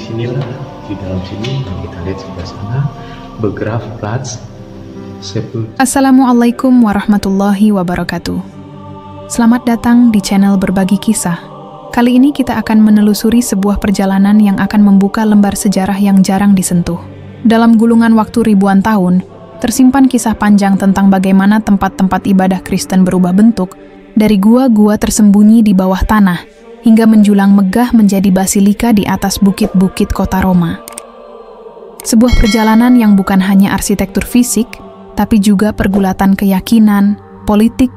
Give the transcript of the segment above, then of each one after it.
disinilah di dalam sini yang kita lihat sebelah sana Begravplatz Sepulchre. Assalamualaikum warahmatullahi wabarakatuh. Selamat datang di channel Berbagi Kisah. Kali ini kita akan menelusuri sebuah perjalanan yang akan membuka lembar sejarah yang jarang disentuh. Dalam gulungan waktu ribuan tahun, tersimpan kisah panjang tentang bagaimana tempat-tempat ibadah Kristen berubah bentuk dari gua-gua tersembunyi di bawah tanah hingga menjulang megah menjadi basilika di atas bukit-bukit kota Roma. Sebuah perjalanan yang bukan hanya arsitektur fisik, tapi juga pergulatan keyakinan, politik,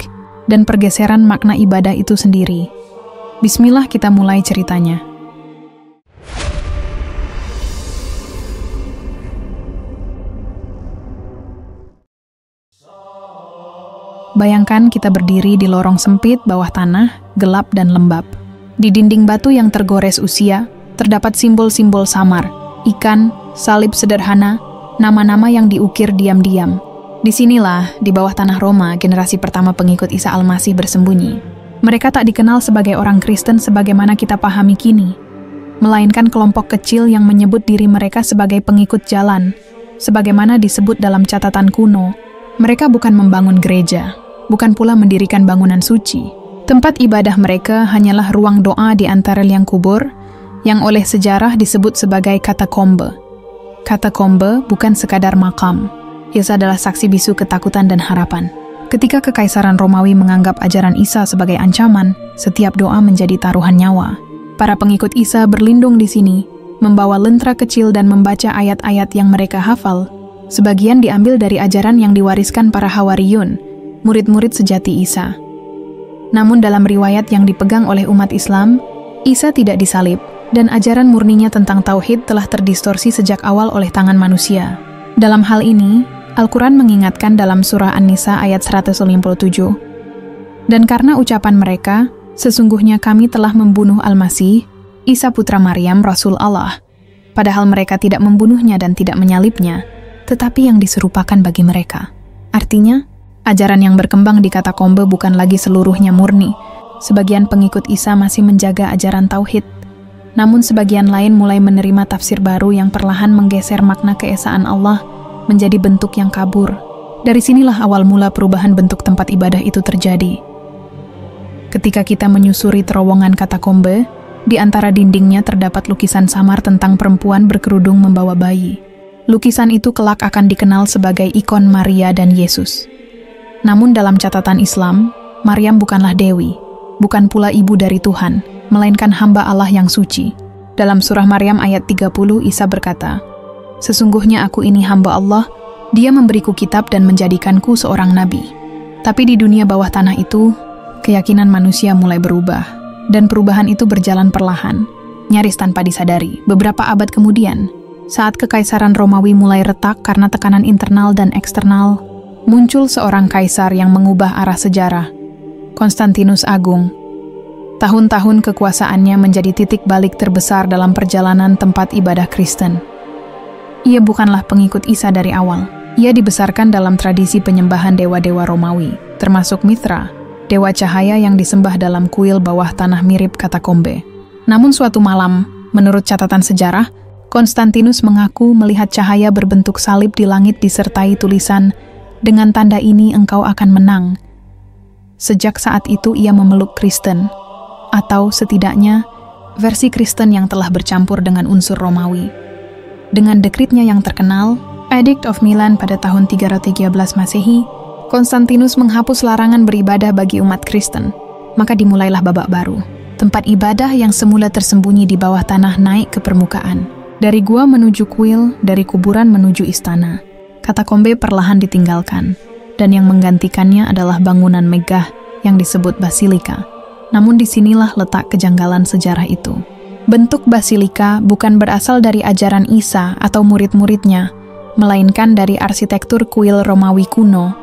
dan pergeseran makna ibadah itu sendiri. Bismillah, kita mulai ceritanya. Bayangkan kita berdiri di lorong sempit bawah tanah, gelap dan lembab. Di dinding batu yang tergores usia, terdapat simbol-simbol samar, ikan, salib sederhana, nama-nama yang diukir diam-diam. Disinilah, di bawah tanah Roma, generasi pertama pengikut Isa Al-Masih bersembunyi. Mereka tak dikenal sebagai orang Kristen sebagaimana kita pahami kini, melainkan kelompok kecil yang menyebut diri mereka sebagai pengikut jalan. Sebagaimana disebut dalam catatan kuno, mereka bukan membangun gereja, bukan pula mendirikan bangunan suci. Tempat ibadah mereka hanyalah ruang doa di antara liang kubur, yang oleh sejarah disebut sebagai katakombe. Katakombe bukan sekadar makam, ia adalah saksi bisu ketakutan dan harapan. Ketika Kekaisaran Romawi menganggap ajaran Isa sebagai ancaman, setiap doa menjadi taruhan nyawa. Para pengikut Isa berlindung di sini, membawa lentera kecil dan membaca ayat-ayat yang mereka hafal. Sebagian diambil dari ajaran yang diwariskan para Hawariyun, murid-murid sejati Isa. Namun dalam riwayat yang dipegang oleh umat Islam, Isa tidak disalib, dan ajaran murninya tentang tauhid telah terdistorsi sejak awal oleh tangan manusia. Dalam hal ini, Al-Quran mengingatkan dalam surah An-Nisa ayat 157, dan karena ucapan mereka, sesungguhnya kami telah membunuh Al-Masih, Isa putra Maryam, Rasul Allah. Padahal mereka tidak membunuhnya dan tidak menyalibnya, tetapi yang diserupakan bagi mereka. Artinya, ajaran yang berkembang di katakombe bukan lagi seluruhnya murni. Sebagian pengikut Isa masih menjaga ajaran tauhid, namun sebagian lain mulai menerima tafsir baru yang perlahan menggeser makna keesaan Allah menjadi bentuk yang kabur. Dari sinilah awal mula perubahan bentuk tempat ibadah itu terjadi. Ketika kita menyusuri terowongan katakombe, di antara dindingnya terdapat lukisan samar tentang perempuan berkerudung membawa bayi. Lukisan itu kelak akan dikenal sebagai ikon Maria dan Yesus. Namun dalam catatan Islam, Maryam bukanlah dewi, bukan pula ibu dari Tuhan, melainkan hamba Allah yang suci. Dalam surah Maryam ayat 30, Isa berkata, "Sesungguhnya aku ini hamba Allah, dia memberiku kitab dan menjadikanku seorang nabi." Tapi di dunia bawah tanah itu, keyakinan manusia mulai berubah, dan perubahan itu berjalan perlahan, nyaris tanpa disadari. Beberapa abad kemudian, saat Kekaisaran Romawi mulai retak karena tekanan internal dan eksternal, muncul seorang kaisar yang mengubah arah sejarah, Konstantinus Agung. Tahun-tahun kekuasaannya menjadi titik balik terbesar dalam perjalanan tempat ibadah Kristen. Ia bukanlah pengikut Isa dari awal. Ia dibesarkan dalam tradisi penyembahan dewa-dewa Romawi, termasuk Mithra, dewa cahaya yang disembah dalam kuil bawah tanah mirip katakombe. Namun suatu malam, menurut catatan sejarah, Konstantinus mengaku melihat cahaya berbentuk salib di langit disertai tulisan, "Dengan tanda ini engkau akan menang." Sejak saat itu ia memeluk Kristen, atau setidaknya versi Kristen yang telah bercampur dengan unsur Romawi. Dengan dekritnya yang terkenal, Edict of Milan pada tahun 313 Masehi, Konstantinus menghapus larangan beribadah bagi umat Kristen. Maka dimulailah babak baru. Tempat ibadah yang semula tersembunyi di bawah tanah naik ke permukaan. Dari gua menuju kuil, dari kuburan menuju istana. Katakombe perlahan ditinggalkan, dan yang menggantikannya adalah bangunan megah yang disebut basilika. Namun disinilah letak kejanggalan sejarah itu. Bentuk basilika bukan berasal dari ajaran Isa atau murid-muridnya, melainkan dari arsitektur kuil Romawi kuno,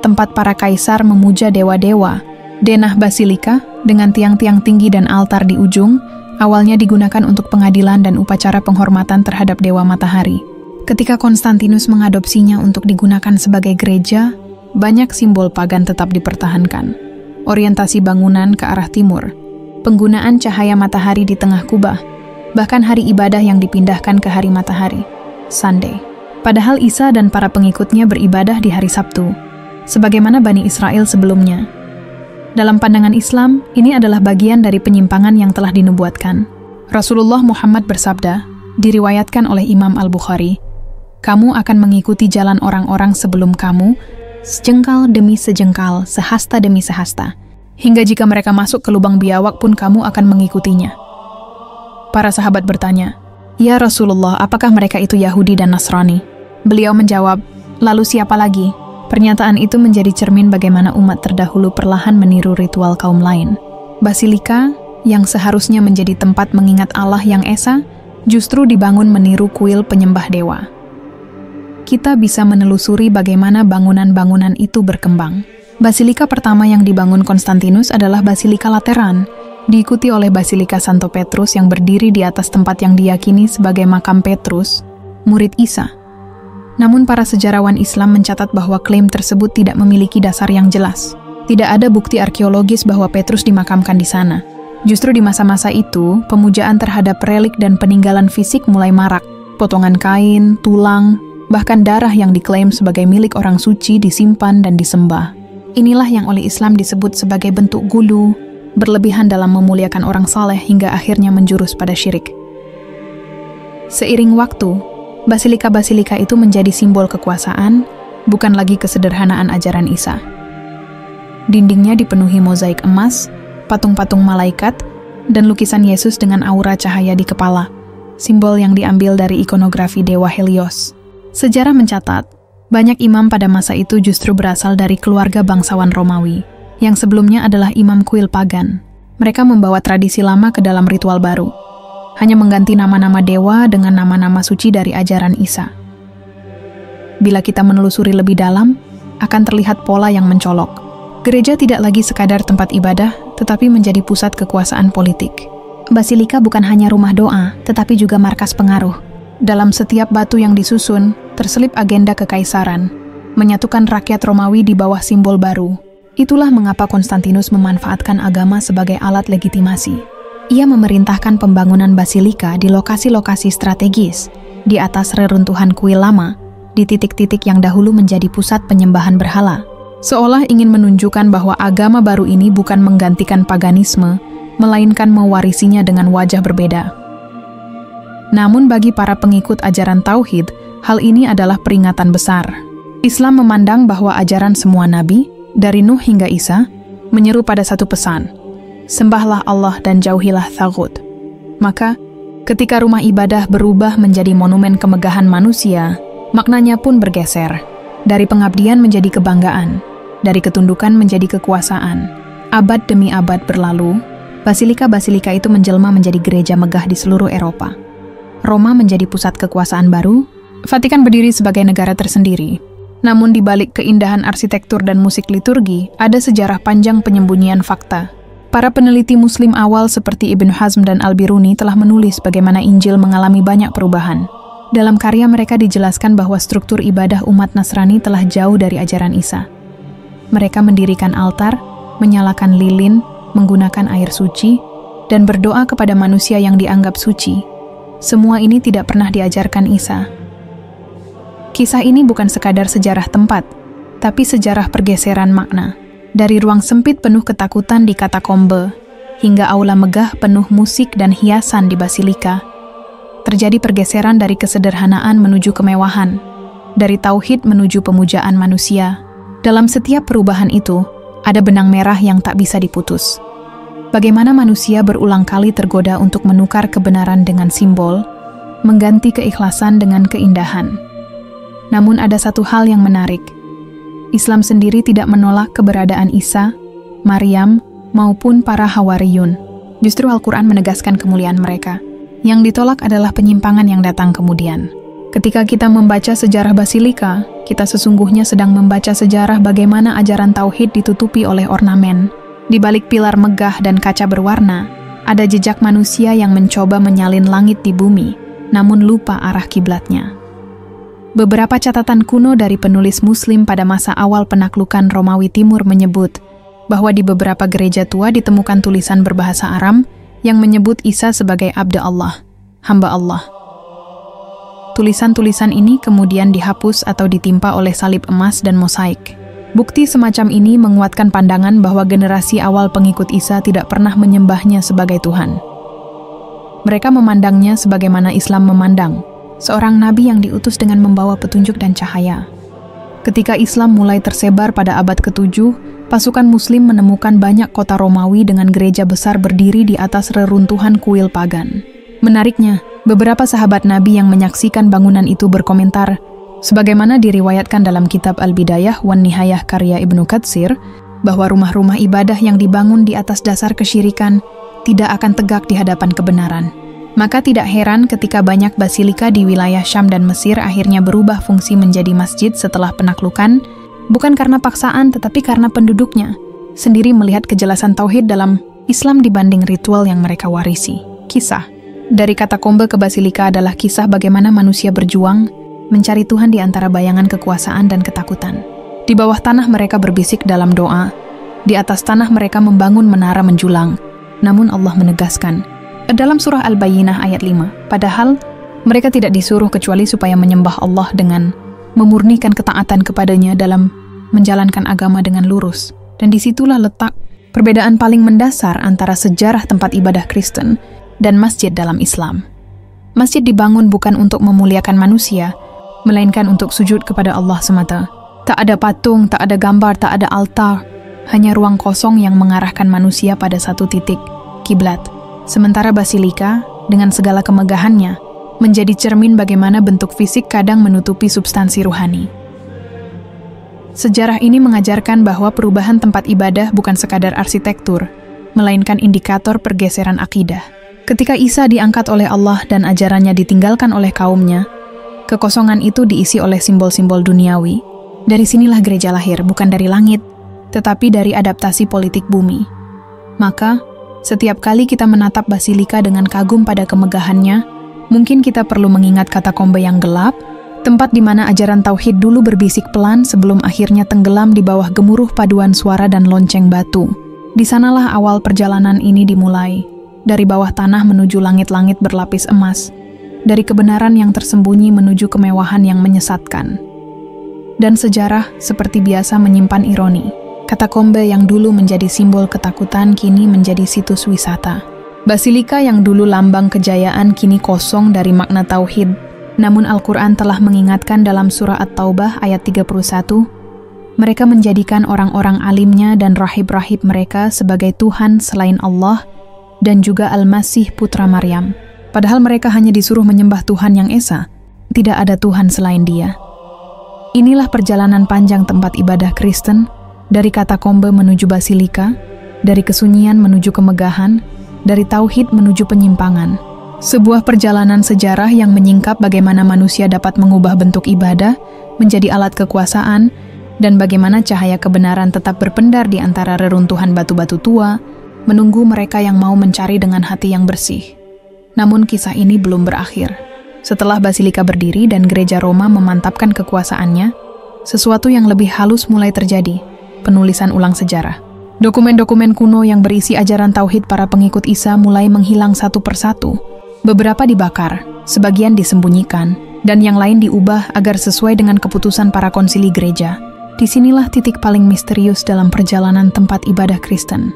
tempat para kaisar memuja dewa-dewa. Denah basilika, dengan tiang-tiang tinggi dan altar di ujung, awalnya digunakan untuk pengadilan dan upacara penghormatan terhadap dewa matahari. Ketika Konstantinus mengadopsinya untuk digunakan sebagai gereja, banyak simbol pagan tetap dipertahankan. Orientasi bangunan ke arah timur, penggunaan cahaya matahari di tengah kubah, bahkan hari ibadah yang dipindahkan ke hari matahari, Sunday. Padahal Isa dan para pengikutnya beribadah di hari Sabtu, sebagaimana Bani Israel sebelumnya. Dalam pandangan Islam, ini adalah bagian dari penyimpangan yang telah dinubuatkan. Rasulullah Muhammad bersabda, diriwayatkan oleh Imam Al-Bukhari, "Kamu akan mengikuti jalan orang-orang sebelum kamu, sejengkal demi sejengkal, sehasta demi sehasta. Hingga jika mereka masuk ke lubang biawak pun kamu akan mengikutinya." Para sahabat bertanya, "Ya Rasulullah, apakah mereka itu Yahudi dan Nasrani?" Beliau menjawab, "Lalu siapa lagi?" Pernyataan itu menjadi cermin bagaimana umat terdahulu perlahan meniru ritual kaum lain. Basilika, yang seharusnya menjadi tempat mengingat Allah yang esa, justru dibangun meniru kuil penyembah dewa. Kita bisa menelusuri bagaimana bangunan-bangunan itu berkembang. Basilika pertama yang dibangun Konstantinus adalah Basilika Lateran, diikuti oleh Basilika Santo Petrus yang berdiri di atas tempat yang diyakini sebagai makam Petrus, murid Isa. Namun para sejarawan Islam mencatat bahwa klaim tersebut tidak memiliki dasar yang jelas. Tidak ada bukti arkeologis bahwa Petrus dimakamkan di sana. Justru di masa-masa itu, pemujaan terhadap relik dan peninggalan fisik mulai marak. Potongan kain, tulang, bahkan darah yang diklaim sebagai milik orang suci disimpan dan disembah. Inilah yang oleh Islam disebut sebagai bentuk gulu, berlebihan dalam memuliakan orang saleh hingga akhirnya menjurus pada syirik. Seiring waktu, basilika-basilika itu menjadi simbol kekuasaan, bukan lagi kesederhanaan ajaran Isa. Dindingnya dipenuhi mozaik emas, patung-patung malaikat, dan lukisan Yesus dengan aura cahaya di kepala, simbol yang diambil dari ikonografi dewa Helios. Sejarah mencatat, banyak imam pada masa itu justru berasal dari keluarga bangsawan Romawi, yang sebelumnya adalah imam kuil pagan. Mereka membawa tradisi lama ke dalam ritual baru, hanya mengganti nama-nama dewa dengan nama-nama suci dari ajaran Isa. Bila kita menelusuri lebih dalam, akan terlihat pola yang mencolok. Gereja tidak lagi sekadar tempat ibadah, tetapi menjadi pusat kekuasaan politik. Basilika bukan hanya rumah doa, tetapi juga markas pengaruh. Dalam setiap batu yang disusun, terselip agenda kekaisaran, menyatukan rakyat Romawi di bawah simbol baru. Itulah mengapa Konstantinus memanfaatkan agama sebagai alat legitimasi. Ia memerintahkan pembangunan basilika di lokasi-lokasi strategis, di atas reruntuhan kuil lama, di titik-titik yang dahulu menjadi pusat penyembahan berhala. Seolah ingin menunjukkan bahwa agama baru ini bukan menggantikan paganisme, melainkan mewarisinya dengan wajah berbeda. Namun bagi para pengikut ajaran Tauhid, hal ini adalah peringatan besar. Islam memandang bahwa ajaran semua nabi, dari Nuh hingga Isa, menyeru pada satu pesan, sembahlah Allah dan jauhilah taghut. Maka, ketika rumah ibadah berubah menjadi monumen kemegahan manusia, maknanya pun bergeser. Dari pengabdian menjadi kebanggaan, dari ketundukan menjadi kekuasaan. Abad demi abad berlalu, basilika-basilika itu menjelma menjadi gereja megah di seluruh Eropa. Roma menjadi pusat kekuasaan baru, Vatikan berdiri sebagai negara tersendiri. Namun di balik keindahan arsitektur dan musik liturgi, ada sejarah panjang penyembunyian fakta. Para peneliti Muslim awal seperti Ibnu Hazm dan Al-Biruni telah menulis bagaimana Injil mengalami banyak perubahan. Dalam karya mereka dijelaskan bahwa struktur ibadah umat Nasrani telah jauh dari ajaran Isa. Mereka mendirikan altar, menyalakan lilin, menggunakan air suci, dan berdoa kepada manusia yang dianggap suci. Semua ini tidak pernah diajarkan Isa. Kisah ini bukan sekadar sejarah tempat, tapi sejarah pergeseran makna. Dari ruang sempit penuh ketakutan di katakombe, hingga aula megah penuh musik dan hiasan di basilika, terjadi pergeseran dari kesederhanaan menuju kemewahan, dari tauhid menuju pemujaan manusia. Dalam setiap perubahan itu, ada benang merah yang tak bisa diputus. Bagaimana manusia berulang kali tergoda untuk menukar kebenaran dengan simbol, mengganti keikhlasan dengan keindahan. Namun ada satu hal yang menarik. Islam sendiri tidak menolak keberadaan Isa, Maryam, maupun para Hawariyun. Justru Al-Quran menegaskan kemuliaan mereka. Yang ditolak adalah penyimpangan yang datang kemudian. Ketika kita membaca sejarah basilika, kita sesungguhnya sedang membaca sejarah bagaimana ajaran tauhid ditutupi oleh ornamen. Di balik pilar megah dan kaca berwarna, ada jejak manusia yang mencoba menyalin langit di bumi, namun lupa arah kiblatnya. Beberapa catatan kuno dari penulis Muslim pada masa awal penaklukan Romawi Timur menyebut bahwa di beberapa gereja tua ditemukan tulisan berbahasa Aram yang menyebut Isa sebagai Abda Allah. hamba Allah. Tulisan-tulisan ini kemudian dihapus atau ditimpa oleh salib emas dan mosaik. Bukti semacam ini menguatkan pandangan bahwa generasi awal pengikut Isa tidak pernah menyembahnya sebagai Tuhan. Mereka memandangnya sebagaimana Islam memandang, seorang nabi yang diutus dengan membawa petunjuk dan cahaya. Ketika Islam mulai tersebar pada abad ke-7, pasukan Muslim menemukan banyak kota Romawi dengan gereja besar berdiri di atas reruntuhan kuil pagan. Menariknya, beberapa sahabat Nabi yang menyaksikan bangunan itu berkomentar, sebagaimana diriwayatkan dalam kitab Al-Bidayah wan Nihayah karya Ibnu Katsir, bahwa rumah-rumah ibadah yang dibangun di atas dasar kesyirikan tidak akan tegak di hadapan kebenaran. Maka tidak heran ketika banyak basilika di wilayah Syam dan Mesir akhirnya berubah fungsi menjadi masjid setelah penaklukan, bukan karena paksaan tetapi karena penduduknya sendiri melihat kejelasan tauhid dalam Islam dibanding ritual yang mereka warisi. Kisah dari katakombe ke basilika adalah kisah bagaimana manusia berjuang mencari Tuhan di antara bayangan kekuasaan dan ketakutan. Di bawah tanah mereka berbisik dalam doa, di atas tanah mereka membangun menara menjulang. Namun Allah menegaskan dalam surah Al-Bayyinah ayat 5, padahal mereka tidak disuruh kecuali supaya menyembah Allah dengan memurnikan ketaatan kepadanya dalam menjalankan agama dengan lurus. Dan disitulah letak perbedaan paling mendasar antara sejarah tempat ibadah Kristen dan masjid dalam Islam. Masjid dibangun bukan untuk memuliakan manusia, melainkan untuk sujud kepada Allah semata. Tak ada patung, tak ada gambar, tak ada altar, hanya ruang kosong yang mengarahkan manusia pada satu titik, kiblat. Sementara basilika, dengan segala kemegahannya, menjadi cermin bagaimana bentuk fisik kadang menutupi substansi ruhani. Sejarah ini mengajarkan bahwa perubahan tempat ibadah bukan sekadar arsitektur, melainkan indikator pergeseran akidah. Ketika Isa diangkat oleh Allah dan ajarannya ditinggalkan oleh kaumnya, kekosongan itu diisi oleh simbol-simbol duniawi. Dari sinilah gereja lahir, bukan dari langit, tetapi dari adaptasi politik bumi. Maka, setiap kali kita menatap basilika dengan kagum pada kemegahannya, mungkin kita perlu mengingat katakombe yang gelap, tempat di mana ajaran tauhid dulu berbisik pelan sebelum akhirnya tenggelam di bawah gemuruh paduan suara dan lonceng batu. Di sanalah awal perjalanan ini dimulai, dari bawah tanah menuju langit-langit berlapis emas, dari kebenaran yang tersembunyi menuju kemewahan yang menyesatkan. Dan sejarah seperti biasa menyimpan ironi. Katakombe yang dulu menjadi simbol ketakutan kini menjadi situs wisata. Basilika yang dulu lambang kejayaan kini kosong dari makna tauhid. Namun Al-Quran telah mengingatkan dalam surah At-Taubah ayat 31, mereka menjadikan orang-orang alimnya dan rahib-rahib mereka sebagai Tuhan selain Allah dan juga Al-Masih putra Maryam. Padahal mereka hanya disuruh menyembah Tuhan yang Esa, tidak ada Tuhan selain Dia. Inilah perjalanan panjang tempat ibadah Kristen, dari katakombe menuju basilika, dari kesunyian menuju kemegahan, dari tauhid menuju penyimpangan. Sebuah perjalanan sejarah yang menyingkap bagaimana manusia dapat mengubah bentuk ibadah menjadi alat kekuasaan, dan bagaimana cahaya kebenaran tetap berpendar di antara reruntuhan batu-batu tua, menunggu mereka yang mau mencari dengan hati yang bersih. Namun kisah ini belum berakhir. Setelah basilika berdiri dan gereja Roma memantapkan kekuasaannya, sesuatu yang lebih halus mulai terjadi, penulisan ulang sejarah. Dokumen-dokumen kuno yang berisi ajaran tauhid para pengikut Isa mulai menghilang satu persatu. Beberapa dibakar, sebagian disembunyikan, dan yang lain diubah agar sesuai dengan keputusan para konsili gereja. Disinilah titik paling misterius dalam perjalanan tempat ibadah Kristen.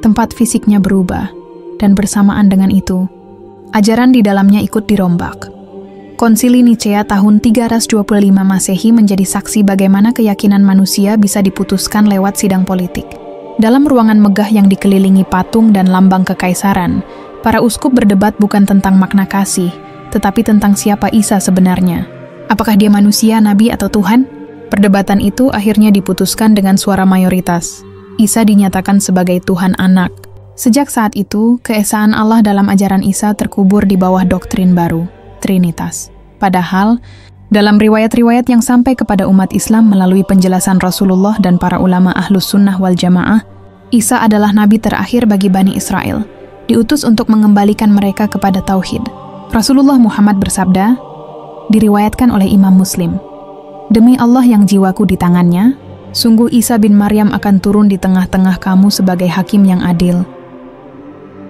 Tempat fisiknya berubah, dan bersamaan dengan itu, ajaran di dalamnya ikut dirombak. Konsili Nicea tahun 325 Masehi menjadi saksi bagaimana keyakinan manusia bisa diputuskan lewat sidang politik. Dalam ruangan megah yang dikelilingi patung dan lambang kekaisaran, para uskup berdebat bukan tentang makna kasih, tetapi tentang siapa Isa sebenarnya. Apakah dia manusia, nabi, atau Tuhan? Perdebatan itu akhirnya diputuskan dengan suara mayoritas. Isa dinyatakan sebagai Tuhan Anak. Sejak saat itu, keesaan Allah dalam ajaran Isa terkubur di bawah doktrin baru, Trinitas. Padahal, dalam riwayat-riwayat yang sampai kepada umat Islam melalui penjelasan Rasulullah dan para ulama Ahlus Sunnah wal Jamaah, Isa adalah nabi terakhir bagi Bani Israel, diutus untuk mengembalikan mereka kepada tauhid. Rasulullah Muhammad bersabda, diriwayatkan oleh Imam Muslim, "Demi Allah yang jiwaku di tangannya, sungguh Isa bin Maryam akan turun di tengah-tengah kamu sebagai hakim yang adil."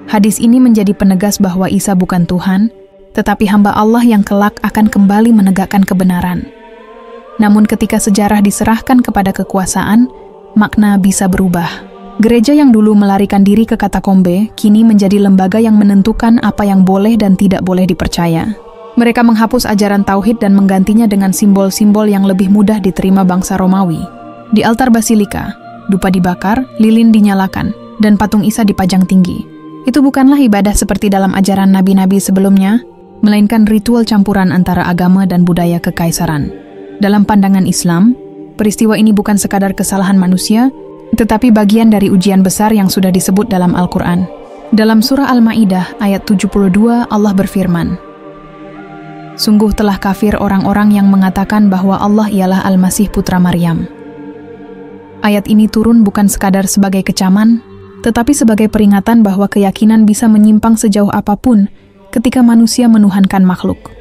Hadis ini menjadi penegas bahwa Isa bukan Tuhan, tetapi hamba Allah yang kelak akan kembali menegakkan kebenaran. Namun ketika sejarah diserahkan kepada kekuasaan, makna bisa berubah. Gereja yang dulu melarikan diri ke katakombe, kini menjadi lembaga yang menentukan apa yang boleh dan tidak boleh dipercaya. Mereka menghapus ajaran tauhid dan menggantinya dengan simbol-simbol yang lebih mudah diterima bangsa Romawi. Di altar basilika, dupa dibakar, lilin dinyalakan, dan patung Isa dipajang tinggi. Itu bukanlah ibadah seperti dalam ajaran nabi-nabi sebelumnya, melainkan ritual campuran antara agama dan budaya kekaisaran. Dalam pandangan Islam, peristiwa ini bukan sekadar kesalahan manusia, tetapi bagian dari ujian besar yang sudah disebut dalam Al-Quran. Dalam surah Al-Ma'idah ayat 72, Allah berfirman, "Sungguh telah kafir orang-orang yang mengatakan bahwa Allah ialah Al-Masih putra Maryam." Ayat ini turun bukan sekadar sebagai kecaman, tetapi sebagai peringatan bahwa keyakinan bisa menyimpang sejauh apapun ketika manusia menuhankan makhluk.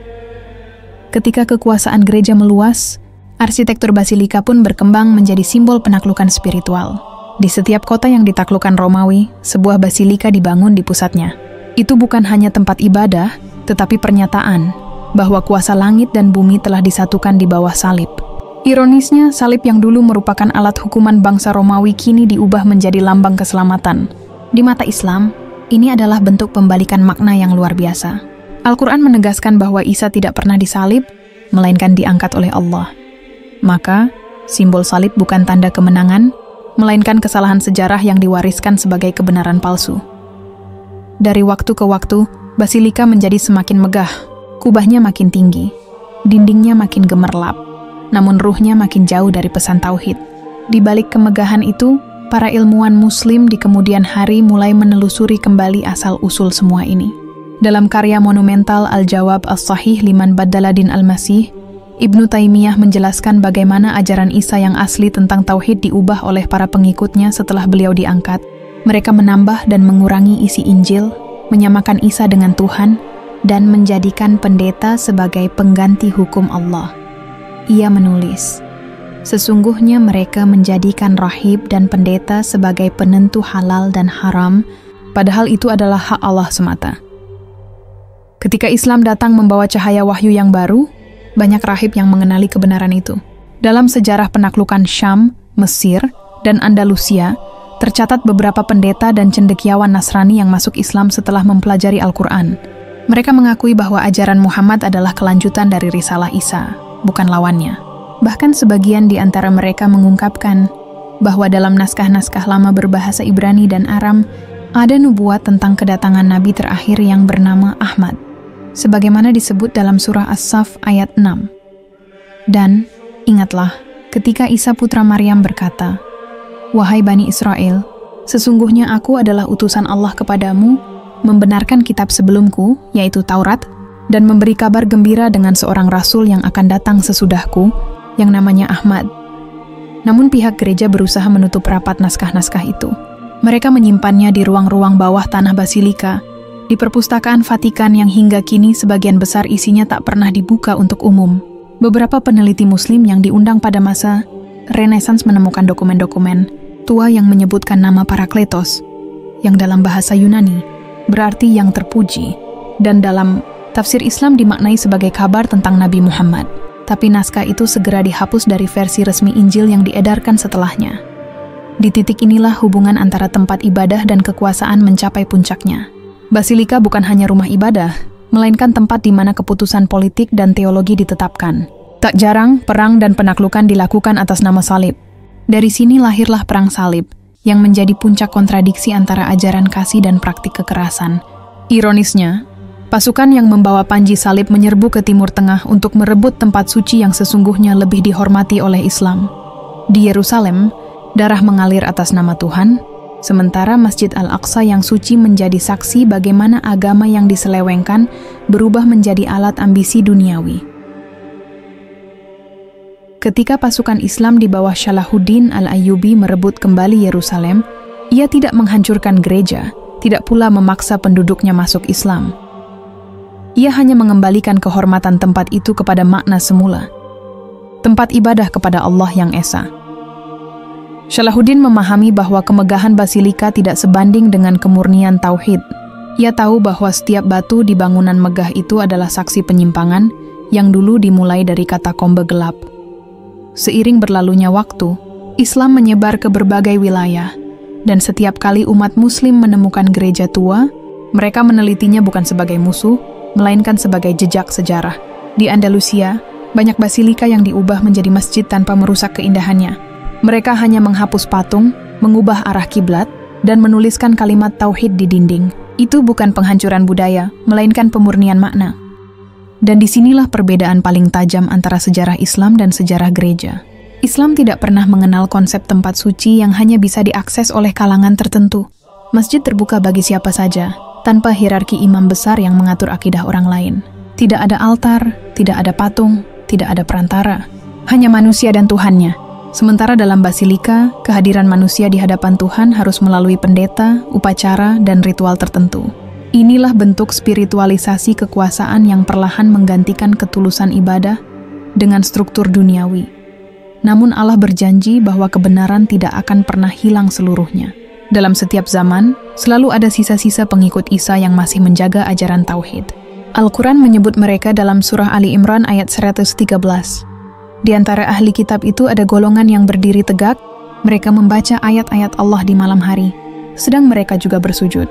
Ketika kekuasaan gereja meluas, arsitektur basilika pun berkembang menjadi simbol penaklukan spiritual. Di setiap kota yang ditaklukkan Romawi, sebuah basilika dibangun di pusatnya. Itu bukan hanya tempat ibadah, tetapi pernyataan bahwa kuasa langit dan bumi telah disatukan di bawah salib. Ironisnya, salib yang dulu merupakan alat hukuman bangsa Romawi kini diubah menjadi lambang keselamatan. Di mata Islam, ini adalah bentuk pembalikan makna yang luar biasa. Al-Quran menegaskan bahwa Isa tidak pernah disalib, melainkan diangkat oleh Allah. Maka, simbol salib bukan tanda kemenangan, melainkan kesalahan sejarah yang diwariskan sebagai kebenaran palsu. Dari waktu ke waktu, basilika menjadi semakin megah, kubahnya makin tinggi, dindingnya makin gemerlap, namun ruhnya makin jauh dari pesan tauhid. Di balik kemegahan itu, para ilmuwan muslim di kemudian hari mulai menelusuri kembali asal-usul semua ini. Dalam karya monumental Al-Jawab As-Sahih Liman Baddala Din Al-Masih, Ibnu Taimiyah menjelaskan bagaimana ajaran Isa yang asli tentang tauhid diubah oleh para pengikutnya setelah beliau diangkat. Mereka menambah dan mengurangi isi Injil, menyamakan Isa dengan Tuhan, dan menjadikan pendeta sebagai pengganti hukum Allah. Ia menulis, "Sesungguhnya mereka menjadikan rahib dan pendeta sebagai penentu halal dan haram, padahal itu adalah hak Allah semata." Ketika Islam datang membawa cahaya wahyu yang baru, banyak rahib yang mengenali kebenaran itu. Dalam sejarah penaklukan Syam, Mesir, dan Andalusia, tercatat beberapa pendeta dan cendekiawan Nasrani yang masuk Islam setelah mempelajari Al-Quran. Mereka mengakui bahwa ajaran Muhammad adalah kelanjutan dari risalah Isa, bukan lawannya. Bahkan sebagian di antara mereka mengungkapkan bahwa dalam naskah-naskah lama berbahasa Ibrani dan Aram, ada nubuat tentang kedatangan Nabi terakhir yang bernama Ahmad, sebagaimana disebut dalam surah As-Saff ayat 6. Dan, ingatlah, ketika Isa putra Maryam berkata, "Wahai Bani Israel, sesungguhnya aku adalah utusan Allah kepadamu, membenarkan kitab sebelumku, yaitu Taurat, dan memberi kabar gembira dengan seorang rasul yang akan datang sesudahku, yang namanya Ahmad." Namun pihak gereja berusaha menutup rapat naskah-naskah itu. Mereka menyimpannya di ruang-ruang bawah tanah basilika, di perpustakaan Vatikan yang hingga kini sebagian besar isinya tak pernah dibuka untuk umum. Beberapa peneliti Muslim yang diundang pada masa Renaissance menemukan dokumen-dokumen tua yang menyebutkan nama Parakletos, yang dalam bahasa Yunani berarti yang terpuji, dan dalam tafsir Islam dimaknai sebagai kabar tentang Nabi Muhammad. Tapi naskah itu segera dihapus dari versi resmi Injil yang diedarkan setelahnya. Di titik inilah hubungan antara tempat ibadah dan kekuasaan mencapai puncaknya. Basilika bukan hanya rumah ibadah, melainkan tempat di mana keputusan politik dan teologi ditetapkan. Tak jarang, perang dan penaklukan dilakukan atas nama salib. Dari sini lahirlah perang salib, yang menjadi puncak kontradiksi antara ajaran kasih dan praktik kekerasan. Ironisnya, pasukan yang membawa panji salib menyerbu ke Timur Tengah untuk merebut tempat suci yang sesungguhnya lebih dihormati oleh Islam. Di Yerusalem, darah mengalir atas nama Tuhan, sementara Masjid Al-Aqsa yang suci menjadi saksi bagaimana agama yang diselewengkan berubah menjadi alat ambisi duniawi. Ketika pasukan Islam di bawah Salahuddin Al-Ayyubi merebut kembali Yerusalem, ia tidak menghancurkan gereja, tidak pula memaksa penduduknya masuk Islam. Ia hanya mengembalikan kehormatan tempat itu kepada makna semula, tempat ibadah kepada Allah yang esa. Salahuddin memahami bahwa kemegahan basilika tidak sebanding dengan kemurnian tauhid. Ia tahu bahwa setiap batu di bangunan megah itu adalah saksi penyimpangan yang dulu dimulai dari katakombe gelap. Seiring berlalunya waktu, Islam menyebar ke berbagai wilayah, dan setiap kali umat Muslim menemukan gereja tua, mereka menelitinya bukan sebagai musuh, melainkan sebagai jejak sejarah. Di Andalusia, banyak basilika yang diubah menjadi masjid tanpa merusak keindahannya. Mereka hanya menghapus patung, mengubah arah kiblat, dan menuliskan kalimat tauhid di dinding. Itu bukan penghancuran budaya, melainkan pemurnian makna. Dan disinilah perbedaan paling tajam antara sejarah Islam dan sejarah gereja. Islam tidak pernah mengenal konsep tempat suci yang hanya bisa diakses oleh kalangan tertentu. Masjid terbuka bagi siapa saja, tanpa hierarki imam besar yang mengatur akidah orang lain. Tidak ada altar, tidak ada patung, tidak ada perantara. Hanya manusia dan Tuhannya. Sementara dalam basilika, kehadiran manusia di hadapan Tuhan harus melalui pendeta, upacara, dan ritual tertentu. Inilah bentuk spiritualisasi kekuasaan yang perlahan menggantikan ketulusan ibadah dengan struktur duniawi. Namun Allah berjanji bahwa kebenaran tidak akan pernah hilang seluruhnya. Dalam setiap zaman, selalu ada sisa-sisa pengikut Isa yang masih menjaga ajaran tauhid. Al-Quran menyebut mereka dalam surah Ali Imran ayat 113. Di antara ahli kitab itu ada golongan yang berdiri tegak, mereka membaca ayat-ayat Allah di malam hari, sedang mereka juga bersujud.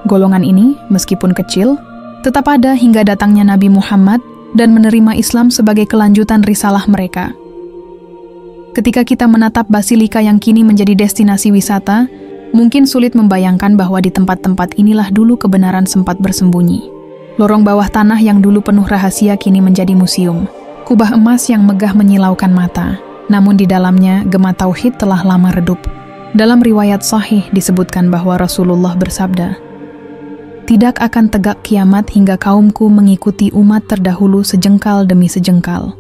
Golongan ini, meskipun kecil, tetap ada hingga datangnya Nabi Muhammad dan menerima Islam sebagai kelanjutan risalah mereka. Ketika kita menatap basilika yang kini menjadi destinasi wisata, mungkin sulit membayangkan bahwa di tempat-tempat inilah dulu kebenaran sempat bersembunyi. Lorong bawah tanah yang dulu penuh rahasia kini menjadi museum. Kubah emas yang megah menyilaukan mata, namun di dalamnya gema tauhid telah lama redup. Dalam riwayat sahih disebutkan bahwa Rasulullah bersabda, "Tidak akan tegak kiamat hingga kaumku mengikuti umat terdahulu sejengkal demi sejengkal."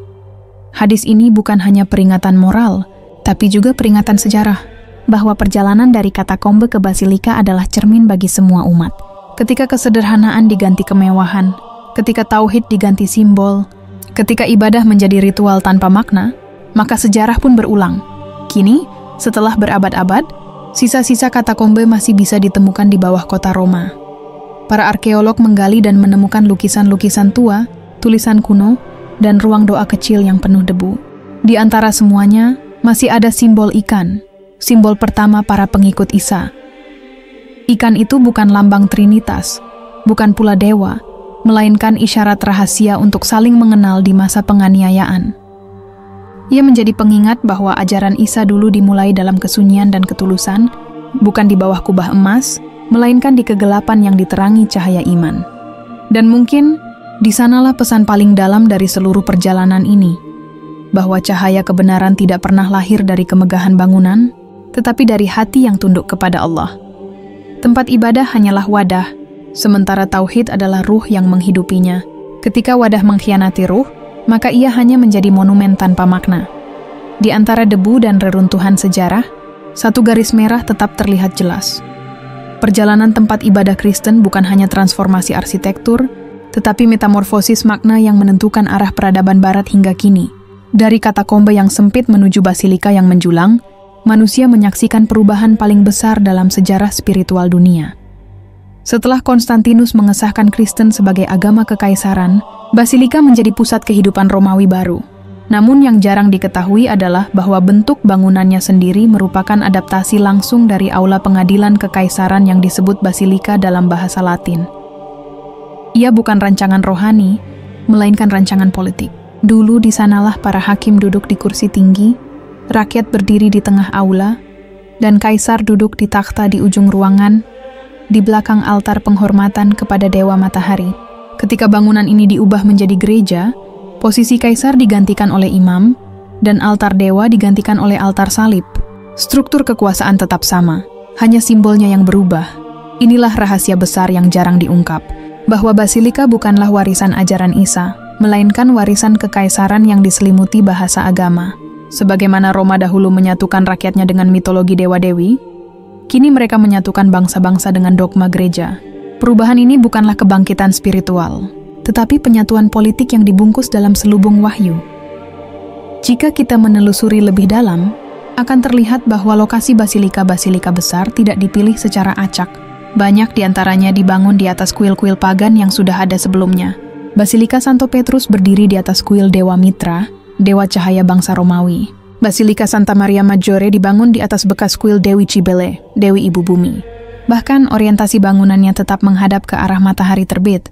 Hadis ini bukan hanya peringatan moral, tapi juga peringatan sejarah, bahwa perjalanan dari katakombe ke basilika adalah cermin bagi semua umat. Ketika kesederhanaan diganti kemewahan, ketika tauhid diganti simbol, ketika ibadah menjadi ritual tanpa makna, maka sejarah pun berulang. Kini, setelah berabad-abad, sisa-sisa katakombe masih bisa ditemukan di bawah kota Roma. Para arkeolog menggali dan menemukan lukisan-lukisan tua, tulisan kuno, dan ruang doa kecil yang penuh debu. Di antara semuanya, masih ada simbol ikan, simbol pertama para pengikut Isa. Ikan itu bukan lambang Trinitas, bukan pula dewa, melainkan isyarat rahasia untuk saling mengenal di masa penganiayaan. Ia menjadi pengingat bahwa ajaran Isa dulu dimulai dalam kesunyian dan ketulusan, bukan di bawah kubah emas, melainkan di kegelapan yang diterangi cahaya iman. Dan mungkin, di sanalah pesan paling dalam dari seluruh perjalanan ini, bahwa cahaya kebenaran tidak pernah lahir dari kemegahan bangunan, tetapi dari hati yang tunduk kepada Allah. Tempat ibadah hanyalah wadah, sementara tauhid adalah ruh yang menghidupinya. Ketika wadah mengkhianati ruh, maka ia hanya menjadi monumen tanpa makna. Di antara debu dan reruntuhan sejarah, satu garis merah tetap terlihat jelas. Perjalanan tempat ibadah Kristen bukan hanya transformasi arsitektur, tetapi metamorfosis makna yang menentukan arah peradaban barat hingga kini. Dari katakombe yang sempit menuju basilika yang menjulang, manusia menyaksikan perubahan paling besar dalam sejarah spiritual dunia. Setelah Konstantinus mengesahkan Kristen sebagai agama kekaisaran, basilika menjadi pusat kehidupan Romawi baru. Namun yang jarang diketahui adalah bahwa bentuk bangunannya sendiri merupakan adaptasi langsung dari aula pengadilan kekaisaran yang disebut basilika dalam bahasa Latin. Ia bukan rancangan rohani, melainkan rancangan politik. Dulu di sanalah para hakim duduk di kursi tinggi, rakyat berdiri di tengah aula, dan kaisar duduk di takhta di ujung ruangan, di belakang altar penghormatan kepada Dewa Matahari. Ketika bangunan ini diubah menjadi gereja, posisi kaisar digantikan oleh imam, dan altar dewa digantikan oleh altar salib. Struktur kekuasaan tetap sama, hanya simbolnya yang berubah. Inilah rahasia besar yang jarang diungkap, bahwa basilika bukanlah warisan ajaran Isa, melainkan warisan kekaisaran yang diselimuti bahasa agama. Sebagaimana Roma dahulu menyatukan rakyatnya dengan mitologi dewa-dewi, kini mereka menyatukan bangsa-bangsa dengan dogma gereja. Perubahan ini bukanlah kebangkitan spiritual, tetapi penyatuan politik yang dibungkus dalam selubung wahyu. Jika kita menelusuri lebih dalam, akan terlihat bahwa lokasi basilika-basilika besar tidak dipilih secara acak. Banyak diantaranya dibangun di atas kuil-kuil pagan yang sudah ada sebelumnya. Basilika Santo Petrus berdiri di atas kuil Dewa Mitra, dewa cahaya bangsa Romawi. Basilika Santa Maria Maggiore dibangun di atas bekas kuil Dewi Cibele, Dewi Ibu Bumi. Bahkan orientasi bangunannya tetap menghadap ke arah matahari terbit,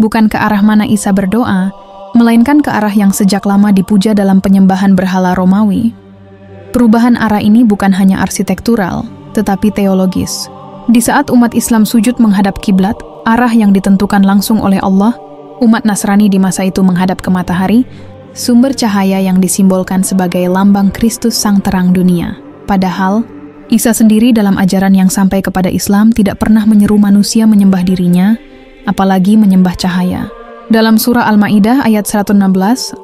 bukan ke arah mana Isa berdoa, melainkan ke arah yang sejak lama dipuja dalam penyembahan berhala Romawi. Perubahan arah ini bukan hanya arsitektural, tetapi teologis. Di saat umat Islam sujud menghadap kiblat, arah yang ditentukan langsung oleh Allah, umat Nasrani di masa itu menghadap ke matahari, sumber cahaya yang disimbolkan sebagai lambang Kristus sang terang dunia. Padahal, Isa sendiri dalam ajaran yang sampai kepada Islam tidak pernah menyeru manusia menyembah dirinya, apalagi menyembah cahaya. Dalam surah Al-Maidah ayat 116,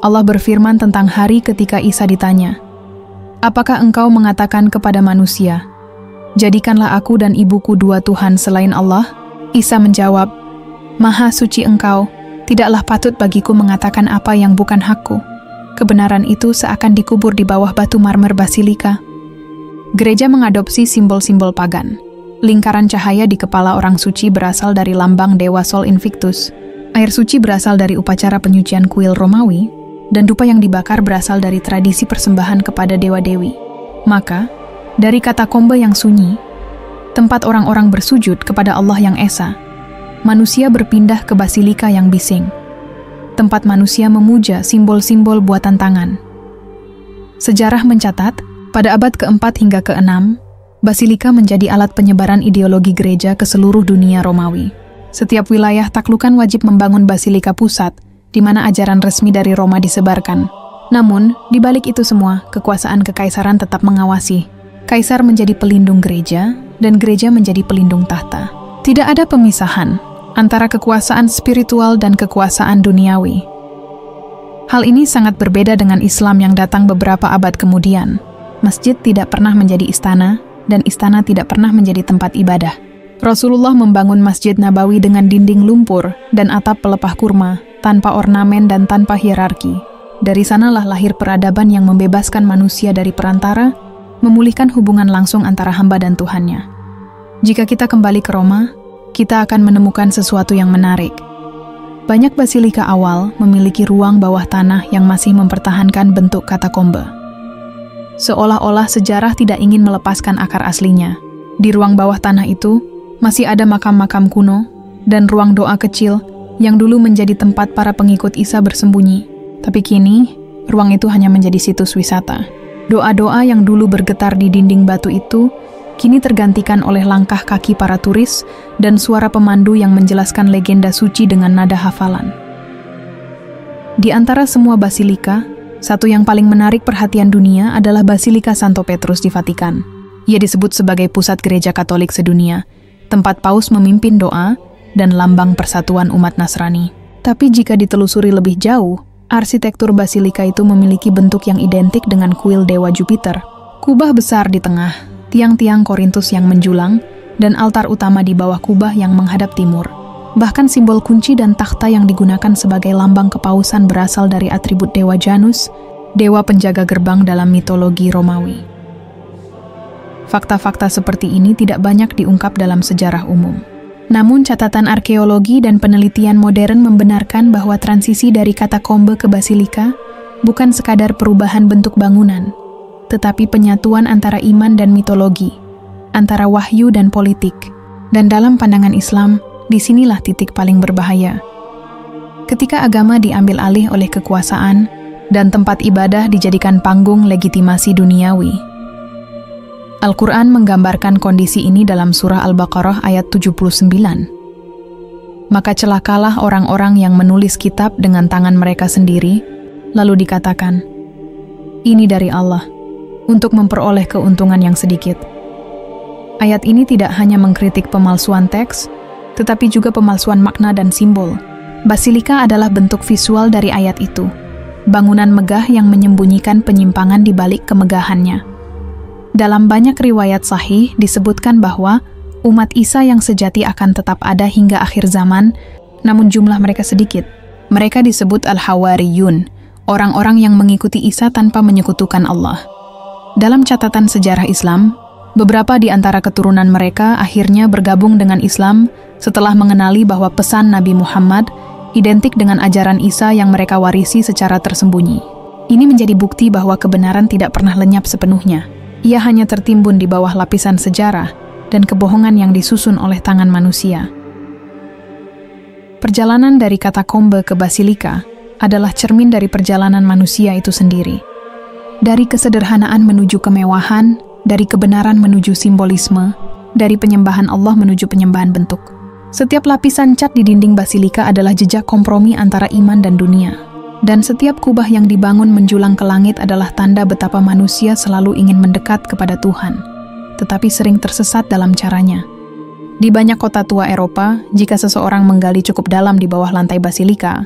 Allah berfirman tentang hari ketika Isa ditanya, "Apakah engkau mengatakan kepada manusia, jadikanlah aku dan ibuku dua Tuhan selain Allah?" Isa menjawab, "Maha suci engkau, tidaklah patut bagiku mengatakan apa yang bukan hakku." Kebenaran itu seakan dikubur di bawah batu marmer basilika. Gereja mengadopsi simbol-simbol pagan. Lingkaran cahaya di kepala orang suci berasal dari lambang dewa Sol Invictus. Air suci berasal dari upacara penyucian kuil Romawi, dan dupa yang dibakar berasal dari tradisi persembahan kepada dewa-dewi. Maka, dari katakombe yang sunyi, tempat orang-orang bersujud kepada Allah yang esa, manusia berpindah ke basilika yang bising, tempat manusia memuja simbol-simbol buatan tangan. Sejarah mencatat, pada abad ke-4 hingga ke-6, basilika menjadi alat penyebaran ideologi gereja ke seluruh dunia Romawi. Setiap wilayah taklukan wajib membangun basilika pusat, di mana ajaran resmi dari Roma disebarkan. Namun, di balik itu semua, kekuasaan kekaisaran tetap mengawasi. Kaisar menjadi pelindung gereja, dan gereja menjadi pelindung tahta. Tidak ada pemisahan antara kekuasaan spiritual dan kekuasaan duniawi. Hal ini sangat berbeda dengan Islam yang datang beberapa abad kemudian. Masjid tidak pernah menjadi istana, dan istana tidak pernah menjadi tempat ibadah. Rasulullah membangun Masjid Nabawi dengan dinding lumpur dan atap pelepah kurma, tanpa ornamen dan tanpa hierarki. Dari sanalah lahir peradaban yang membebaskan manusia dari perantara, memulihkan hubungan langsung antara hamba dan Tuhannya. Jika kita kembali ke Roma, kita akan menemukan sesuatu yang menarik. Banyak basilika awal memiliki ruang bawah tanah yang masih mempertahankan bentuk katakombe. Seolah-olah sejarah tidak ingin melepaskan akar aslinya. Di ruang bawah tanah itu, masih ada makam-makam kuno dan ruang doa kecil yang dulu menjadi tempat para pengikut Isa bersembunyi. Tapi kini, ruang itu hanya menjadi situs wisata. Doa-doa yang dulu bergetar di dinding batu itu, kini tergantikan oleh langkah kaki para turis dan suara pemandu yang menjelaskan legenda suci dengan nada hafalan. Di antara semua basilika, satu yang paling menarik perhatian dunia adalah Basilika Santo Petrus di Vatikan. Ia disebut sebagai pusat gereja Katolik sedunia, tempat paus memimpin doa, dan lambang persatuan umat Nasrani. Tapi jika ditelusuri lebih jauh, arsitektur basilika itu memiliki bentuk yang identik dengan kuil dewa Jupiter. Kubah besar di tengah, tiang-tiang Korintus yang menjulang, dan altar utama di bawah kubah yang menghadap timur. Bahkan simbol kunci dan takhta yang digunakan sebagai lambang kepausan berasal dari atribut dewa Janus, dewa penjaga gerbang dalam mitologi Romawi. Fakta-fakta seperti ini tidak banyak diungkap dalam sejarah umum. Namun catatan arkeologi dan penelitian modern membenarkan bahwa transisi dari katakombe ke basilika bukan sekadar perubahan bentuk bangunan, tetapi penyatuan antara iman dan mitologi, antara wahyu dan politik. Dan dalam pandangan Islam, disinilah titik paling berbahaya. Ketika agama diambil alih oleh kekuasaan dan tempat ibadah dijadikan panggung legitimasi duniawi. Al-Quran menggambarkan kondisi ini dalam surah Al-Baqarah ayat 79. Maka celakalah orang-orang yang menulis kitab dengan tangan mereka sendiri, lalu dikatakan, "Ini dari Allah," untuk memperoleh keuntungan yang sedikit. Ayat ini tidak hanya mengkritik pemalsuan teks, tetapi juga pemalsuan makna dan simbol. Basilika adalah bentuk visual dari ayat itu, bangunan megah yang menyembunyikan penyimpangan di balik kemegahannya. Dalam banyak riwayat sahih disebutkan bahwa umat Isa yang sejati akan tetap ada hingga akhir zaman, namun jumlah mereka sedikit. Mereka disebut Al-Hawariyun, orang-orang yang mengikuti Isa tanpa menyekutukan Allah. Dalam catatan sejarah Islam, Beberapa di antara keturunan mereka akhirnya bergabung dengan Islam setelah mengenali bahwa pesan Nabi Muhammad identik dengan ajaran Isa yang mereka warisi secara tersembunyi. Ini menjadi bukti bahwa kebenaran tidak pernah lenyap sepenuhnya. Ia hanya tertimbun di bawah lapisan sejarah dan kebohongan yang disusun oleh tangan manusia. Perjalanan dari katakombe ke basilika adalah cermin dari perjalanan manusia itu sendiri. Dari kesederhanaan menuju kemewahan, dari kebenaran menuju simbolisme, dari penyembahan Allah menuju penyembahan bentuk. Setiap lapisan cat di dinding basilika adalah jejak kompromi antara iman dan dunia. Dan setiap kubah yang dibangun menjulang ke langit adalah tanda betapa manusia selalu ingin mendekat kepada Tuhan, tetapi sering tersesat dalam caranya. Di banyak kota tua Eropa, jika seseorang menggali cukup dalam di bawah lantai basilika,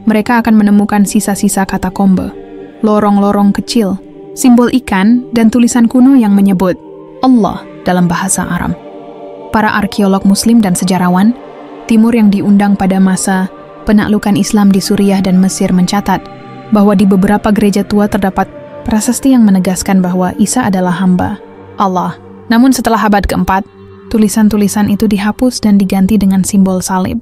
mereka akan menemukan sisa-sisa katakombe, lorong-lorong kecil, simbol ikan, dan tulisan kuno yang menyebut Allah dalam bahasa Aram. Para arkeolog Muslim dan sejarawan Timur yang diundang pada masa penaklukan Islam di Suriah dan Mesir mencatat bahwa di beberapa gereja tua terdapat prasasti yang menegaskan bahwa Isa adalah hamba Allah. Namun setelah abad keempat, tulisan-tulisan itu dihapus dan diganti dengan simbol salib.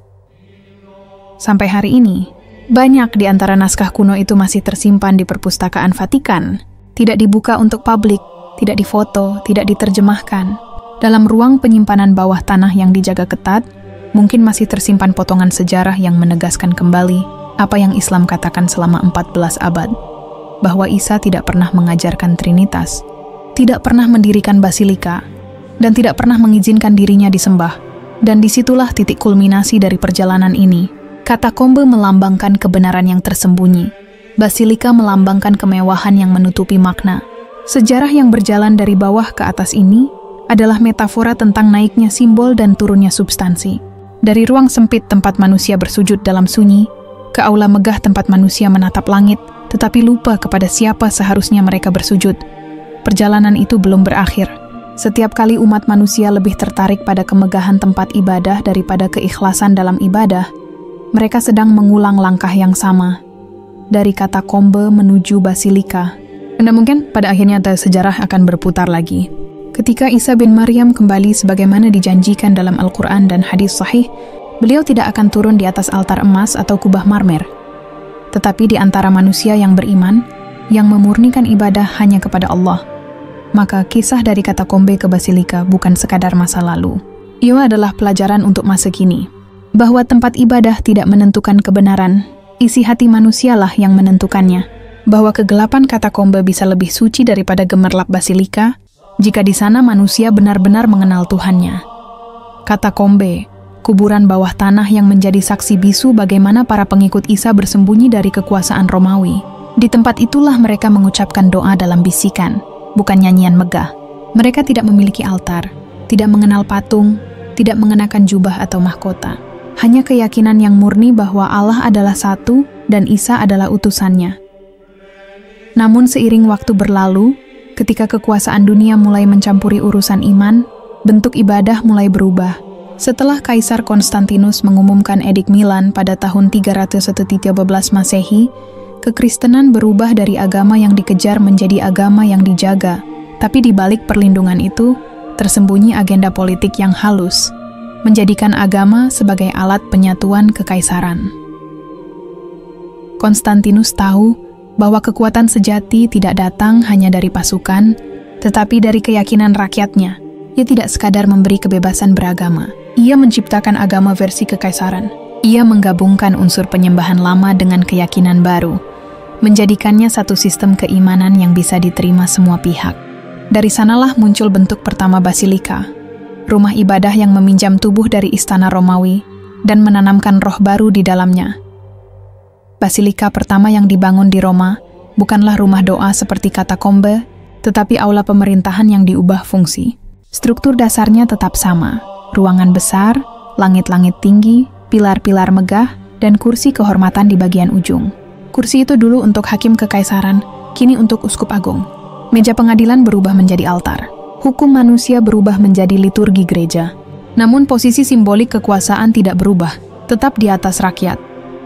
Sampai hari ini, banyak di antara naskah kuno itu masih tersimpan di perpustakaan Vatikan, tidak dibuka untuk publik, tidak difoto, tidak diterjemahkan. Dalam ruang penyimpanan bawah tanah yang dijaga ketat, mungkin masih tersimpan potongan sejarah yang menegaskan kembali apa yang Islam katakan selama 14 abad, bahwa Isa tidak pernah mengajarkan Trinitas, tidak pernah mendirikan basilika, dan tidak pernah mengizinkan dirinya disembah. Dan disitulah titik kulminasi dari perjalanan ini. Katakombe melambangkan kebenaran yang tersembunyi. Basilika melambangkan kemewahan yang menutupi makna. Sejarah yang berjalan dari bawah ke atas ini adalah metafora tentang naiknya simbol dan turunnya substansi. Dari ruang sempit tempat manusia bersujud dalam sunyi, ke aula megah tempat manusia menatap langit, tetapi lupa kepada siapa seharusnya mereka bersujud. Perjalanan itu belum berakhir. Setiap kali umat manusia lebih tertarik pada kemegahan tempat ibadah daripada keikhlasan dalam ibadah, mereka sedang mengulang langkah yang sama, dari katakombe menuju basilika. Dan mungkin pada akhirnya sejarah akan berputar lagi. Ketika Isa bin Maryam kembali sebagaimana dijanjikan dalam Al-Quran dan hadis sahih, beliau tidak akan turun di atas altar emas atau kubah marmer, tetapi di antara manusia yang beriman, yang memurnikan ibadah hanya kepada Allah. Maka kisah dari katakombe ke basilika bukan sekadar masa lalu. Ia adalah pelajaran untuk masa kini, bahwa tempat ibadah tidak menentukan kebenaran, isi hati manusialah yang menentukannya, bahwa kegelapan katakombe bisa lebih suci daripada gemerlap basilika, jika di sana manusia benar-benar mengenal Tuhannya. Katakombe, kuburan bawah tanah yang menjadi saksi bisu bagaimana para pengikut Isa bersembunyi dari kekuasaan Romawi. Di tempat itulah mereka mengucapkan doa dalam bisikan, bukan nyanyian megah. Mereka tidak memiliki altar, tidak mengenal patung, tidak mengenakan jubah atau mahkota. Hanya keyakinan yang murni bahwa Allah adalah satu dan Isa adalah utusannya. Namun seiring waktu berlalu, ketika kekuasaan dunia mulai mencampuri urusan iman, bentuk ibadah mulai berubah. Setelah Kaisar Konstantinus mengumumkan Edik Milan pada tahun 313 Masehi, kekristenan berubah dari agama yang dikejar menjadi agama yang dijaga. Tapi di balik perlindungan itu, tersembunyi agenda politik yang halus, menjadikan agama sebagai alat penyatuan kekaisaran. Konstantinus tahu bahwa kekuatan sejati tidak datang hanya dari pasukan, tetapi dari keyakinan rakyatnya. Ia tidak sekadar memberi kebebasan beragama. Ia menciptakan agama versi kekaisaran. Ia menggabungkan unsur penyembahan lama dengan keyakinan baru, menjadikannya satu sistem keimanan yang bisa diterima semua pihak. Dari sanalah muncul bentuk pertama basilika, rumah ibadah yang meminjam tubuh dari istana Romawi dan menanamkan roh baru di dalamnya. Basilika pertama yang dibangun di Roma bukanlah rumah doa seperti katakombe, tetapi aula pemerintahan yang diubah fungsi. Struktur dasarnya tetap sama, ruangan besar, langit-langit tinggi, pilar-pilar megah, dan kursi kehormatan di bagian ujung. Kursi itu dulu untuk hakim kekaisaran, kini untuk uskup agung. Meja pengadilan berubah menjadi altar. Hukum manusia berubah menjadi liturgi gereja. Namun posisi simbolik kekuasaan tidak berubah, tetap di atas rakyat.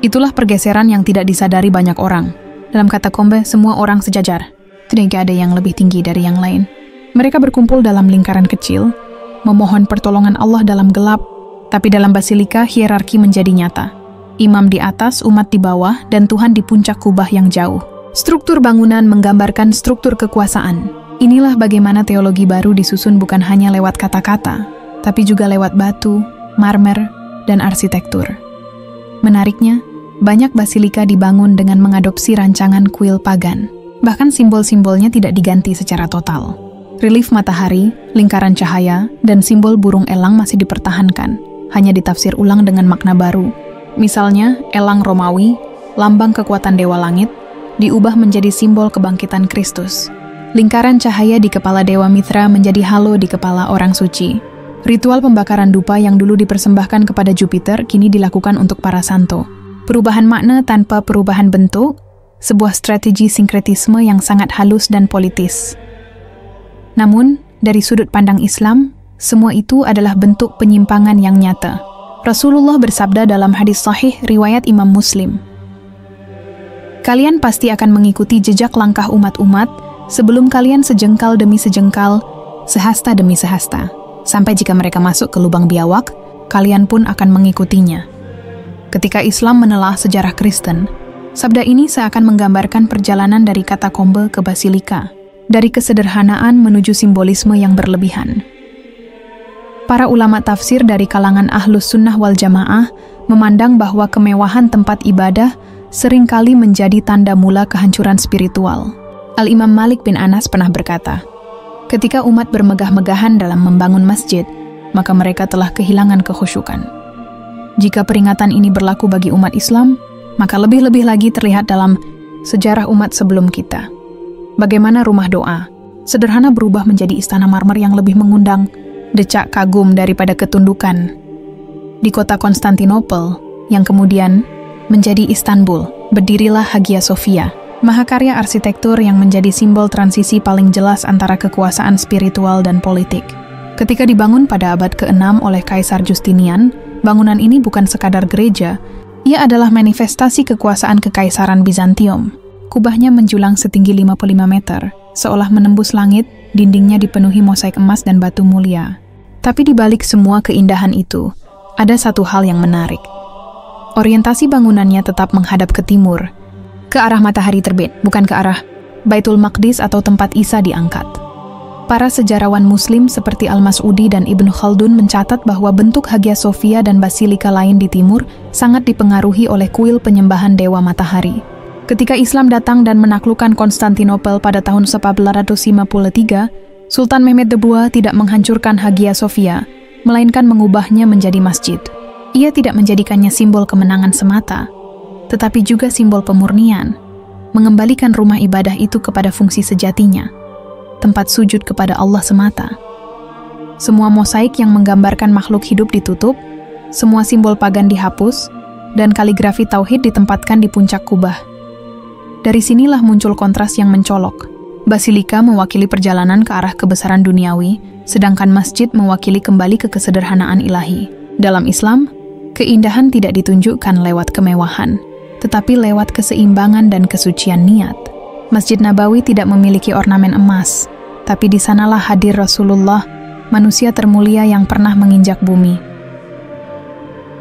Itulah pergeseran yang tidak disadari banyak orang. Dalam katakombe, semua orang sejajar. Tidak ada yang lebih tinggi dari yang lain. Mereka berkumpul dalam lingkaran kecil, memohon pertolongan Allah dalam gelap, tapi dalam basilika hierarki menjadi nyata. Imam di atas, umat di bawah, dan Tuhan di puncak kubah yang jauh. Struktur bangunan menggambarkan struktur kekuasaan. Inilah bagaimana teologi baru disusun bukan hanya lewat kata-kata, tapi juga lewat batu, marmer, dan arsitektur. Menariknya, banyak basilika dibangun dengan mengadopsi rancangan kuil pagan. Bahkan simbol-simbolnya tidak diganti secara total. Relief matahari, lingkaran cahaya, dan simbol burung elang masih dipertahankan, hanya ditafsir ulang dengan makna baru. Misalnya, elang Romawi, lambang kekuatan dewa langit, diubah menjadi simbol kebangkitan Kristus. Lingkaran cahaya di kepala Dewa Mitra menjadi halo di kepala orang suci. Ritual pembakaran dupa yang dulu dipersembahkan kepada Jupiter kini dilakukan untuk para santo. Perubahan makna tanpa perubahan bentuk, sebuah strategi sinkretisme yang sangat halus dan politis. Namun, dari sudut pandang Islam, semua itu adalah bentuk penyimpangan yang nyata. Rasulullah bersabda dalam hadis sahih riwayat Imam Muslim, "Kalian pasti akan mengikuti jejak langkah umat-umat sebelum kalian sejengkal demi sejengkal, sehasta demi sehasta. Sampai jika mereka masuk ke lubang biawak, kalian pun akan mengikutinya." Ketika Islam menelah sejarah Kristen, sabda ini seakan menggambarkan perjalanan dari katakombe ke basilika, dari kesederhanaan menuju simbolisme yang berlebihan. Para ulama tafsir dari kalangan Ahlus Sunnah wal Jamaah memandang bahwa kemewahan tempat ibadah seringkali menjadi tanda mula kehancuran spiritual. Al-Imam Malik bin Anas pernah berkata, "Ketika umat bermegah-megahan dalam membangun masjid, maka mereka telah kehilangan kekhusyukan. Jika peringatan ini berlaku bagi umat Islam, maka lebih-lebih lagi terlihat dalam sejarah umat sebelum kita. Bagaimana rumah doa, sederhana berubah menjadi istana marmer yang lebih mengundang, decak kagum daripada ketundukan. Di kota Konstantinopel, yang kemudian menjadi Istanbul, berdirilah Hagia Sophia, mahakarya arsitektur yang menjadi simbol transisi paling jelas antara kekuasaan spiritual dan politik. Ketika dibangun pada abad ke-6 oleh Kaisar Justinian, bangunan ini bukan sekadar gereja, ia adalah manifestasi kekuasaan Kekaisaran Bizantium. Kubahnya menjulang setinggi 55 meter, seolah menembus langit, dindingnya dipenuhi mosaik emas dan batu mulia. Tapi di balik semua keindahan itu, ada satu hal yang menarik. Orientasi bangunannya tetap menghadap ke timur, ke arah matahari terbit, bukan ke arah Baitul Maqdis atau tempat Isa diangkat. Para sejarawan Muslim seperti Al-Mas'udi dan Ibnu Khaldun mencatat bahwa bentuk Hagia Sophia dan basilika lain di timur sangat dipengaruhi oleh kuil penyembahan dewa matahari. Ketika Islam datang dan menaklukkan Konstantinopel pada tahun 1453, Sultan Mehmed II tidak menghancurkan Hagia Sophia, melainkan mengubahnya menjadi masjid. Ia tidak menjadikannya simbol kemenangan semata, tetapi juga simbol pemurnian, mengembalikan rumah ibadah itu kepada fungsi sejatinya, tempat sujud kepada Allah semata. Semua mosaik yang menggambarkan makhluk hidup ditutup, semua simbol pagan dihapus, dan kaligrafi tauhid ditempatkan di puncak kubah. Dari sinilah muncul kontras yang mencolok. Basilika mewakili perjalanan ke arah kebesaran duniawi, sedangkan masjid mewakili kembali ke kesederhanaan ilahi. Dalam Islam, keindahan tidak ditunjukkan lewat kemewahan, tetapi lewat keseimbangan dan kesucian niat. Masjid Nabawi tidak memiliki ornamen emas, tapi di sanalah hadir Rasulullah, manusia termulia yang pernah menginjak bumi.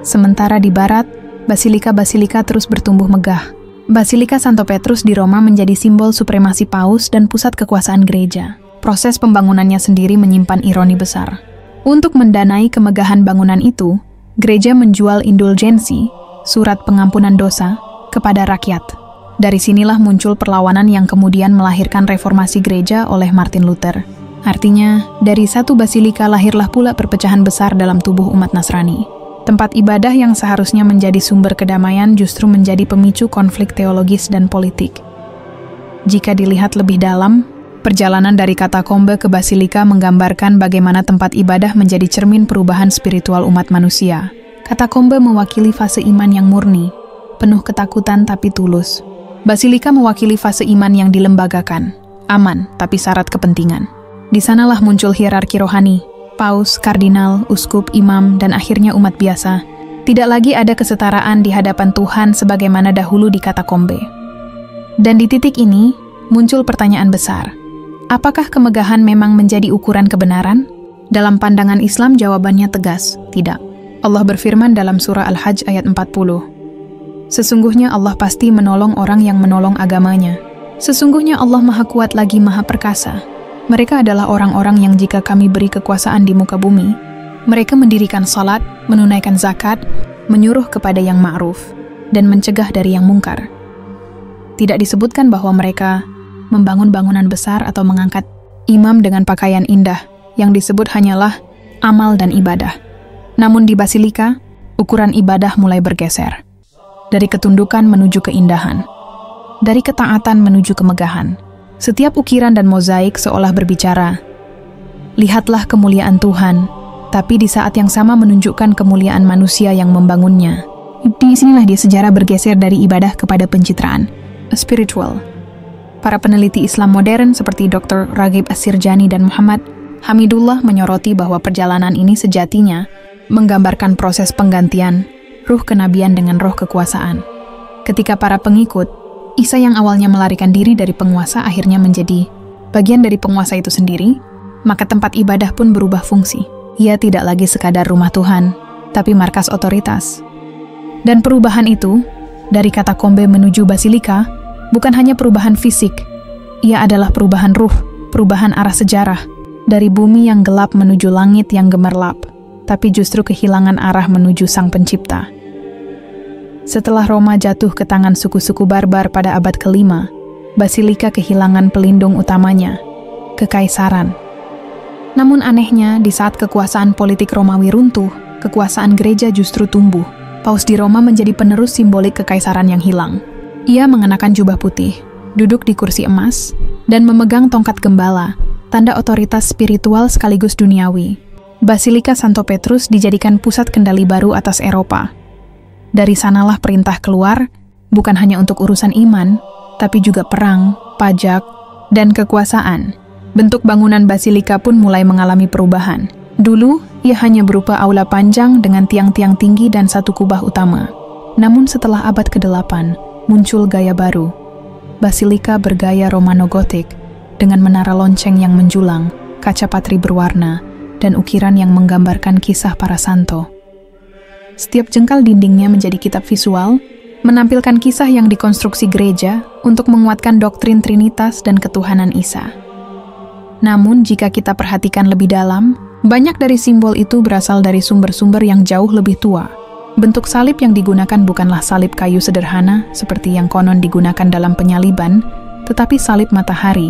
Sementara di barat, basilika-basilika terus bertumbuh megah. Basilika Santo Petrus di Roma menjadi simbol supremasi paus dan pusat kekuasaan gereja. Proses pembangunannya sendiri menyimpan ironi besar. Untuk mendanai kemegahan bangunan itu, gereja menjual indulgensi, surat pengampunan dosa, kepada rakyat. Dari sinilah muncul perlawanan yang kemudian melahirkan reformasi gereja oleh Martin Luther. Artinya, dari satu basilika lahirlah pula perpecahan besar dalam tubuh umat Nasrani. Tempat ibadah yang seharusnya menjadi sumber kedamaian justru menjadi pemicu konflik teologis dan politik. Jika dilihat lebih dalam, perjalanan dari katakombe ke basilika menggambarkan bagaimana tempat ibadah menjadi cermin perubahan spiritual umat manusia. Katakombe mewakili fase iman yang murni, penuh ketakutan tapi tulus. Basilika mewakili fase iman yang dilembagakan, aman tapi syarat kepentingan. Di sanalah muncul hierarki rohani, paus, kardinal, uskup, imam, dan akhirnya umat biasa. Tidak lagi ada kesetaraan di hadapan Tuhan sebagaimana dahulu di katakombe. Dan di titik ini, muncul pertanyaan besar. Apakah kemegahan memang menjadi ukuran kebenaran? Dalam pandangan Islam jawabannya tegas, tidak. Allah berfirman dalam surah Al-Hajj ayat 40. Sesungguhnya Allah pasti menolong orang yang menolong agamanya. Sesungguhnya Allah Maha Kuat lagi Maha Perkasa. Mereka adalah orang-orang yang jika kami beri kekuasaan di muka bumi, mereka mendirikan salat, menunaikan zakat, menyuruh kepada yang ma'ruf, dan mencegah dari yang mungkar. Tidak disebutkan bahwa mereka membangun bangunan besar atau mengangkat imam dengan pakaian indah, yang disebut hanyalah amal dan ibadah. Namun di Basilika, ukuran ibadah mulai bergeser. Dari ketundukan menuju keindahan. Dari ketaatan menuju kemegahan. Setiap ukiran dan mozaik seolah berbicara, lihatlah kemuliaan Tuhan, tapi di saat yang sama menunjukkan kemuliaan manusia yang membangunnya. Di sinilah dia sejarah bergeser dari ibadah kepada pencitraan, spiritual. Para peneliti Islam modern seperti Dr. Raghib As-Sirjani dan Muhammad Hamidullah menyoroti bahwa perjalanan ini sejatinya menggambarkan proses penggantian ruh kenabian dengan roh kekuasaan. Ketika para pengikut Isa yang awalnya melarikan diri dari penguasa akhirnya menjadi bagian dari penguasa itu sendiri, maka tempat ibadah pun berubah fungsi. Ia tidak lagi sekadar rumah Tuhan, tapi markas otoritas. Dan perubahan itu, dari katakombe menuju basilika, bukan hanya perubahan fisik, ia adalah perubahan ruh, perubahan arah sejarah, dari bumi yang gelap menuju langit yang gemerlap, tapi justru kehilangan arah menuju Sang Pencipta. Setelah Roma jatuh ke tangan suku-suku barbar pada abad ke-5, Basilika kehilangan pelindung utamanya, kekaisaran. Namun anehnya, di saat kekuasaan politik Romawi runtuh, kekuasaan gereja justru tumbuh. Paus di Roma menjadi penerus simbolik kekaisaran yang hilang. Ia mengenakan jubah putih, duduk di kursi emas, dan memegang tongkat gembala, tanda otoritas spiritual sekaligus duniawi. Basilika Santo Petrus dijadikan pusat kendali baru atas Eropa. Dari sanalah perintah keluar, bukan hanya untuk urusan iman, tapi juga perang, pajak, dan kekuasaan. Bentuk bangunan basilika pun mulai mengalami perubahan. Dulu, ia hanya berupa aula panjang dengan tiang-tiang tinggi dan satu kubah utama. Namun setelah abad ke-8, muncul gaya baru. Basilika bergaya Romano-Gotik, dengan menara lonceng yang menjulang, kaca patri berwarna, dan ukiran yang menggambarkan kisah para santo. Setiap jengkal dindingnya menjadi kitab visual, menampilkan kisah yang dikonstruksi gereja untuk menguatkan doktrin Trinitas dan ketuhanan Isa. Namun, jika kita perhatikan lebih dalam, banyak dari simbol itu berasal dari sumber-sumber yang jauh lebih tua. Bentuk salib yang digunakan bukanlah salib kayu sederhana seperti yang konon digunakan dalam penyaliban, tetapi salib matahari,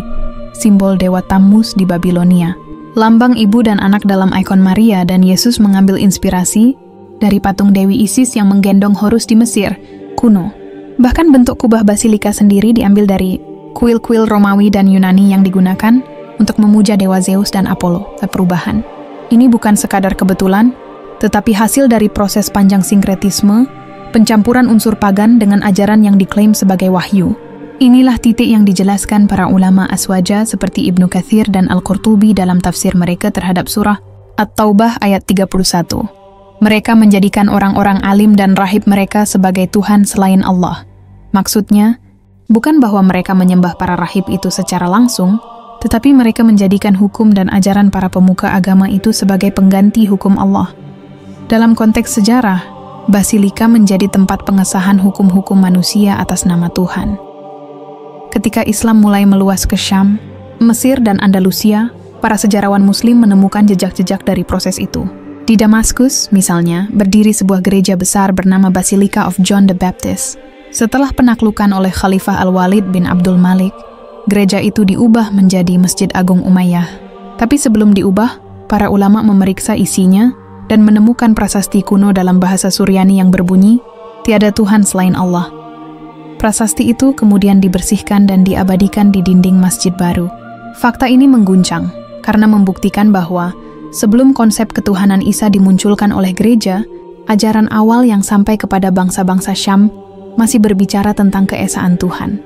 simbol Dewa Tammuz di Babilonia. Lambang ibu dan anak dalam ikon Maria dan Yesus mengambil inspirasi dari patung Dewi Isis yang menggendong Horus di Mesir kuno. Bahkan bentuk kubah basilika sendiri diambil dari kuil-kuil Romawi dan Yunani yang digunakan untuk memuja Dewa Zeus dan Apollo. Perubahan ini bukan sekadar kebetulan, tetapi hasil dari proses panjang sinkretisme, pencampuran unsur pagan dengan ajaran yang diklaim sebagai wahyu. Inilah titik yang dijelaskan para ulama aswaja seperti Ibnu Katsir dan Al-Qurtubi dalam tafsir mereka terhadap surah At-Taubah ayat 31. Mereka menjadikan orang-orang alim dan rahib mereka sebagai Tuhan selain Allah. Maksudnya, bukan bahwa mereka menyembah para rahib itu secara langsung, tetapi mereka menjadikan hukum dan ajaran para pemuka agama itu sebagai pengganti hukum Allah. Dalam konteks sejarah, Basilika menjadi tempat pengesahan hukum-hukum manusia atas nama Tuhan. Ketika Islam mulai meluas ke Syam, Mesir, dan Andalusia, para sejarawan Muslim menemukan jejak-jejak dari proses itu. Di Damaskus, misalnya, berdiri sebuah gereja besar bernama Basilica of John the Baptist. Setelah penaklukan oleh Khalifah Al-Walid bin Abdul Malik, gereja itu diubah menjadi Masjid Agung Umayyah. Tapi sebelum diubah, para ulama memeriksa isinya dan menemukan prasasti kuno dalam bahasa Suryani yang berbunyi, "Tiada Tuhan selain Allah." Prasasti itu kemudian dibersihkan dan diabadikan di dinding masjid baru. Fakta ini mengguncang, karena membuktikan bahwa sebelum konsep ketuhanan Isa dimunculkan oleh gereja, ajaran awal yang sampai kepada bangsa-bangsa Syam masih berbicara tentang keesaan Tuhan.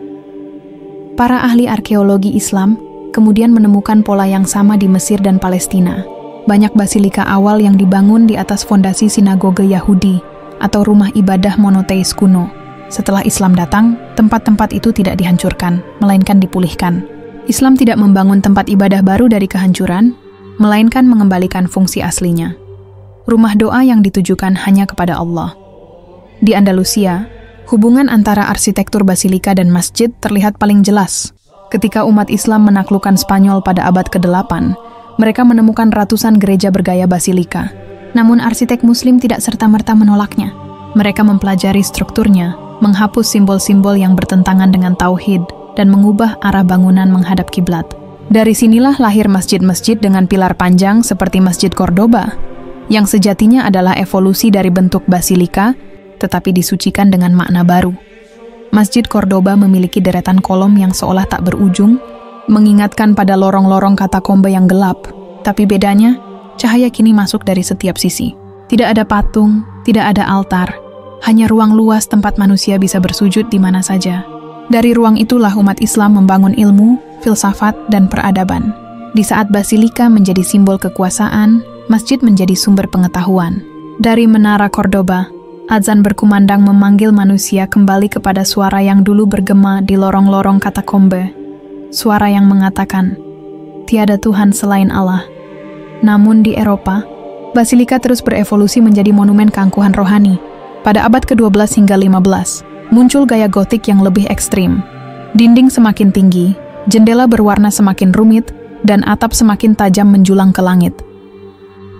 Para ahli arkeologi Islam kemudian menemukan pola yang sama di Mesir dan Palestina. Banyak basilika awal yang dibangun di atas fondasi sinagoge Yahudi atau rumah ibadah monoteis kuno. Setelah Islam datang, tempat-tempat itu tidak dihancurkan, melainkan dipulihkan. Islam tidak membangun tempat ibadah baru dari kehancuran, melainkan mengembalikan fungsi aslinya. Rumah doa yang ditujukan hanya kepada Allah. Di Andalusia, hubungan antara arsitektur basilika dan masjid terlihat paling jelas. Ketika umat Islam menaklukkan Spanyol pada abad ke-8, mereka menemukan ratusan gereja bergaya basilika. Namun arsitek Muslim tidak serta-merta menolaknya. Mereka mempelajari strukturnya, menghapus simbol-simbol yang bertentangan dengan tauhid, dan mengubah arah bangunan menghadap kiblat. Dari sinilah lahir masjid-masjid dengan pilar panjang seperti Masjid Cordoba, yang sejatinya adalah evolusi dari bentuk basilika, tetapi disucikan dengan makna baru. Masjid Cordoba memiliki deretan kolom yang seolah tak berujung, mengingatkan pada lorong-lorong katakombe yang gelap. Tapi bedanya, cahaya kini masuk dari setiap sisi. Tidak ada patung, tidak ada altar, hanya ruang luas tempat manusia bisa bersujud di mana saja. Dari ruang itulah umat Islam membangun ilmu, filsafat, dan peradaban. Di saat basilika menjadi simbol kekuasaan, masjid menjadi sumber pengetahuan. Dari menara Cordoba, azan berkumandang memanggil manusia kembali kepada suara yang dulu bergema di lorong-lorong katakombe. Suara yang mengatakan, tiada Tuhan selain Allah. Namun di Eropa, basilika terus berevolusi menjadi monumen keangkuhan rohani. Pada abad ke-12 hingga 15, muncul gaya gotik yang lebih ekstrim. Dinding semakin tinggi, jendela berwarna semakin rumit, dan atap semakin tajam menjulang ke langit.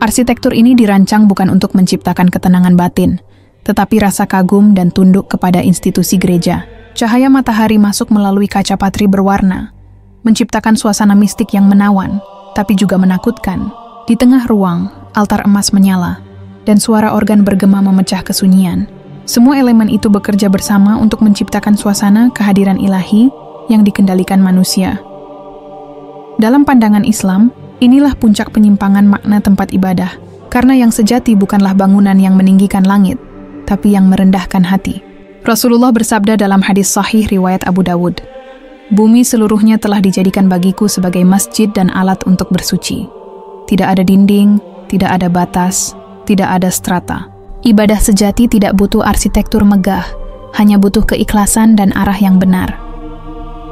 Arsitektur ini dirancang bukan untuk menciptakan ketenangan batin, tetapi rasa kagum dan tunduk kepada institusi gereja. Cahaya matahari masuk melalui kaca patri berwarna, menciptakan suasana mistik yang menawan, tapi juga menakutkan. Di tengah ruang, altar emas menyala, dan suara organ bergema memecah kesunyian. Semua elemen itu bekerja bersama untuk menciptakan suasana kehadiran ilahi yang dikendalikan manusia. Dalam pandangan Islam, inilah puncak penyimpangan makna tempat ibadah, karena yang sejati bukanlah bangunan yang meninggikan langit, tapi yang merendahkan hati. Rasulullah bersabda dalam hadis sahih riwayat Abu Dawud, "Bumi seluruhnya telah dijadikan bagiku sebagai masjid dan alat untuk bersuci. Tidak ada dinding, tidak ada batas, tidak ada strata. Ibadah sejati tidak butuh arsitektur megah, hanya butuh keikhlasan dan arah yang benar."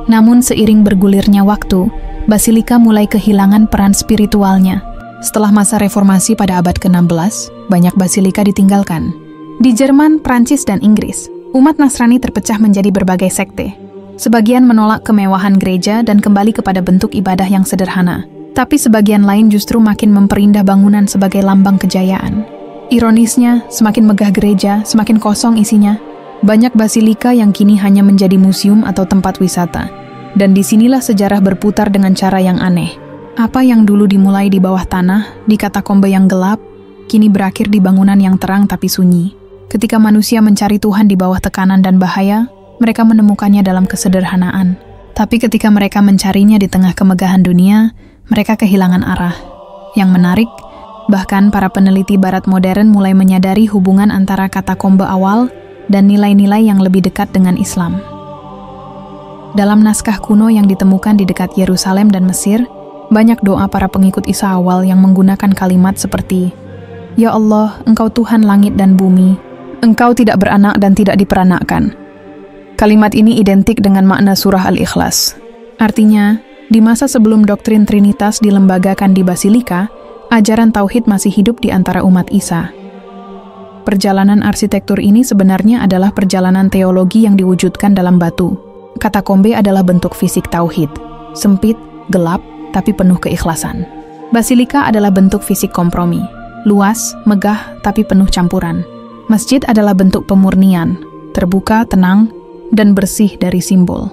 Namun seiring bergulirnya waktu, basilika mulai kehilangan peran spiritualnya. Setelah masa reformasi pada abad ke-16, banyak basilika ditinggalkan. Di Jerman, Prancis, dan Inggris, umat Nasrani terpecah menjadi berbagai sekte. Sebagian menolak kemewahan gereja dan kembali kepada bentuk ibadah yang sederhana. Tapi sebagian lain justru makin memperindah bangunan sebagai lambang kejayaan. Ironisnya, semakin megah gereja, semakin kosong isinya. Banyak basilika yang kini hanya menjadi museum atau tempat wisata. Dan disinilah sejarah berputar dengan cara yang aneh. Apa yang dulu dimulai di bawah tanah, di katakombe yang gelap, kini berakhir di bangunan yang terang tapi sunyi. Ketika manusia mencari Tuhan di bawah tekanan dan bahaya, mereka menemukannya dalam kesederhanaan. Tapi ketika mereka mencarinya di tengah kemegahan dunia, mereka kehilangan arah. Yang menarik, bahkan para peneliti barat modern mulai menyadari hubungan antara katakombe awal dan nilai-nilai yang lebih dekat dengan Islam. Dalam naskah kuno yang ditemukan di dekat Yerusalem dan Mesir, banyak doa para pengikut Isa awal yang menggunakan kalimat seperti, "Ya Allah, Engkau Tuhan langit dan bumi, Engkau tidak beranak dan tidak diperanakkan." Kalimat ini identik dengan makna surah Al-Ikhlas. Artinya, di masa sebelum doktrin Trinitas dilembagakan di Basilika, ajaran Tauhid masih hidup di antara umat Isa. Perjalanan arsitektur ini sebenarnya adalah perjalanan teologi yang diwujudkan dalam batu. Katakombe adalah bentuk fisik Tauhid, sempit, gelap, tapi penuh keikhlasan. Basilika adalah bentuk fisik kompromi, luas, megah, tapi penuh campuran. Masjid adalah bentuk pemurnian, terbuka, tenang, dan bersih dari simbol.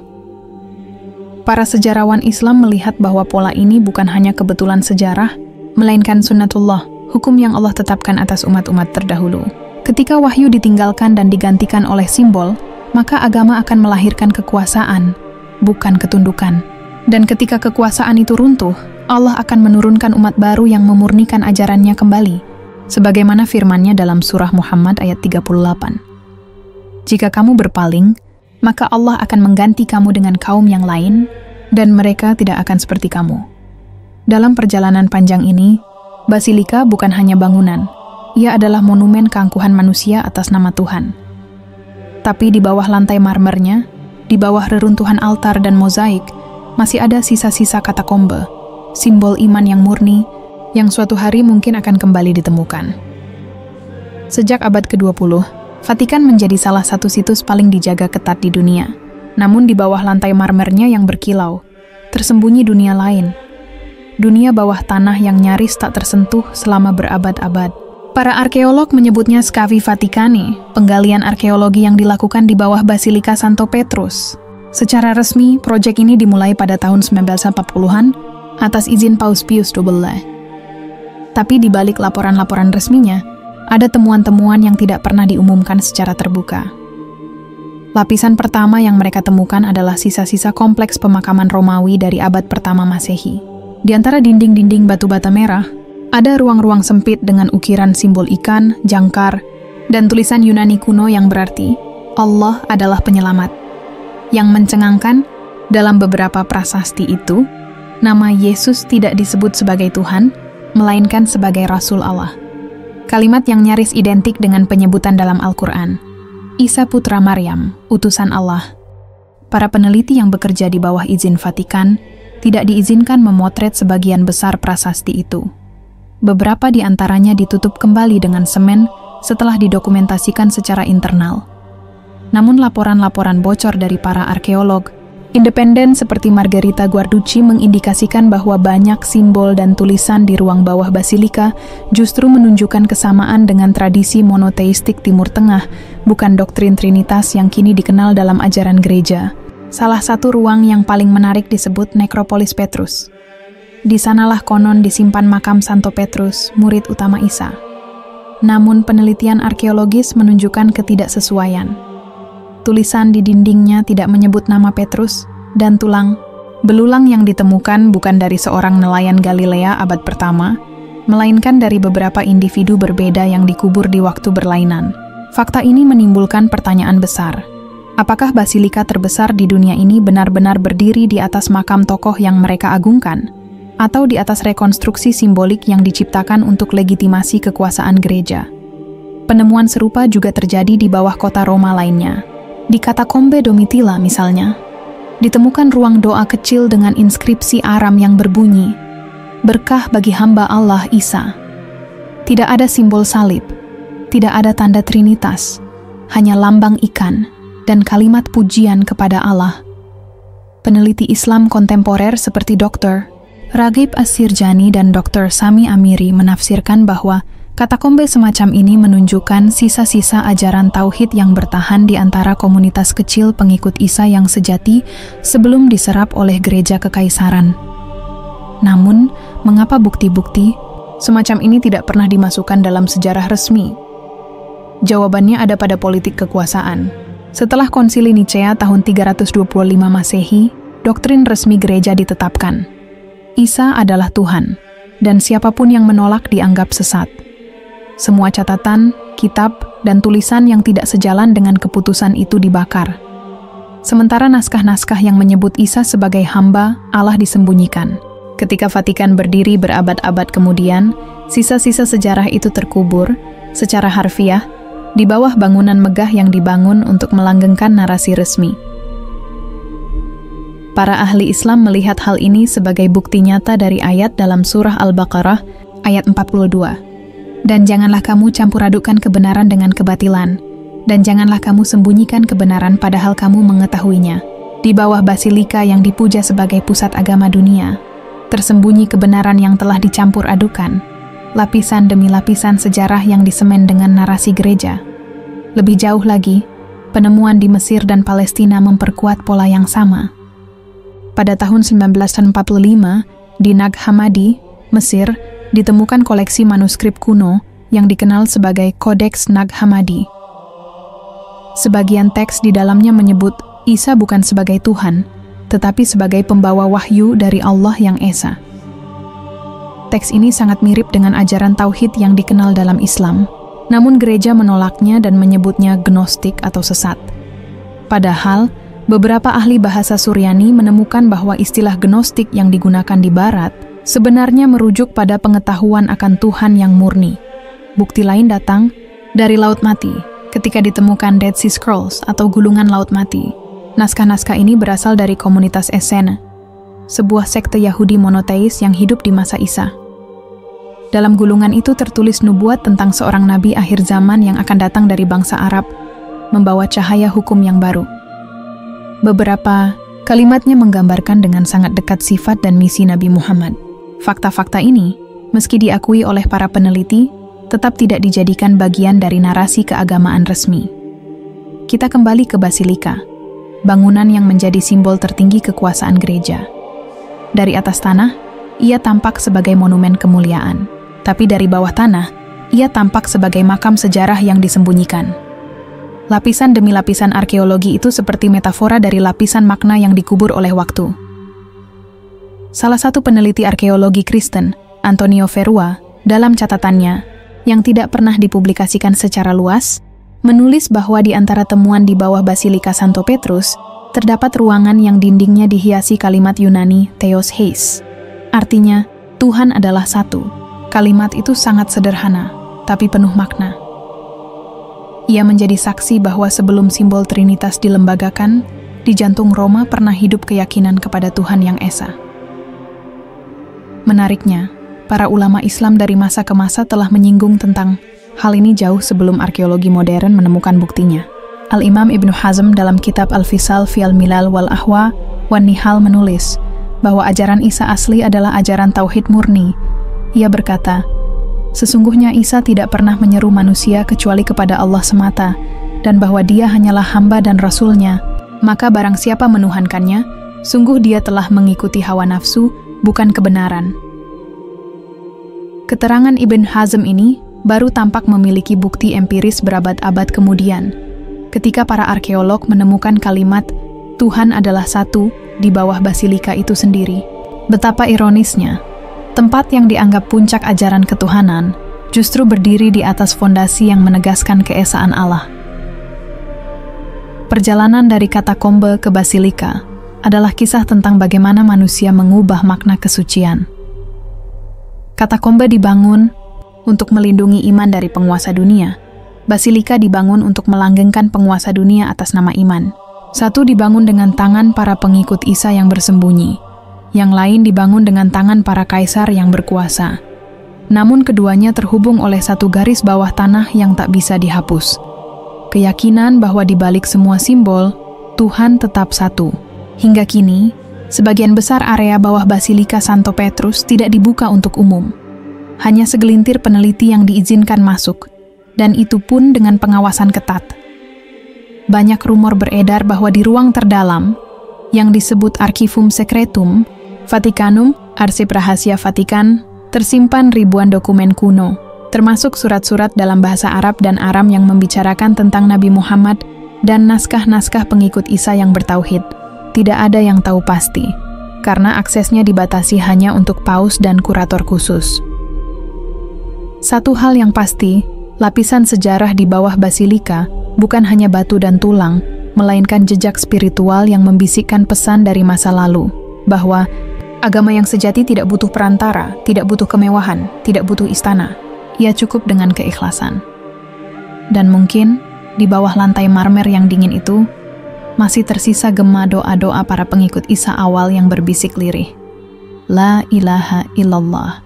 Para sejarawan Islam melihat bahwa pola ini bukan hanya kebetulan sejarah, melainkan sunnatullah, hukum yang Allah tetapkan atas umat-umat terdahulu. Ketika wahyu ditinggalkan dan digantikan oleh simbol, maka agama akan melahirkan kekuasaan, bukan ketundukan. Dan ketika kekuasaan itu runtuh, Allah akan menurunkan umat baru yang memurnikan ajarannya kembali, sebagaimana firman-Nya dalam surah Muhammad ayat 38. Jika kamu berpaling, maka Allah akan mengganti kamu dengan kaum yang lain, dan mereka tidak akan seperti kamu. Dalam perjalanan panjang ini, basilika bukan hanya bangunan, ia adalah monumen keangkuhan manusia atas nama Tuhan. Tapi di bawah lantai marmernya, di bawah reruntuhan altar dan mozaik, masih ada sisa-sisa katakombe, simbol iman yang murni, yang suatu hari mungkin akan kembali ditemukan. Sejak abad ke-20, Vatikan menjadi salah satu situs paling dijaga ketat di dunia. Namun di bawah lantai marmernya yang berkilau, tersembunyi dunia lain. Dunia bawah tanah yang nyaris tak tersentuh selama berabad-abad. Para arkeolog menyebutnya Scavi Vaticani, penggalian arkeologi yang dilakukan di bawah Basilika Santo Petrus. Secara resmi, proyek ini dimulai pada tahun 1940-an atas izin Paus Pius XII. Tapi di balik laporan-laporan resminya, ada temuan-temuan yang tidak pernah diumumkan secara terbuka. Lapisan pertama yang mereka temukan adalah sisa-sisa kompleks pemakaman Romawi dari abad pertama Masehi. Di antara dinding-dinding batu bata merah, ada ruang-ruang sempit dengan ukiran simbol ikan, jangkar, dan tulisan Yunani kuno yang berarti Allah adalah penyelamat. Yang mencengangkan, dalam beberapa prasasti itu, nama Yesus tidak disebut sebagai Tuhan, melainkan sebagai Rasul Allah. Kalimat yang nyaris identik dengan penyebutan dalam Al-Quran. Isa putra Maryam, utusan Allah. Para peneliti yang bekerja di bawah izin Vatikan tidak diizinkan memotret sebagian besar prasasti itu. Beberapa di antaranya ditutup kembali dengan semen setelah didokumentasikan secara internal. Namun laporan-laporan bocor dari para arkeolog independen seperti Margherita Guarducci mengindikasikan bahwa banyak simbol dan tulisan di ruang bawah basilika justru menunjukkan kesamaan dengan tradisi monoteistik Timur Tengah, bukan doktrin Trinitas yang kini dikenal dalam ajaran gereja. Salah satu ruang yang paling menarik disebut Nekropolis Petrus. Di sanalah konon disimpan makam Santo Petrus, murid utama Isa. Namun penelitian arkeologis menunjukkan ketidaksesuaian. Tulisan di dindingnya tidak menyebut nama Petrus, dan tulang belulang yang ditemukan bukan dari seorang nelayan Galilea abad pertama, melainkan dari beberapa individu berbeda yang dikubur di waktu berlainan. Fakta ini menimbulkan pertanyaan besar. Apakah basilika terbesar di dunia ini benar-benar berdiri di atas makam tokoh yang mereka agungkan, atau di atas rekonstruksi simbolik yang diciptakan untuk legitimasi kekuasaan gereja? Penemuan serupa juga terjadi di bawah kota Roma lainnya. Di Katakombe Domitilla misalnya, ditemukan ruang doa kecil dengan inskripsi Aram yang berbunyi, "Berkah bagi hamba Allah Isa." Tidak ada simbol salib, tidak ada tanda Trinitas, hanya lambang ikan dan kalimat pujian kepada Allah. Peneliti Islam kontemporer seperti Dr. Raghib As-Sirjani dan Dr. Sami Amiri menafsirkan bahwa katakombe semacam ini menunjukkan sisa-sisa ajaran tauhid yang bertahan di antara komunitas kecil pengikut Isa yang sejati sebelum diserap oleh gereja kekaisaran. Namun, mengapa bukti-bukti semacam ini tidak pernah dimasukkan dalam sejarah resmi? Jawabannya ada pada politik kekuasaan. Setelah Konsili Nicea tahun 325 Masehi, doktrin resmi gereja ditetapkan. Isa adalah Tuhan, dan siapapun yang menolak dianggap sesat. Semua catatan, kitab, dan tulisan yang tidak sejalan dengan keputusan itu dibakar. Sementara naskah-naskah yang menyebut Isa sebagai hamba Allah disembunyikan. Ketika Vatikan berdiri berabad-abad kemudian, sisa-sisa sejarah itu terkubur secara harfiah di bawah bangunan megah yang dibangun untuk melanggengkan narasi resmi. Para ahli Islam melihat hal ini sebagai bukti nyata dari ayat dalam surah Al-Baqarah ayat 42. Dan janganlah kamu campur adukkan kebenaran dengan kebatilan, dan janganlah kamu sembunyikan kebenaran padahal kamu mengetahuinya. Di bawah basilika yang dipuja sebagai pusat agama dunia, tersembunyi kebenaran yang telah dicampur adukan, lapisan demi lapisan sejarah yang disemen dengan narasi gereja. Lebih jauh lagi, penemuan di Mesir dan Palestina memperkuat pola yang sama. Pada tahun 1945, di Nag Hammadi, Mesir, ditemukan koleksi manuskrip kuno yang dikenal sebagai Codex Nag Hammadi. Sebagian teks di dalamnya menyebut Isa bukan sebagai Tuhan, tetapi sebagai pembawa wahyu dari Allah yang Esa. Teks ini sangat mirip dengan ajaran tauhid yang dikenal dalam Islam, namun gereja menolaknya dan menyebutnya gnostik atau sesat. Padahal, beberapa ahli bahasa Suryani menemukan bahwa istilah gnostik yang digunakan di Barat sebenarnya merujuk pada pengetahuan akan Tuhan yang murni. Bukti lain datang dari Laut Mati, ketika ditemukan Dead Sea Scrolls atau gulungan Laut Mati. Naskah-naskah ini berasal dari komunitas Essene, sebuah sekte Yahudi monoteis yang hidup di masa Isa. Dalam gulungan itu tertulis nubuat tentang seorang nabi akhir zaman yang akan datang dari bangsa Arab, membawa cahaya hukum yang baru. Beberapa kalimatnya menggambarkan dengan sangat dekat sifat dan misi Nabi Muhammad. Fakta-fakta ini, meski diakui oleh para peneliti, tetap tidak dijadikan bagian dari narasi keagamaan resmi. Kita kembali ke Basilika, bangunan yang menjadi simbol tertinggi kekuasaan gereja. Dari atas tanah, ia tampak sebagai monumen kemuliaan. Tapi dari bawah tanah, ia tampak sebagai makam sejarah yang disembunyikan. Lapisan demi lapisan arkeologi itu seperti metafora dari lapisan makna yang dikubur oleh waktu. Salah satu peneliti arkeologi Kristen, Antonio Ferrua, dalam catatannya, yang tidak pernah dipublikasikan secara luas, menulis bahwa di antara temuan di bawah Basilika Santo Petrus, terdapat ruangan yang dindingnya dihiasi kalimat Yunani Theos Heis. Artinya, Tuhan adalah satu. Kalimat itu sangat sederhana, tapi penuh makna. Ia menjadi saksi bahwa sebelum simbol Trinitas dilembagakan, di jantung Roma pernah hidup keyakinan kepada Tuhan yang Esa. Menariknya, para ulama Islam dari masa ke masa telah menyinggung tentang hal ini jauh sebelum arkeologi modern menemukan buktinya. Al-Imam Ibnu Hazm dalam kitab Al-Fisal fi al-Milal wal Ahwa wan Nihal menulis bahwa ajaran Isa asli adalah ajaran tauhid murni. Ia berkata, sesungguhnya Isa tidak pernah menyeru manusia kecuali kepada Allah semata, dan bahwa dia hanyalah hamba dan rasulnya, maka barang siapa menuhankannya, sungguh dia telah mengikuti hawa nafsu, bukan kebenaran. Keterangan Ibn Hazm ini baru tampak memiliki bukti empiris berabad-abad kemudian, ketika para arkeolog menemukan kalimat Tuhan adalah satu di bawah basilika itu sendiri. Betapa ironisnya, tempat yang dianggap puncak ajaran ketuhanan justru berdiri di atas fondasi yang menegaskan keesaan Allah. Perjalanan dari katakombe ke basilika adalah kisah tentang bagaimana manusia mengubah makna kesucian. Katakombe dibangun untuk melindungi iman dari penguasa dunia. Basilika dibangun untuk melanggengkan penguasa dunia atas nama iman. Satu dibangun dengan tangan para pengikut Isa yang bersembunyi. Yang lain dibangun dengan tangan para kaisar yang berkuasa. Namun keduanya terhubung oleh satu garis bawah tanah yang tak bisa dihapus. Keyakinan bahwa di balik semua simbol, Tuhan tetap satu. Hingga kini, sebagian besar area bawah Basilika Santo Petrus tidak dibuka untuk umum. Hanya segelintir peneliti yang diizinkan masuk, dan itu pun dengan pengawasan ketat. Banyak rumor beredar bahwa di ruang terdalam, yang disebut Archivum Secretum, Vatikanum, arsip rahasia Vatikan, tersimpan ribuan dokumen kuno, termasuk surat-surat dalam bahasa Arab dan Aram yang membicarakan tentang Nabi Muhammad dan naskah-naskah pengikut Isa yang bertauhid. Tidak ada yang tahu pasti, karena aksesnya dibatasi hanya untuk paus dan kurator khusus. Satu hal yang pasti, lapisan sejarah di bawah basilika bukan hanya batu dan tulang, melainkan jejak spiritual yang membisikkan pesan dari masa lalu, bahwa agama yang sejati tidak butuh perantara, tidak butuh kemewahan, tidak butuh istana. Ia cukup dengan keikhlasan. Dan mungkin, di bawah lantai marmer yang dingin itu, masih tersisa gema doa-doa para pengikut Isa awal yang berbisik lirih. La ilaha illallah.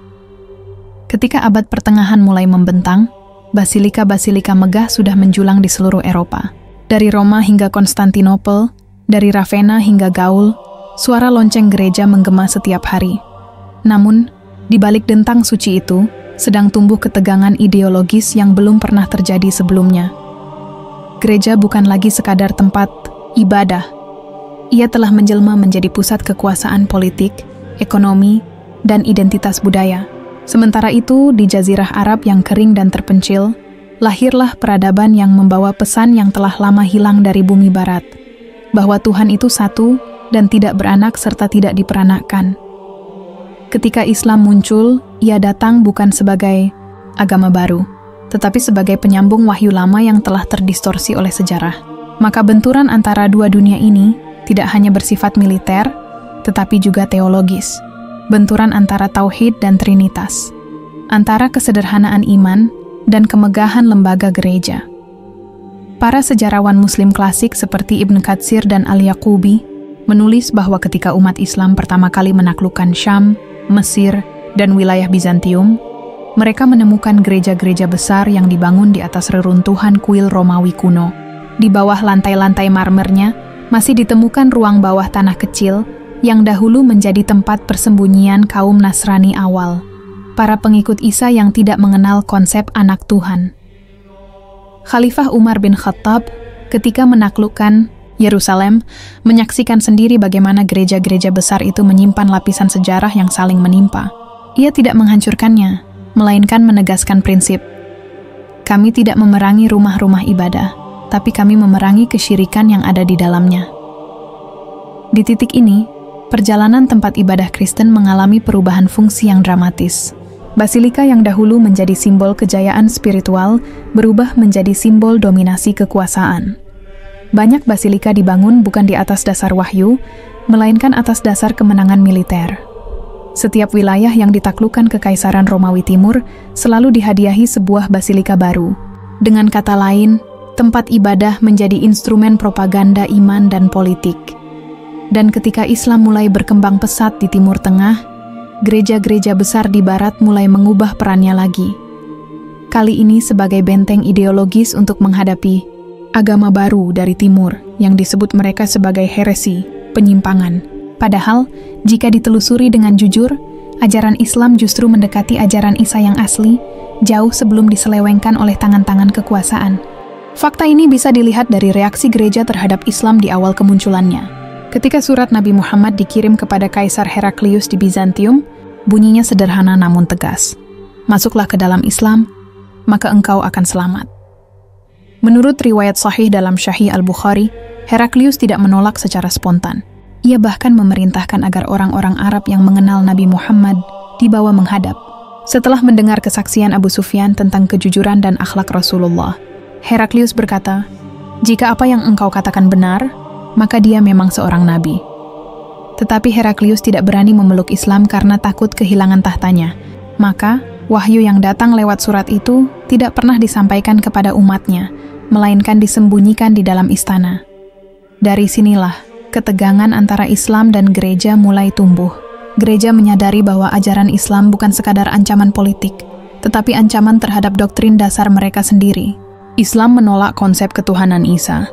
Ketika abad pertengahan mulai membentang, basilika-basilika megah sudah menjulang di seluruh Eropa. Dari Roma hingga Konstantinopel, dari Ravenna hingga Gaul, suara lonceng gereja menggema setiap hari. Namun, di balik dentang suci itu, sedang tumbuh ketegangan ideologis yang belum pernah terjadi sebelumnya. Gereja bukan lagi sekadar tempat ibadah. Ia telah menjelma menjadi pusat kekuasaan politik, ekonomi, dan identitas budaya. Sementara itu, di Jazirah Arab yang kering dan terpencil, lahirlah peradaban yang membawa pesan yang telah lama hilang dari bumi barat, bahwa Tuhan itu satu dan tidak beranak serta tidak diperanakkan. Ketika Islam muncul, ia datang bukan sebagai agama baru, tetapi sebagai penyambung wahyu lama yang telah terdistorsi oleh sejarah. Maka benturan antara dua dunia ini tidak hanya bersifat militer, tetapi juga teologis. Benturan antara tauhid dan trinitas, antara kesederhanaan iman dan kemegahan lembaga gereja. Para sejarawan Muslim klasik seperti Ibn Katsir dan Al-Yaqubi menulis bahwa ketika umat Islam pertama kali menaklukkan Syam, Mesir, dan wilayah Bizantium, mereka menemukan gereja-gereja besar yang dibangun di atas reruntuhan kuil Romawi kuno. Di bawah lantai-lantai marmernya, masih ditemukan ruang bawah tanah kecil yang dahulu menjadi tempat persembunyian kaum Nasrani awal, para pengikut Isa yang tidak mengenal konsep anak Tuhan. Khalifah Umar bin Khattab ketika menaklukkan Yerusalem menyaksikan sendiri bagaimana gereja-gereja besar itu menyimpan lapisan sejarah yang saling menimpa. Ia tidak menghancurkannya, melainkan menegaskan prinsip, kami tidak memerangi rumah-rumah ibadah, tapi kami memerangi kesyirikan yang ada di dalamnya. Di titik ini, perjalanan tempat ibadah Kristen mengalami perubahan fungsi yang dramatis. Basilika yang dahulu menjadi simbol kejayaan spiritual berubah menjadi simbol dominasi kekuasaan. Banyak basilika dibangun bukan di atas dasar wahyu, melainkan atas dasar kemenangan militer. Setiap wilayah yang ditaklukkan Kekaisaran Romawi Timur selalu dihadiahi sebuah basilika baru. Dengan kata lain, tempat ibadah menjadi instrumen propaganda iman dan politik. Dan ketika Islam mulai berkembang pesat di Timur Tengah, gereja-gereja besar di Barat mulai mengubah perannya lagi. Kali ini sebagai benteng ideologis untuk menghadapi agama baru dari Timur yang disebut mereka sebagai heresi, penyimpangan. Padahal, jika ditelusuri dengan jujur, ajaran Islam justru mendekati ajaran Isa yang asli, jauh sebelum diselewengkan oleh tangan-tangan kekuasaan. Fakta ini bisa dilihat dari reaksi gereja terhadap Islam di awal kemunculannya. Ketika surat Nabi Muhammad dikirim kepada Kaisar Heraklius di Bizantium, bunyinya sederhana namun tegas. Masuklah ke dalam Islam, maka engkau akan selamat. Menurut riwayat sahih dalam Sahih Al-Bukhari, Heraklius tidak menolak secara spontan. Ia bahkan memerintahkan agar orang-orang Arab yang mengenal Nabi Muhammad dibawa menghadap. Setelah mendengar kesaksian Abu Sufyan tentang kejujuran dan akhlak Rasulullah, Heraklius berkata, "Jika apa yang engkau katakan benar, maka dia memang seorang nabi." Tetapi Heraklius tidak berani memeluk Islam karena takut kehilangan tahtanya. Maka, wahyu yang datang lewat surat itu tidak pernah disampaikan kepada umatnya, melainkan disembunyikan di dalam istana. Dari sinilah, ketegangan antara Islam dan gereja mulai tumbuh. Gereja menyadari bahwa ajaran Islam bukan sekadar ancaman politik, tetapi ancaman terhadap doktrin dasar mereka sendiri. Islam menolak konsep ketuhanan Isa,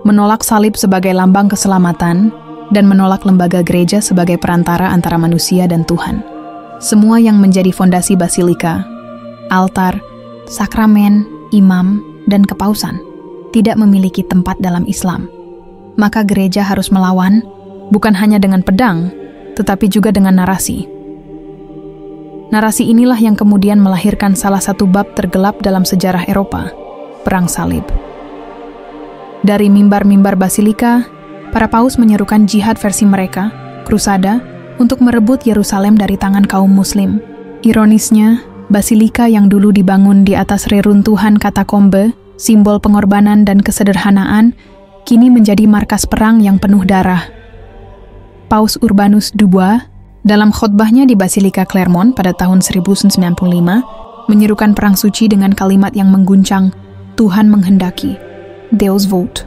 menolak salib sebagai lambang keselamatan, dan menolak lembaga gereja sebagai perantara antara manusia dan Tuhan. Semua yang menjadi fondasi basilika, altar, sakramen, imam, dan kepausan tidak memiliki tempat dalam Islam. Maka gereja harus melawan, bukan hanya dengan pedang, tetapi juga dengan narasi. Narasi inilah yang kemudian melahirkan salah satu bab tergelap dalam sejarah Eropa, Perang Salib. Dari mimbar-mimbar basilika, para paus menyerukan jihad versi mereka, krusada, untuk merebut Yerusalem dari tangan kaum muslim. Ironisnya, basilika yang dulu dibangun di atas reruntuhan katakombe, simbol pengorbanan dan kesederhanaan, kini menjadi markas perang yang penuh darah. Paus Urbanus II, dalam khotbahnya di Basilika Clermont pada tahun 1095, menyerukan perang suci dengan kalimat yang mengguncang, Tuhan menghendaki, Deus vult.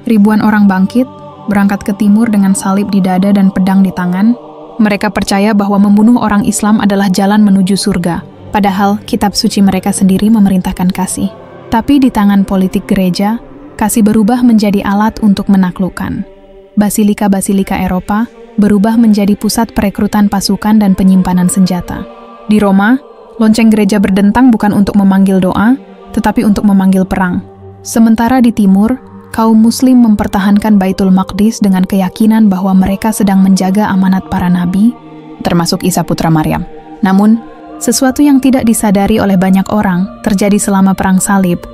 Ribuan orang bangkit, berangkat ke timur dengan salib di dada dan pedang di tangan. Mereka percaya bahwa membunuh orang Islam adalah jalan menuju surga, padahal kitab suci mereka sendiri memerintahkan kasih. Tapi di tangan politik gereja, kasih berubah menjadi alat untuk menaklukkan. Basilika-basilika Eropa berubah menjadi pusat perekrutan pasukan dan penyimpanan senjata. Di Roma, lonceng gereja berdentang bukan untuk memanggil doa, tetapi untuk memanggil perang. Sementara di timur, kaum muslim mempertahankan Baitul Maqdis dengan keyakinan bahwa mereka sedang menjaga amanat para nabi, termasuk Isa putra Maryam. Namun, sesuatu yang tidak disadari oleh banyak orang terjadi selama Perang Salib.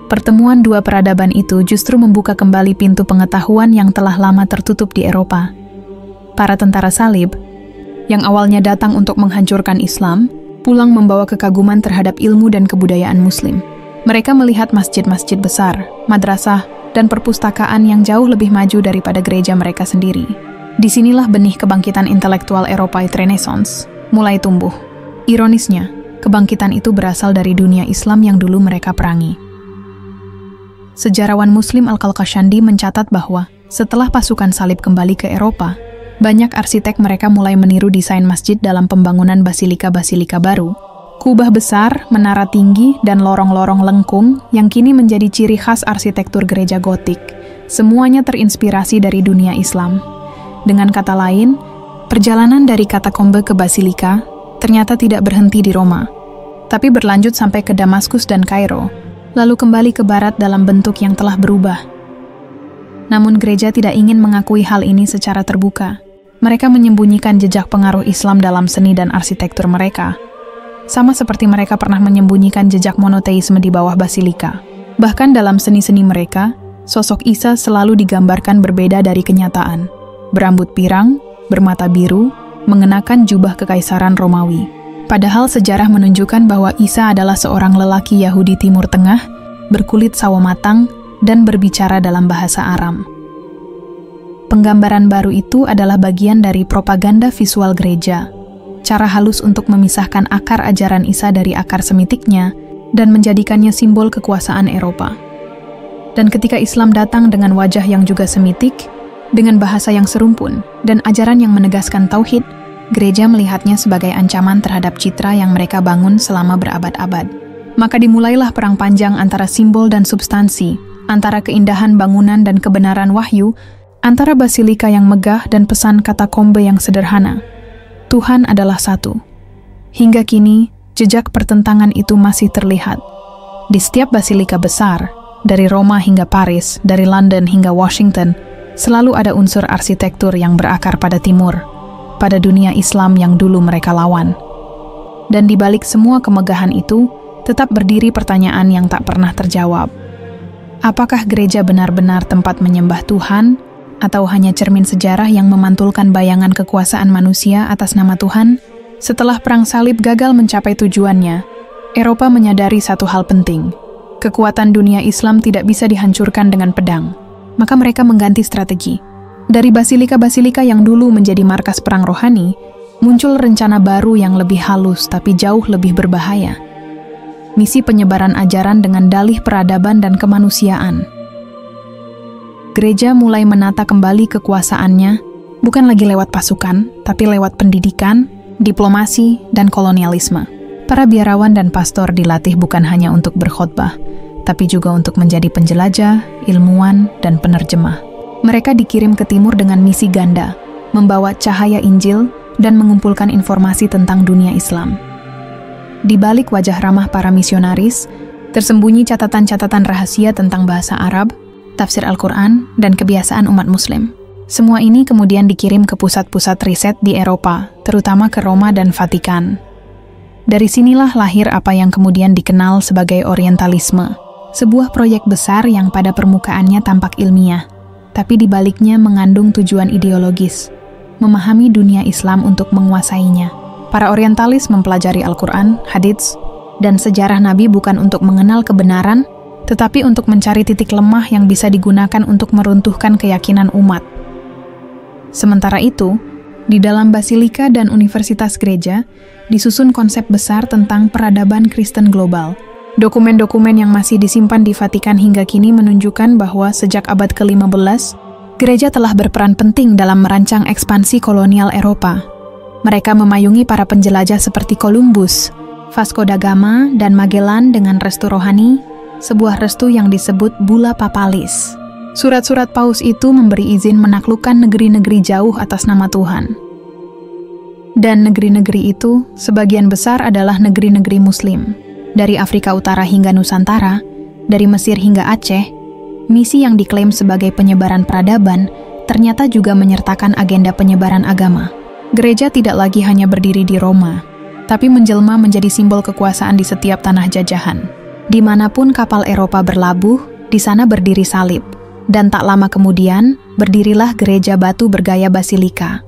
Pertemuan dua peradaban itu justru membuka kembali pintu pengetahuan yang telah lama tertutup di Eropa. Para tentara salib, yang awalnya datang untuk menghancurkan Islam, pulang membawa kekaguman terhadap ilmu dan kebudayaan muslim. Mereka melihat masjid-masjid besar, madrasah, dan perpustakaan yang jauh lebih maju daripada gereja mereka sendiri. Disinilah benih kebangkitan intelektual Eropa Renaissance mulai tumbuh. Ironisnya, kebangkitan itu berasal dari dunia Islam yang dulu mereka perangi. Sejarawan Muslim Al-Kalkashandi mencatat bahwa Setelah pasukan salib kembali ke Eropa, banyak arsitek mereka mulai meniru desain masjid dalam pembangunan basilika-basilika baru. Kubah besar, menara tinggi, dan lorong-lorong lengkung yang kini menjadi ciri khas arsitektur gereja Gotik. Semuanya terinspirasi dari dunia Islam. Dengan kata lain, perjalanan dari katakombe ke basilika ternyata tidak berhenti di Roma, tapi berlanjut sampai ke Damaskus dan Kairo, lalu kembali ke barat dalam bentuk yang telah berubah. Namun gereja tidak ingin mengakui hal ini secara terbuka. Mereka menyembunyikan jejak pengaruh Islam dalam seni dan arsitektur mereka. Sama seperti mereka pernah menyembunyikan jejak monoteisme di bawah basilika. Bahkan dalam seni-seni mereka, sosok Isa selalu digambarkan berbeda dari kenyataan. Berambut pirang, bermata biru, mengenakan jubah kekaisaran Romawi. Padahal sejarah menunjukkan bahwa Isa adalah seorang lelaki Yahudi Timur Tengah, berkulit sawo matang, dan berbicara dalam bahasa Aram. Penggambaran baru itu adalah bagian dari propaganda visual gereja, cara halus untuk memisahkan akar ajaran Isa dari akar semitiknya dan menjadikannya simbol kekuasaan Eropa. Dan ketika Islam datang dengan wajah yang juga semitik, dengan bahasa yang serumpun, dan ajaran yang menegaskan tauhid, gereja melihatnya sebagai ancaman terhadap citra yang mereka bangun selama berabad-abad. Maka dimulailah perang panjang antara simbol dan substansi, antara keindahan bangunan dan kebenaran wahyu, antara basilika yang megah dan pesan katakombe yang sederhana. Tuhan adalah satu. Hingga kini, jejak pertentangan itu masih terlihat. Di setiap basilika besar, dari Roma hingga Paris, dari London hingga Washington, selalu ada unsur arsitektur yang berakar pada timur, pada dunia Islam yang dulu mereka lawan. Dan di balik semua kemegahan itu, tetap berdiri pertanyaan yang tak pernah terjawab. Apakah gereja benar-benar tempat menyembah Tuhan, atau hanya cermin sejarah yang memantulkan bayangan kekuasaan manusia atas nama Tuhan? Setelah perang salib gagal mencapai tujuannya, Eropa menyadari satu hal penting. Kekuatan dunia Islam tidak bisa dihancurkan dengan pedang. Maka mereka mengganti strategi. Dari basilika-basilika yang dulu menjadi markas perang rohani, muncul rencana baru yang lebih halus tapi jauh lebih berbahaya. Misi penyebaran ajaran dengan dalih peradaban dan kemanusiaan. Gereja mulai menata kembali kekuasaannya, bukan lagi lewat pasukan, tapi lewat pendidikan, diplomasi, dan kolonialisme. Para biarawan dan pastor dilatih bukan hanya untuk berkhotbah, tapi juga untuk menjadi penjelajah, ilmuwan, dan penerjemah. Mereka dikirim ke timur dengan misi ganda, membawa cahaya Injil dan mengumpulkan informasi tentang dunia Islam. Di balik wajah ramah para misionaris, tersembunyi catatan-catatan rahasia tentang bahasa Arab, tafsir Al-Quran, dan kebiasaan umat Muslim. Semua ini kemudian dikirim ke pusat-pusat riset di Eropa, terutama ke Roma dan Vatikan. Dari sinilah lahir apa yang kemudian dikenal sebagai Orientalisme, sebuah proyek besar yang pada permukaannya tampak ilmiah, tapi di baliknya mengandung tujuan ideologis, memahami dunia Islam untuk menguasainya. Para Orientalis mempelajari Al-Quran, hadits, dan sejarah Nabi bukan untuk mengenal kebenaran, tetapi untuk mencari titik lemah yang bisa digunakan untuk meruntuhkan keyakinan umat. Sementara itu, di dalam basilika dan universitas gereja, disusun konsep besar tentang peradaban Kristen global. Dokumen-dokumen yang masih disimpan di Vatikan hingga kini menunjukkan bahwa sejak abad ke-15, gereja telah berperan penting dalam merancang ekspansi kolonial Eropa. Mereka memayungi para penjelajah seperti Columbus, Vasco da Gama, dan Magellan dengan restu rohani, sebuah restu yang disebut Bulla Papalis. Surat-surat Paus itu memberi izin menaklukkan negeri-negeri jauh atas nama Tuhan. Dan negeri-negeri itu, sebagian besar adalah negeri-negeri Muslim. Dari Afrika Utara hingga Nusantara, dari Mesir hingga Aceh, misi yang diklaim sebagai penyebaran peradaban ternyata juga menyertakan agenda penyebaran agama. Gereja tidak lagi hanya berdiri di Roma, tapi menjelma menjadi simbol kekuasaan di setiap tanah jajahan. Dimanapun kapal Eropa berlabuh, di sana berdiri salib. Dan tak lama kemudian, berdirilah gereja batu bergaya basilika.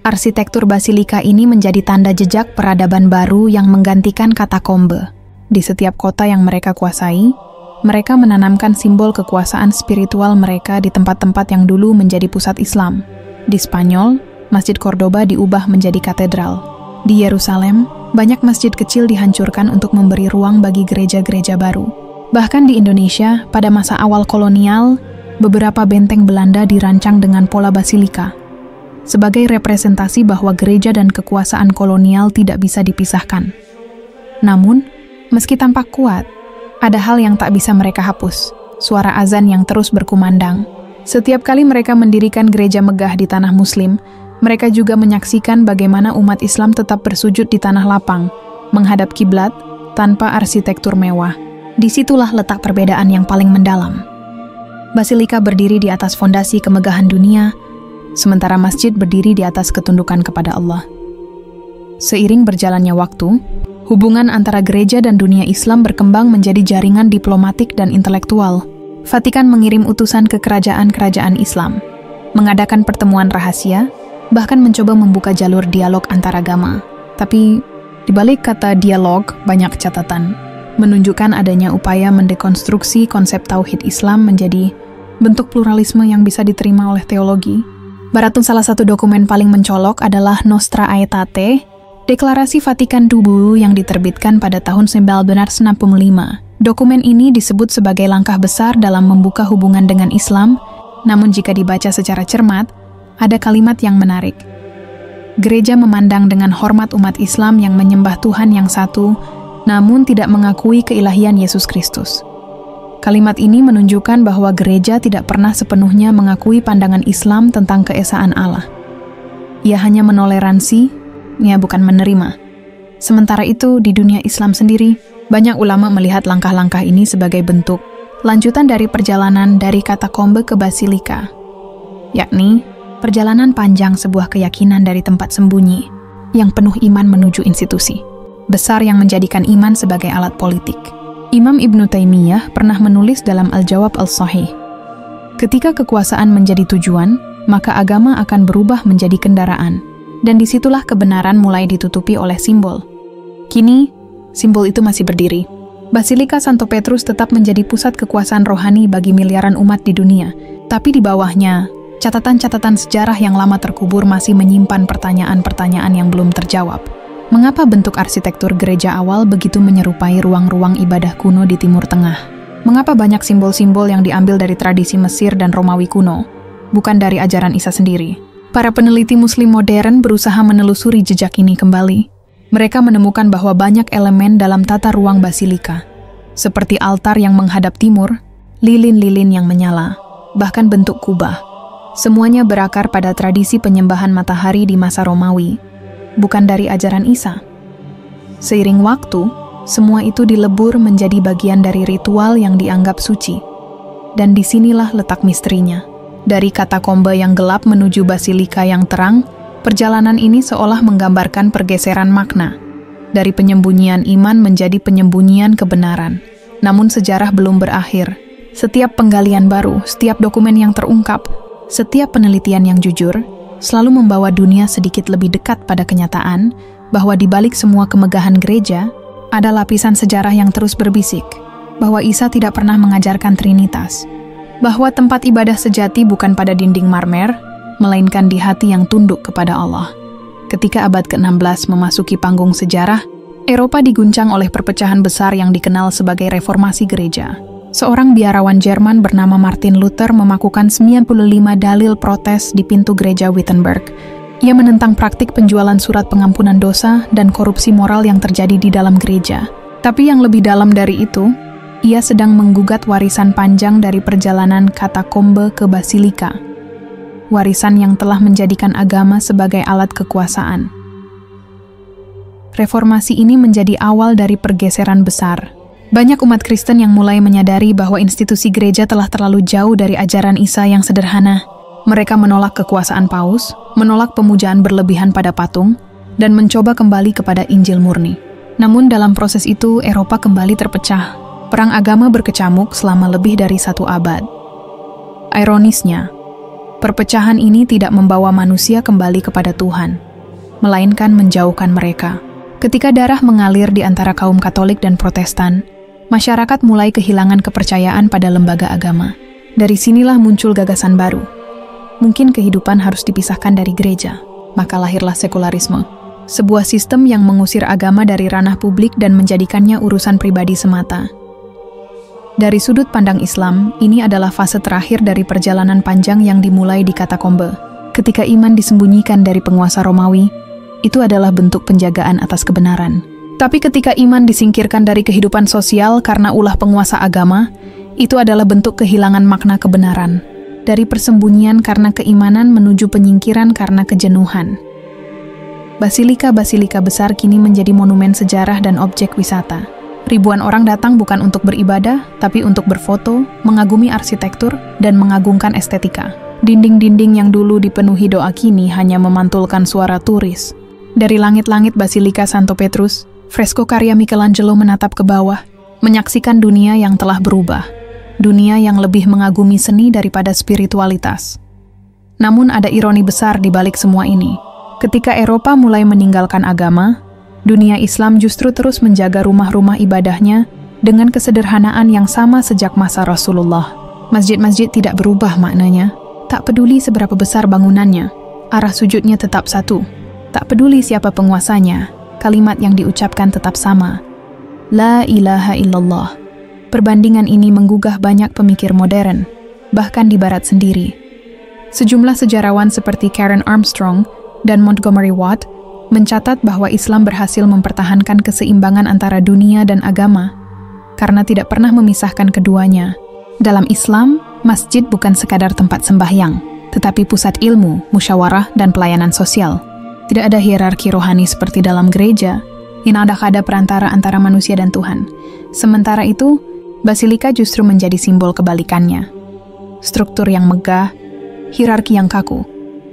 Arsitektur basilika ini menjadi tanda jejak peradaban baru yang menggantikan katakombe. Di setiap kota yang mereka kuasai, mereka menanamkan simbol kekuasaan spiritual mereka di tempat-tempat yang dulu menjadi pusat Islam. Di Spanyol, Masjid Cordoba diubah menjadi katedral. Di Yerusalem, banyak masjid kecil dihancurkan untuk memberi ruang bagi gereja-gereja baru. Bahkan di Indonesia, pada masa awal kolonial, beberapa benteng Belanda dirancang dengan pola basilika, sebagai representasi bahwa gereja dan kekuasaan kolonial tidak bisa dipisahkan. Namun, meski tampak kuat, ada hal yang tak bisa mereka hapus, suara azan yang terus berkumandang. Setiap kali mereka mendirikan gereja megah di tanah Muslim, mereka juga menyaksikan bagaimana umat Islam tetap bersujud di tanah lapang, menghadap kiblat, tanpa arsitektur mewah. Disitulah letak perbedaan yang paling mendalam. Basilika berdiri di atas fondasi kemegahan dunia, sementara masjid berdiri di atas ketundukan kepada Allah. Seiring berjalannya waktu, hubungan antara gereja dan dunia Islam berkembang menjadi jaringan diplomatik dan intelektual. Vatikan mengirim utusan ke kerajaan-kerajaan Islam, mengadakan pertemuan rahasia, bahkan mencoba membuka jalur dialog antaragama. Tapi, di balik kata dialog, banyak catatan, menunjukkan adanya upaya mendekonstruksi konsep tauhid Islam menjadi bentuk pluralisme yang bisa diterima oleh teologi. Baratun salah satu dokumen paling mencolok adalah Nostra Aetate, Deklarasi Vatikan II yang diterbitkan pada tahun 1965. Dokumen ini disebut sebagai langkah besar dalam membuka hubungan dengan Islam, namun jika dibaca secara cermat, ada kalimat yang menarik. Gereja memandang dengan hormat umat Islam yang menyembah Tuhan yang satu, namun tidak mengakui keilahian Yesus Kristus. Kalimat ini menunjukkan bahwa gereja tidak pernah sepenuhnya mengakui pandangan Islam tentang keesaan Allah. Ia hanya menoleransi, ia bukan menerima. Sementara itu, di dunia Islam sendiri, banyak ulama melihat langkah-langkah ini sebagai bentuk lanjutan dari perjalanan dari katakombe ke basilika, yakni perjalanan panjang sebuah keyakinan dari tempat sembunyi yang penuh iman menuju institusi besar yang menjadikan iman sebagai alat politik. Imam Ibnu Taimiyah pernah menulis dalam Al-Jawab Al-Sahih, ketika kekuasaan menjadi tujuan, maka agama akan berubah menjadi kendaraan, dan disitulah kebenaran mulai ditutupi oleh simbol. Kini, simbol itu masih berdiri. Basilika Santo Petrus tetap menjadi pusat kekuasaan rohani bagi miliaran umat di dunia, tapi di bawahnya, catatan-catatan sejarah yang lama terkubur masih menyimpan pertanyaan-pertanyaan yang belum terjawab. Mengapa bentuk arsitektur gereja awal begitu menyerupai ruang-ruang ibadah kuno di Timur Tengah? Mengapa banyak simbol-simbol yang diambil dari tradisi Mesir dan Romawi kuno, bukan dari ajaran Isa sendiri? Para peneliti Muslim modern berusaha menelusuri jejak ini kembali. Mereka menemukan bahwa banyak elemen dalam tata ruang basilika, seperti altar yang menghadap timur, lilin-lilin yang menyala, bahkan bentuk kubah. Semuanya berakar pada tradisi penyembahan matahari di masa Romawi, bukan dari ajaran Isa. Seiring waktu, semua itu dilebur menjadi bagian dari ritual yang dianggap suci. Dan disinilah letak misterinya. Dari katakombe yang gelap menuju basilika yang terang, perjalanan ini seolah menggambarkan pergeseran makna. Dari penyembunyian iman menjadi penyembunyian kebenaran. Namun sejarah belum berakhir. Setiap penggalian baru, setiap dokumen yang terungkap, setiap penelitian yang jujur, selalu membawa dunia sedikit lebih dekat pada kenyataan bahwa di balik semua kemegahan gereja, ada lapisan sejarah yang terus berbisik, bahwa Isa tidak pernah mengajarkan Trinitas, bahwa tempat ibadah sejati bukan pada dinding marmer, melainkan di hati yang tunduk kepada Allah. Ketika abad ke-16 memasuki panggung sejarah, Eropa diguncang oleh perpecahan besar yang dikenal sebagai reformasi gereja. Seorang biarawan Jerman bernama Martin Luther memakukan 95 dalil protes di pintu gereja Wittenberg. Ia menentang praktik penjualan surat pengampunan dosa dan korupsi moral yang terjadi di dalam gereja. Tapi yang lebih dalam dari itu, ia sedang menggugat warisan panjang dari perjalanan katakombe ke basilika. Warisan yang telah menjadikan agama sebagai alat kekuasaan. Reformasi ini menjadi awal dari pergeseran besar. Banyak umat Kristen yang mulai menyadari bahwa institusi gereja telah terlalu jauh dari ajaran Isa yang sederhana. Mereka menolak kekuasaan paus, menolak pemujaan berlebihan pada patung, dan mencoba kembali kepada Injil murni. Namun dalam proses itu, Eropa kembali terpecah. Perang agama berkecamuk selama lebih dari 1 abad. Ironisnya, perpecahan ini tidak membawa manusia kembali kepada Tuhan, melainkan menjauhkan mereka. Ketika darah mengalir di antara kaum Katolik dan Protestan, masyarakat mulai kehilangan kepercayaan pada lembaga agama. Dari sinilah muncul gagasan baru. Mungkin kehidupan harus dipisahkan dari gereja. Maka lahirlah sekularisme. Sebuah sistem yang mengusir agama dari ranah publik dan menjadikannya urusan pribadi semata. Dari sudut pandang Islam, ini adalah fase terakhir dari perjalanan panjang yang dimulai di katakombe. Ketika iman disembunyikan dari penguasa Romawi, itu adalah bentuk penjagaan atas kebenaran. Tapi ketika iman disingkirkan dari kehidupan sosial karena ulah penguasa agama, itu adalah bentuk kehilangan makna kebenaran. Dari persembunyian karena keimanan menuju penyingkiran karena kejenuhan. Basilika-basilika besar kini menjadi monumen sejarah dan objek wisata. Ribuan orang datang bukan untuk beribadah, tapi untuk berfoto, mengagumi arsitektur, dan mengagungkan estetika. Dinding-dinding yang dulu dipenuhi doa kini hanya memantulkan suara turis. Dari langit-langit Basilika Santo Petrus, fresko karya Michelangelo menatap ke bawah, menyaksikan dunia yang telah berubah. Dunia yang lebih mengagumi seni daripada spiritualitas. Namun ada ironi besar di balik semua ini. Ketika Eropa mulai meninggalkan agama, dunia Islam justru terus menjaga rumah-rumah ibadahnya dengan kesederhanaan yang sama sejak masa Rasulullah. Masjid-masjid tidak berubah maknanya. Tak peduli seberapa besar bangunannya, arah sujudnya tetap satu. Tak peduli siapa penguasanya, kalimat yang diucapkan tetap sama. La ilaha illallah. Perbandingan ini menggugah banyak pemikir modern, bahkan di barat sendiri. Sejumlah sejarawan seperti Karen Armstrong dan Montgomery Watt mencatat bahwa Islam berhasil mempertahankan keseimbangan antara dunia dan agama karena tidak pernah memisahkan keduanya. Dalam Islam, masjid bukan sekadar tempat sembahyang, tetapi pusat ilmu, musyawarah, dan pelayanan sosial. Tidak ada hierarki rohani seperti dalam gereja, yang ada perantara antara manusia dan Tuhan. Sementara itu, Basilika justru menjadi simbol kebalikannya. Struktur yang megah, hierarki yang kaku,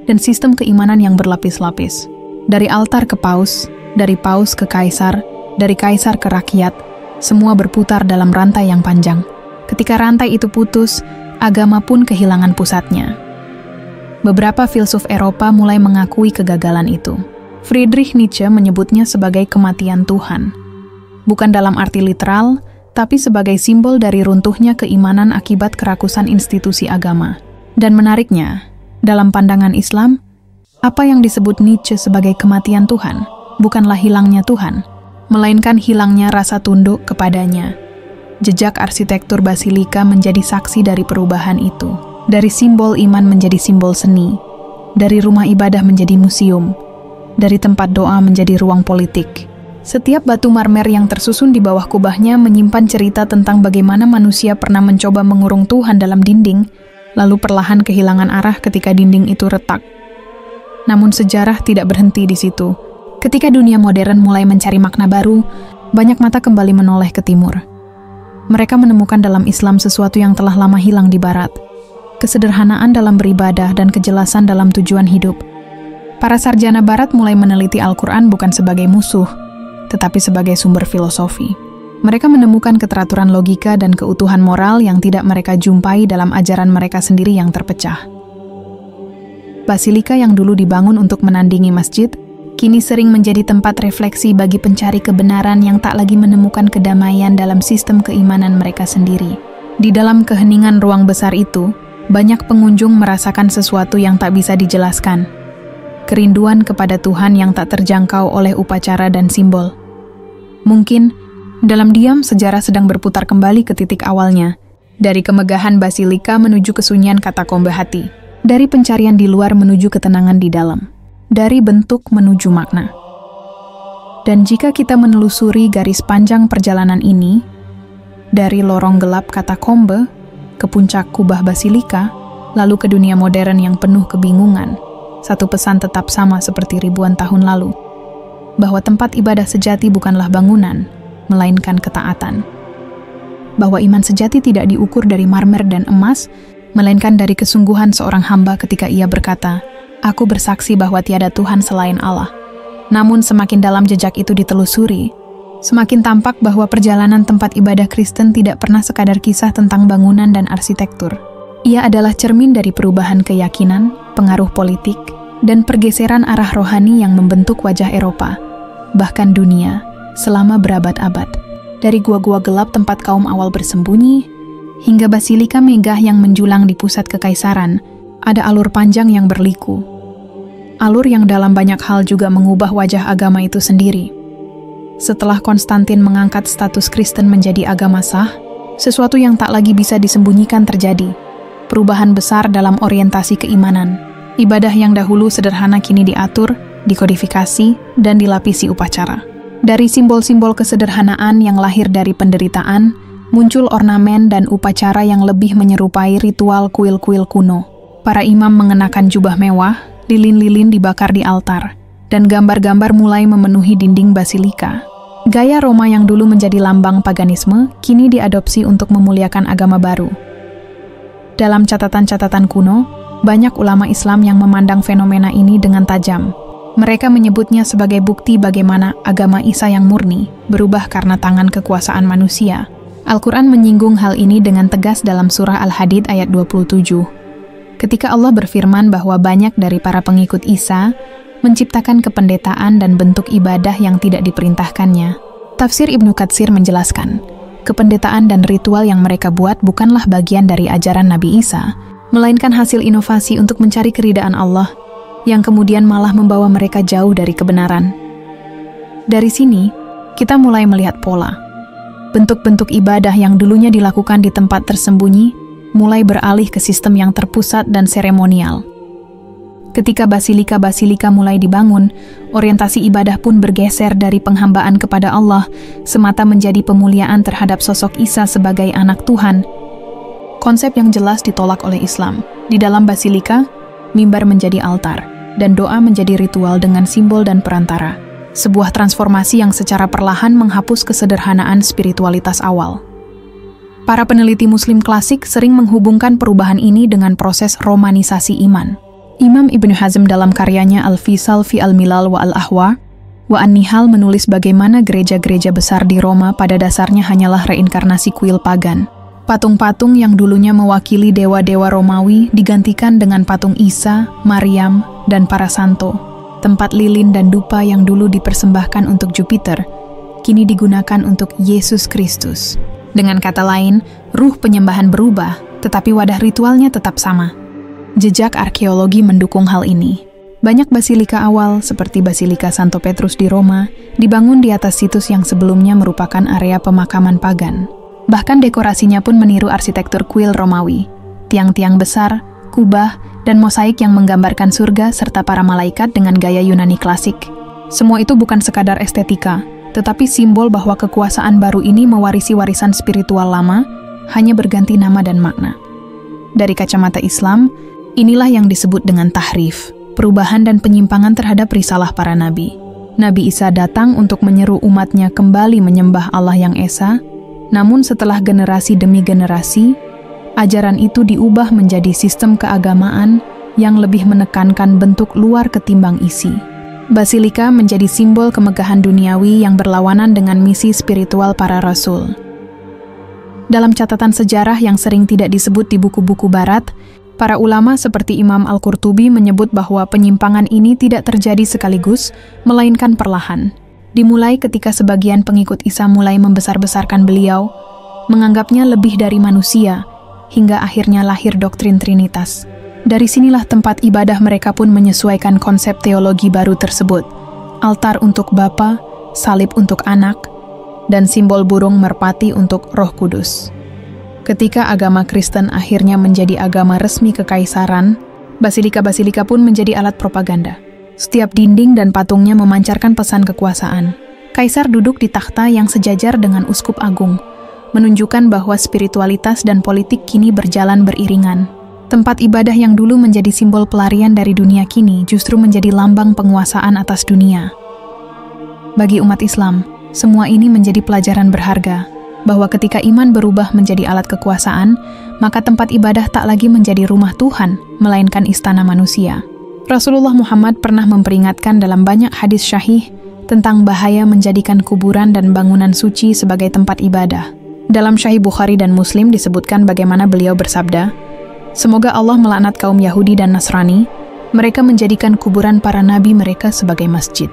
dan sistem keimanan yang berlapis-lapis. Dari altar ke paus, dari paus ke kaisar, dari kaisar ke rakyat, semua berputar dalam rantai yang panjang. Ketika rantai itu putus, agama pun kehilangan pusatnya. Beberapa filsuf Eropa mulai mengakui kegagalan itu. Friedrich Nietzsche menyebutnya sebagai kematian Tuhan. Bukan dalam arti literal, tapi sebagai simbol dari runtuhnya keimanan akibat kerakusan institusi agama. Dan menariknya, dalam pandangan Islam, apa yang disebut Nietzsche sebagai kematian Tuhan bukanlah hilangnya Tuhan, melainkan hilangnya rasa tunduk kepadanya. Jejak arsitektur Basilika menjadi saksi dari perubahan itu. Dari simbol iman menjadi simbol seni, dari rumah ibadah menjadi museum, dari tempat doa menjadi ruang politik. Setiap batu marmer yang tersusun di bawah kubahnya menyimpan cerita tentang bagaimana manusia pernah mencoba mengurung Tuhan dalam dinding, lalu perlahan kehilangan arah ketika dinding itu retak. Namun sejarah tidak berhenti di situ. Ketika dunia modern mulai mencari makna baru, banyak mata kembali menoleh ke timur. Mereka menemukan dalam Islam sesuatu yang telah lama hilang di barat. Kesederhanaan dalam beribadah dan kejelasan dalam tujuan hidup. Para sarjana barat mulai meneliti Al-Quran bukan sebagai musuh, tetapi sebagai sumber filosofi. Mereka menemukan keteraturan logika dan keutuhan moral yang tidak mereka jumpai dalam ajaran mereka sendiri yang terpecah. Basilika yang dulu dibangun untuk menandingi masjid, kini sering menjadi tempat refleksi bagi pencari kebenaran yang tak lagi menemukan kedamaian dalam sistem keimanan mereka sendiri. Di dalam keheningan ruang besar itu, banyak pengunjung merasakan sesuatu yang tak bisa dijelaskan. Kerinduan kepada Tuhan yang tak terjangkau oleh upacara dan simbol. Mungkin, dalam diam sejarah sedang berputar kembali ke titik awalnya, dari kemegahan Basilika menuju kesunyian katakombe hati. Dari pencarian di luar menuju ketenangan di dalam, dari bentuk menuju makna. Dan jika kita menelusuri garis panjang perjalanan ini, dari lorong gelap katakombe ke puncak kubah Basilika, lalu ke dunia modern yang penuh kebingungan, satu pesan tetap sama seperti ribuan tahun lalu, bahwa tempat ibadah sejati bukanlah bangunan, melainkan ketaatan. Bahwa iman sejati tidak diukur dari marmer dan emas, melainkan dari kesungguhan seorang hamba ketika ia berkata, "Aku bersaksi bahwa tiada Tuhan selain Allah." Namun semakin dalam jejak itu ditelusuri, semakin tampak bahwa perjalanan tempat ibadah Kristen tidak pernah sekadar kisah tentang bangunan dan arsitektur. Ia adalah cermin dari perubahan keyakinan, pengaruh politik, dan pergeseran arah rohani yang membentuk wajah Eropa, bahkan dunia, selama berabad-abad. Dari gua-gua gelap tempat kaum awal bersembunyi, hingga basilika megah yang menjulang di pusat kekaisaran, ada alur panjang yang berliku. Alur yang dalam banyak hal juga mengubah wajah agama itu sendiri. Setelah Konstantin mengangkat status Kristen menjadi agama sah, Sesuatu yang tak lagi bisa disembunyikan terjadi. Perubahan besar dalam orientasi keimanan. Ibadah yang dahulu sederhana kini diatur, dikodifikasi, dan dilapisi upacara. Dari simbol-simbol kesederhanaan yang lahir dari penderitaan, muncul ornamen dan upacara yang lebih menyerupai ritual kuil-kuil kuno. Para imam mengenakan jubah mewah, lilin-lilin dibakar di altar, dan gambar-gambar mulai memenuhi dinding basilika. Gaya Roma yang dulu menjadi lambang paganisme, kini diadopsi untuk memuliakan agama baru. Dalam catatan-catatan kuno, banyak ulama Islam yang memandang fenomena ini dengan tajam. Mereka menyebutnya sebagai bukti bagaimana agama Isa yang murni berubah karena tangan kekuasaan manusia. Al-Quran menyinggung hal ini dengan tegas dalam surah Al-Hadid ayat 27. Ketika Allah berfirman bahwa banyak dari para pengikut Isa menciptakan kependetaan dan bentuk ibadah yang tidak diperintahkannya. Tafsir Ibnu Katsir menjelaskan, kependetaan dan ritual yang mereka buat bukanlah bagian dari ajaran Nabi Isa, melainkan hasil inovasi untuk mencari keridaan Allah, yang kemudian malah membawa mereka jauh dari kebenaran. Dari sini, kita mulai melihat pola. Bentuk-bentuk ibadah yang dulunya dilakukan di tempat tersembunyi, mulai beralih ke sistem yang terpusat dan seremonial. Ketika basilika-basilika mulai dibangun, orientasi ibadah pun bergeser dari penghambaan kepada Allah semata menjadi pemuliaan terhadap sosok Isa sebagai anak Tuhan. Konsep yang jelas ditolak oleh Islam. Di dalam basilika, mimbar menjadi altar, dan doa menjadi ritual dengan simbol dan perantara. Sebuah transformasi yang secara perlahan menghapus kesederhanaan spiritualitas awal. Para peneliti Muslim klasik sering menghubungkan perubahan ini dengan proses romanisasi iman. Imam Ibnu Hazm dalam karyanya Al-Fisal fi al-Milal wa al-Ahwa wa an-Nihal menulis bagaimana gereja-gereja besar di Roma pada dasarnya hanyalah reinkarnasi kuil pagan. Patung-patung yang dulunya mewakili dewa-dewa Romawi digantikan dengan patung Isa, Maryam, dan para santo. Tempat lilin dan dupa yang dulu dipersembahkan untuk Jupiter, kini digunakan untuk Yesus Kristus. Dengan kata lain, ruh penyembahan berubah, tetapi wadah ritualnya tetap sama. Jejak arkeologi mendukung hal ini. Banyak basilika awal, seperti Basilika Santo Petrus di Roma, dibangun di atas situs yang sebelumnya merupakan area pemakaman pagan. Bahkan dekorasinya pun meniru arsitektur kuil Romawi. Tiang-tiang besar, kubah, dan mosaik yang menggambarkan surga serta para malaikat dengan gaya Yunani klasik. Semua itu bukan sekadar estetika, tetapi simbol bahwa kekuasaan baru ini mewarisi warisan spiritual lama, hanya berganti nama dan makna. Dari kacamata Islam, inilah yang disebut dengan tahrif, perubahan dan penyimpangan terhadap risalah para nabi. Nabi Isa datang untuk menyeru umatnya kembali menyembah Allah yang Esa, namun setelah generasi demi generasi, ajaran itu diubah menjadi sistem keagamaan yang lebih menekankan bentuk luar ketimbang isi. Basilika menjadi simbol kemegahan duniawi yang berlawanan dengan misi spiritual para rasul. Dalam catatan sejarah yang sering tidak disebut di buku-buku barat, para ulama seperti Imam Al-Qurtubi menyebut bahwa penyimpangan ini tidak terjadi sekaligus, melainkan perlahan. Dimulai ketika sebagian pengikut Isa mulai membesar-besarkan beliau, menganggapnya lebih dari manusia, hingga akhirnya lahir doktrin Trinitas. Dari sinilah tempat ibadah mereka pun menyesuaikan konsep teologi baru tersebut. Altar untuk Bapa, salib untuk anak, dan simbol burung merpati untuk Roh Kudus. Ketika agama Kristen akhirnya menjadi agama resmi kekaisaran, basilika-basilika pun menjadi alat propaganda. Setiap dinding dan patungnya memancarkan pesan kekuasaan. Kaisar duduk di takhta yang sejajar dengan uskup agung, menunjukkan bahwa spiritualitas dan politik kini berjalan beriringan. Tempat ibadah yang dulu menjadi simbol pelarian dari dunia kini justru menjadi lambang penguasaan atas dunia. Bagi umat Islam, semua ini menjadi pelajaran berharga, bahwa ketika iman berubah menjadi alat kekuasaan, maka tempat ibadah tak lagi menjadi rumah Tuhan, melainkan istana manusia. Rasulullah Muhammad pernah memperingatkan dalam banyak hadis syahih tentang bahaya menjadikan kuburan dan bangunan suci sebagai tempat ibadah. Dalam Sahih Bukhari dan Muslim disebutkan bagaimana beliau bersabda, "Semoga Allah melaknat kaum Yahudi dan Nasrani, mereka menjadikan kuburan para nabi mereka sebagai masjid."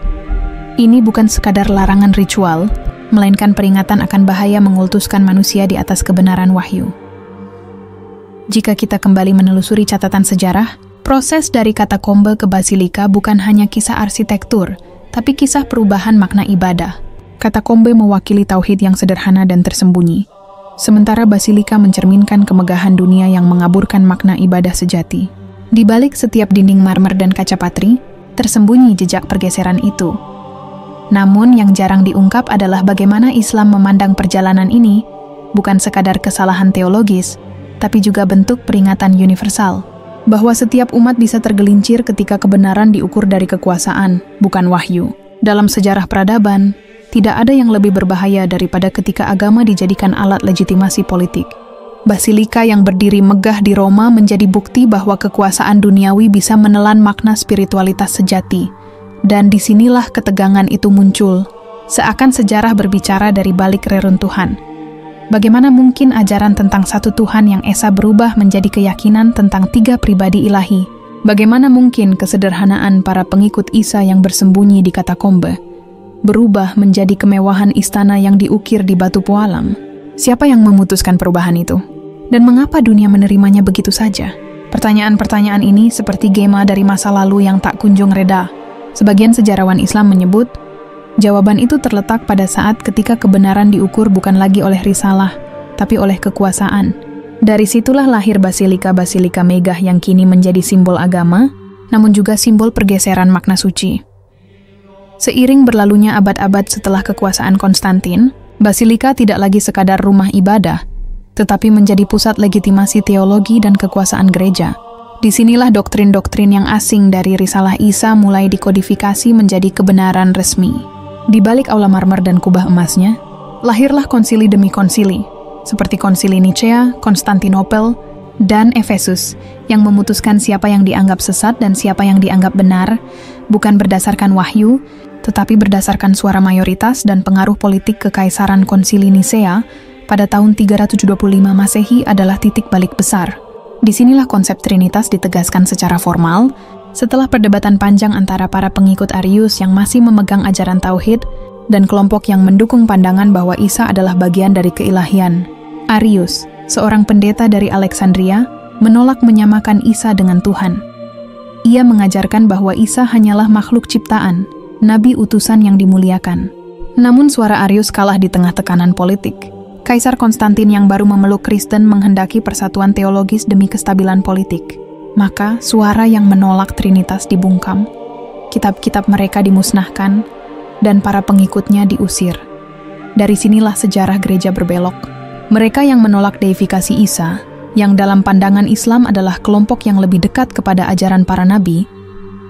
Ini bukan sekadar larangan ritual, melainkan peringatan akan bahaya mengultuskan manusia di atas kebenaran wahyu. Jika kita kembali menelusuri catatan sejarah, proses dari katakombe ke basilika bukan hanya kisah arsitektur, tapi kisah perubahan makna ibadah. Katakombe mewakili tauhid yang sederhana dan tersembunyi. sementara basilika mencerminkan kemegahan dunia yang mengaburkan makna ibadah sejati. Di balik setiap dinding marmer dan kaca patri, tersembunyi jejak pergeseran itu. Namun yang jarang diungkap adalah bagaimana Islam memandang perjalanan ini, bukan sekadar kesalahan teologis, tapi juga bentuk peringatan universal, bahwa setiap umat bisa tergelincir ketika kebenaran diukur dari kekuasaan, bukan wahyu. Dalam sejarah peradaban, tidak ada yang lebih berbahaya daripada ketika agama dijadikan alat legitimasi politik. Basilika yang berdiri megah di Roma menjadi bukti bahwa kekuasaan duniawi bisa menelan makna spiritualitas sejati. Dan disinilah ketegangan itu muncul, seakan sejarah berbicara dari balik reruntuhan. Bagaimana mungkin ajaran tentang satu Tuhan yang esa berubah menjadi keyakinan tentang 3 pribadi ilahi? Bagaimana mungkin kesederhanaan para pengikut Isa yang bersembunyi di katakombe berubah menjadi kemewahan istana yang diukir di batu pualam? Siapa yang memutuskan perubahan itu? Dan mengapa dunia menerimanya begitu saja? Pertanyaan-pertanyaan ini seperti gema dari masa lalu yang tak kunjung reda. Sebagian sejarawan Islam menyebut, jawaban itu terletak pada saat ketika kebenaran diukur bukan lagi oleh risalah, tapi oleh kekuasaan. Dari situlah lahir basilika-basilika megah yang kini menjadi simbol agama, namun juga simbol pergeseran makna suci. Seiring berlalunya abad-abad setelah kekuasaan Konstantin, basilika tidak lagi sekadar rumah ibadah, tetapi menjadi pusat legitimasi teologi dan kekuasaan gereja. Disinilah doktrin-doktrin yang asing dari risalah Isa mulai dikodifikasi menjadi kebenaran resmi. Di balik aula marmer dan kubah emasnya, lahirlah konsili demi konsili, seperti konsili Nicea, Konstantinopel, dan Efesus, yang memutuskan siapa yang dianggap sesat dan siapa yang dianggap benar, bukan berdasarkan wahyu, tetapi berdasarkan suara mayoritas dan pengaruh politik kekaisaran konsili Nicea pada tahun 375 Masehi adalah titik balik besar. Disinilah konsep Trinitas ditegaskan secara formal, setelah perdebatan panjang antara para pengikut Arius yang masih memegang ajaran Tauhid dan kelompok yang mendukung pandangan bahwa Isa adalah bagian dari keilahian. Arius, seorang pendeta dari Alexandria, menolak menyamakan Isa dengan Tuhan. Ia mengajarkan bahwa Isa hanyalah makhluk ciptaan, nabi utusan yang dimuliakan. Namun suara Arius kalah di tengah tekanan politik. Kaisar Konstantin yang baru memeluk Kristen menghendaki persatuan teologis demi kestabilan politik. Maka suara yang menolak Trinitas dibungkam, kitab-kitab mereka dimusnahkan, dan para pengikutnya diusir. Dari sinilah sejarah gereja berbelok. Mereka yang menolak deifikasi Isa, yang dalam pandangan Islam adalah kelompok yang lebih dekat kepada ajaran para nabi,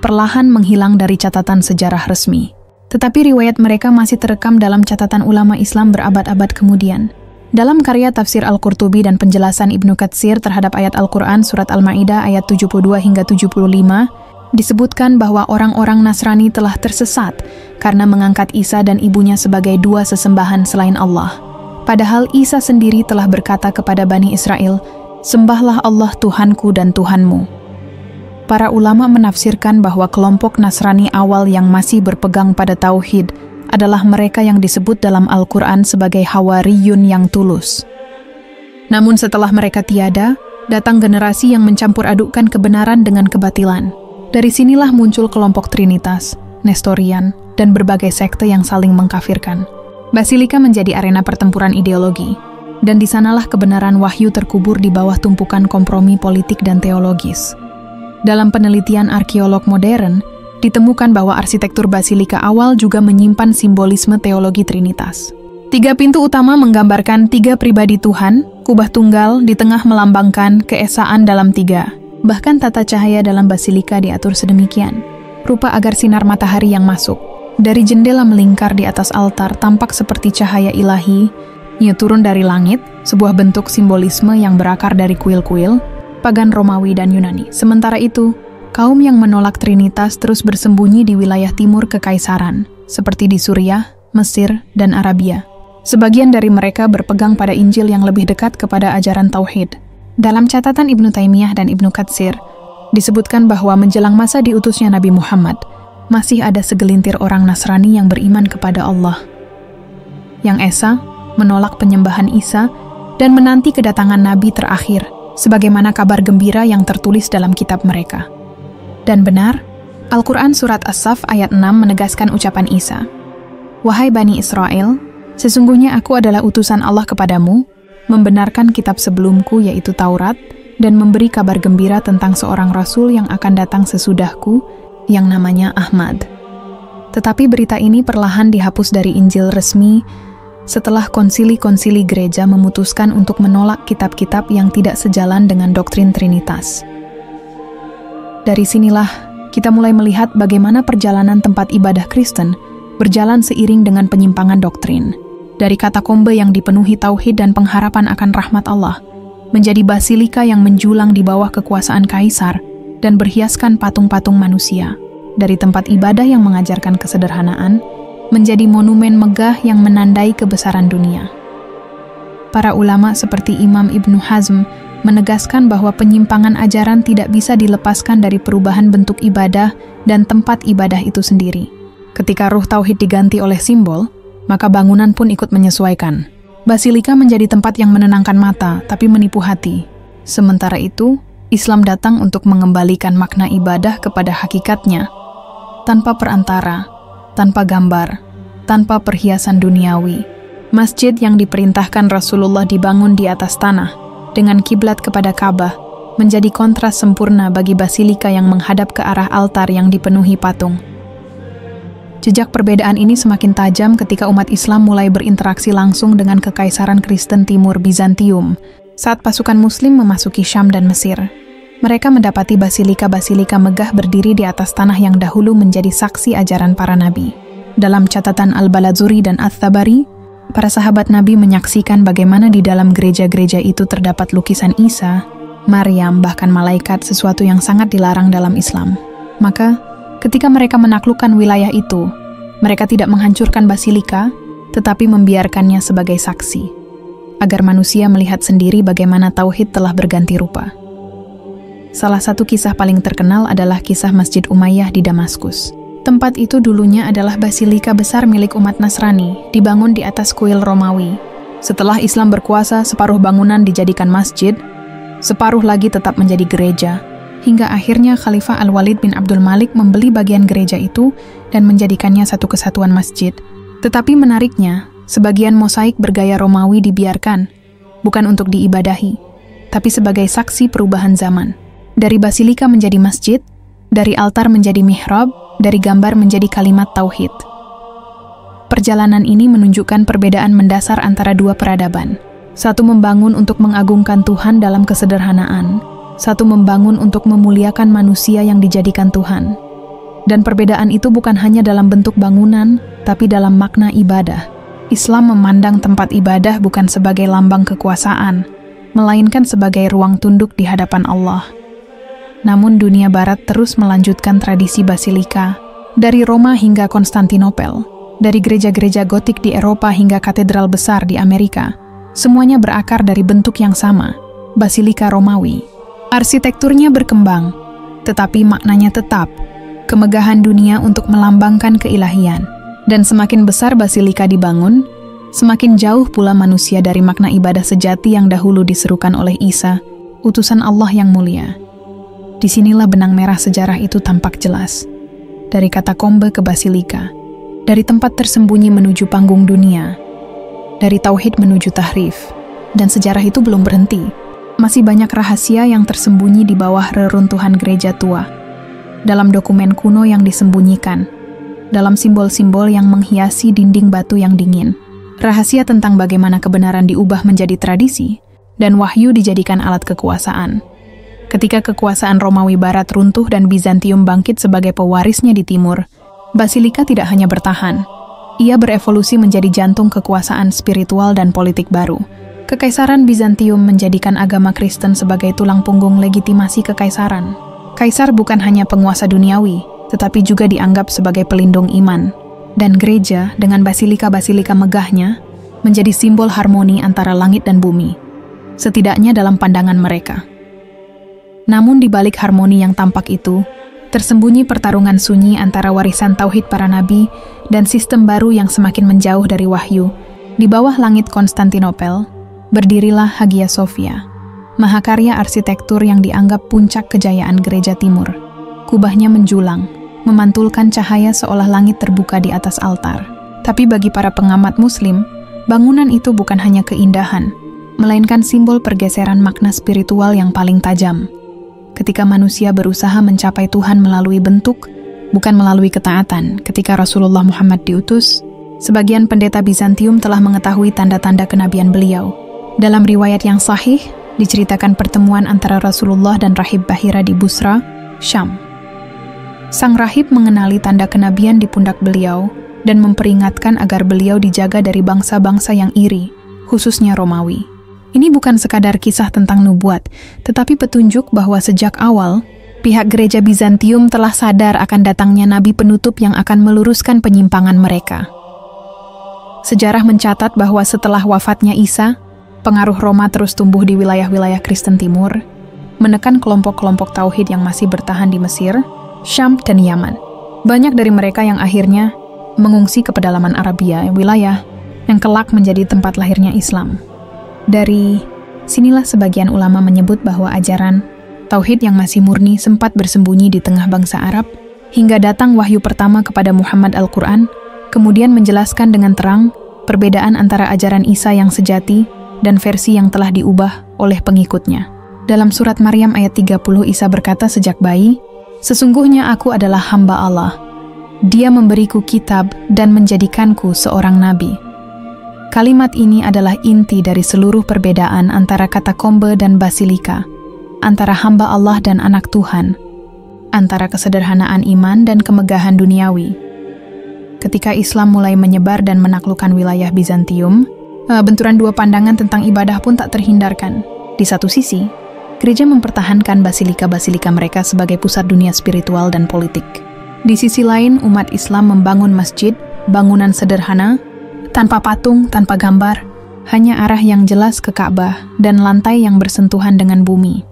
perlahan menghilang dari catatan sejarah resmi. Tetapi riwayat mereka masih terekam dalam catatan ulama Islam berabad-abad kemudian. Dalam karya tafsir Al-Qurtubi dan penjelasan Ibnu Katsir terhadap ayat Al-Quran surat Al-Ma'idah ayat 72 hingga 75, disebutkan bahwa orang-orang Nasrani telah tersesat karena mengangkat Isa dan ibunya sebagai 2 sesembahan selain Allah. Padahal Isa sendiri telah berkata kepada Bani Israel, "Sembahlah Allah Tuhanku dan Tuhanmu." Para ulama menafsirkan bahwa kelompok Nasrani awal yang masih berpegang pada Tauhid adalah mereka yang disebut dalam Al-Quran sebagai Hawariyun yang tulus. Namun setelah mereka tiada, datang generasi yang mencampur adukkan kebenaran dengan kebatilan. Dari sinilah muncul kelompok Trinitas, Nestorian, dan berbagai sekte yang saling mengkafirkan. Basilika menjadi arena pertempuran ideologi, dan di sanalah kebenaran wahyu terkubur di bawah tumpukan kompromi politik dan teologis. Dalam penelitian arkeolog modern, ditemukan bahwa arsitektur basilika awal juga menyimpan simbolisme teologi Trinitas. 3 pintu utama menggambarkan 3 pribadi Tuhan, kubah tunggal di tengah melambangkan keesaan dalam 3. Bahkan tata cahaya dalam basilika diatur sedemikian, rupa agar sinar matahari yang masuk dari jendela melingkar di atas altar tampak seperti cahaya ilahi, ia turun dari langit, sebuah bentuk simbolisme yang berakar dari kuil-kuil, pagan Romawi dan Yunani. Sementara itu, kaum yang menolak Trinitas terus bersembunyi di wilayah timur kekaisaran, seperti di Suriah, Mesir, dan Arabia. Sebagian dari mereka berpegang pada Injil yang lebih dekat kepada ajaran Tauhid. Dalam catatan Ibnu Taimiyah dan Ibnu Katsir, disebutkan bahwa menjelang masa diutusnya Nabi Muhammad, masih ada segelintir orang Nasrani yang beriman kepada Allah, yang esa menolak penyembahan Isa dan menanti kedatangan Nabi terakhir, sebagaimana kabar gembira yang tertulis dalam kitab mereka. Dan benar, Al-Quran Surat As-Saf ayat 6 menegaskan ucapan Isa, "Wahai Bani Israel, sesungguhnya aku adalah utusan Allah kepadamu, membenarkan kitab sebelumku yaitu Taurat, dan memberi kabar gembira tentang seorang rasul yang akan datang sesudahku, yang namanya Ahmad. Tetapi berita ini perlahan dihapus dari Injil resmi setelah konsili-konsili gereja memutuskan untuk menolak kitab-kitab yang tidak sejalan dengan doktrin Trinitas. Dari sinilah kita mulai melihat bagaimana perjalanan tempat ibadah Kristen berjalan seiring dengan penyimpangan doktrin. Dari katakombe yang dipenuhi tauhid dan pengharapan akan rahmat Allah, menjadi basilika yang menjulang di bawah kekuasaan kaisar dan berhiaskan patung-patung manusia. Dari tempat ibadah yang mengajarkan kesederhanaan, menjadi monumen megah yang menandai kebesaran dunia. Para ulama seperti Imam Ibnu Hazm menegaskan bahwa penyimpangan ajaran tidak bisa dilepaskan dari perubahan bentuk ibadah dan tempat ibadah itu sendiri. Ketika ruh tauhid diganti oleh simbol, maka bangunan pun ikut menyesuaikan. Basilika menjadi tempat yang menenangkan mata, tapi menipu hati. Sementara itu, Islam datang untuk mengembalikan makna ibadah kepada hakikatnya, tanpa perantara, tanpa gambar, tanpa perhiasan duniawi. Masjid yang diperintahkan Rasulullah dibangun di atas tanah, dengan kiblat kepada Ka'bah, menjadi kontras sempurna bagi basilika yang menghadap ke arah altar yang dipenuhi patung. Jejak perbedaan ini semakin tajam ketika umat Islam mulai berinteraksi langsung dengan Kekaisaran Kristen Timur Bizantium saat pasukan Muslim memasuki Syam dan Mesir. Mereka mendapati basilika-basilika megah berdiri di atas tanah yang dahulu menjadi saksi ajaran para nabi. Dalam catatan Al-Balazuri dan Ats-Tabari, para sahabat Nabi menyaksikan bagaimana di dalam gereja-gereja itu terdapat lukisan Isa, Maryam, bahkan malaikat, sesuatu yang sangat dilarang dalam Islam. Maka, ketika mereka menaklukkan wilayah itu, mereka tidak menghancurkan basilika, tetapi membiarkannya sebagai saksi, agar manusia melihat sendiri bagaimana tauhid telah berganti rupa. Salah satu kisah paling terkenal adalah kisah Masjid Umayyah di Damaskus. Tempat itu dulunya adalah basilika besar milik umat Nasrani, dibangun di atas kuil Romawi. Setelah Islam berkuasa, separuh bangunan dijadikan masjid, separuh lagi tetap menjadi gereja, hingga akhirnya Khalifah Al-Walid bin Abdul Malik membeli bagian gereja itu dan menjadikannya satu kesatuan masjid. Tetapi menariknya, sebagian mosaik bergaya Romawi dibiarkan, bukan untuk diibadahi, tapi sebagai saksi perubahan zaman. Dari basilika menjadi masjid, dari altar menjadi mihrab, dari gambar menjadi kalimat tauhid. Perjalanan ini menunjukkan perbedaan mendasar antara dua peradaban. Satu membangun untuk mengagungkan Tuhan dalam kesederhanaan, satu membangun untuk memuliakan manusia yang dijadikan Tuhan. Dan perbedaan itu bukan hanya dalam bentuk bangunan, tapi dalam makna ibadah. Islam memandang tempat ibadah bukan sebagai lambang kekuasaan, melainkan sebagai ruang tunduk di hadapan Allah. Namun dunia barat terus melanjutkan tradisi basilika, dari Roma hingga Konstantinopel, dari gereja-gereja gotik di Eropa hingga katedral besar di Amerika. Semuanya berakar dari bentuk yang sama, basilika Romawi. Arsitekturnya berkembang, tetapi maknanya tetap, kemegahan dunia untuk melambangkan keilahian. Dan semakin besar basilika dibangun, semakin jauh pula manusia dari makna ibadah sejati yang dahulu diserukan oleh Isa, utusan Allah yang mulia. Disinilah benang merah sejarah itu tampak jelas. Dari katakombe ke basilika, dari tempat tersembunyi menuju panggung dunia, dari tauhid menuju tahrif. Dan sejarah itu belum berhenti. Masih banyak rahasia yang tersembunyi di bawah reruntuhan gereja tua, dalam dokumen kuno yang disembunyikan, dalam simbol-simbol yang menghiasi dinding batu yang dingin. Rahasia tentang bagaimana kebenaran diubah menjadi tradisi, dan wahyu dijadikan alat kekuasaan. Ketika kekuasaan Romawi Barat runtuh dan Bizantium bangkit sebagai pewarisnya di timur, basilika tidak hanya bertahan. Ia berevolusi menjadi jantung kekuasaan spiritual dan politik baru. Kekaisaran Bizantium menjadikan agama Kristen sebagai tulang punggung legitimasi kekaisaran. Kaisar bukan hanya penguasa duniawi, tetapi juga dianggap sebagai pelindung iman. Dan gereja dengan basilika-basilika megahnya menjadi simbol harmoni antara langit dan bumi, setidaknya dalam pandangan mereka. Namun di balik harmoni yang tampak itu, tersembunyi pertarungan sunyi antara warisan tauhid para nabi dan sistem baru yang semakin menjauh dari wahyu. Di bawah langit Konstantinopel, berdirilah Hagia Sophia, mahakarya arsitektur yang dianggap puncak kejayaan gereja timur. Kubahnya menjulang, memantulkan cahaya seolah langit terbuka di atas altar. Tapi bagi para pengamat muslim, bangunan itu bukan hanya keindahan, melainkan simbol pergeseran makna spiritual yang paling tajam. Ketika manusia berusaha mencapai Tuhan melalui bentuk, bukan melalui ketaatan. Ketika Rasulullah Muhammad diutus, sebagian pendeta Bizantium telah mengetahui tanda-tanda kenabian beliau. Dalam riwayat yang sahih, diceritakan pertemuan antara Rasulullah dan Rahib Bahira di Busra, Syam. Sang rahib mengenali tanda kenabian di pundak beliau dan memperingatkan agar beliau dijaga dari bangsa-bangsa yang iri, khususnya Romawi. Ini bukan sekadar kisah tentang nubuat, tetapi petunjuk bahwa sejak awal, pihak gereja Bizantium telah sadar akan datangnya nabi penutup yang akan meluruskan penyimpangan mereka. Sejarah mencatat bahwa setelah wafatnya Isa, pengaruh Roma terus tumbuh di wilayah-wilayah Kristen Timur, menekan kelompok-kelompok tauhid yang masih bertahan di Mesir, Syam, dan Yaman. Banyak dari mereka yang akhirnya mengungsi ke pedalaman Arabia, wilayah yang kelak menjadi tempat lahirnya Islam. Dari sinilah sebagian ulama menyebut bahwa ajaran tauhid yang masih murni sempat bersembunyi di tengah bangsa Arab, hingga datang wahyu pertama kepada Muhammad Al-Quran, kemudian menjelaskan dengan terang perbedaan antara ajaran Isa yang sejati dan versi yang telah diubah oleh pengikutnya. Dalam surat Maryam ayat 30, Isa berkata sejak bayi, "Sesungguhnya aku adalah hamba Allah. Dia memberiku kitab dan menjadikanku seorang nabi." Kalimat ini adalah inti dari seluruh perbedaan antara katakombe dan basilika, antara hamba Allah dan anak Tuhan, antara kesederhanaan iman dan kemegahan duniawi. Ketika Islam mulai menyebar dan menaklukkan wilayah Bizantium, benturan dua pandangan tentang ibadah pun tak terhindarkan. Di satu sisi, gereja mempertahankan basilika-basilika mereka sebagai pusat dunia spiritual dan politik. Di sisi lain, umat Islam membangun masjid, bangunan sederhana, tanpa patung, tanpa gambar, hanya arah yang jelas ke Ka'bah dan lantai yang bersentuhan dengan bumi.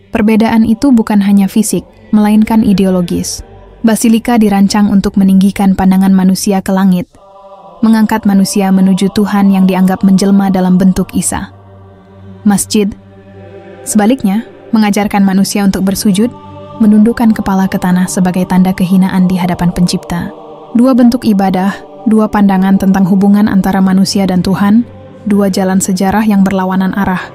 Perbedaan itu bukan hanya fisik, melainkan ideologis. Basilika dirancang untuk meninggikan pandangan manusia ke langit, mengangkat manusia menuju Tuhan yang dianggap menjelma dalam bentuk Isa. Masjid, sebaliknya, mengajarkan manusia untuk bersujud, menundukkan kepala ke tanah sebagai tanda kehinaan di hadapan Pencipta. Dua bentuk ibadah, dua pandangan tentang hubungan antara manusia dan Tuhan, dua jalan sejarah yang berlawanan arah.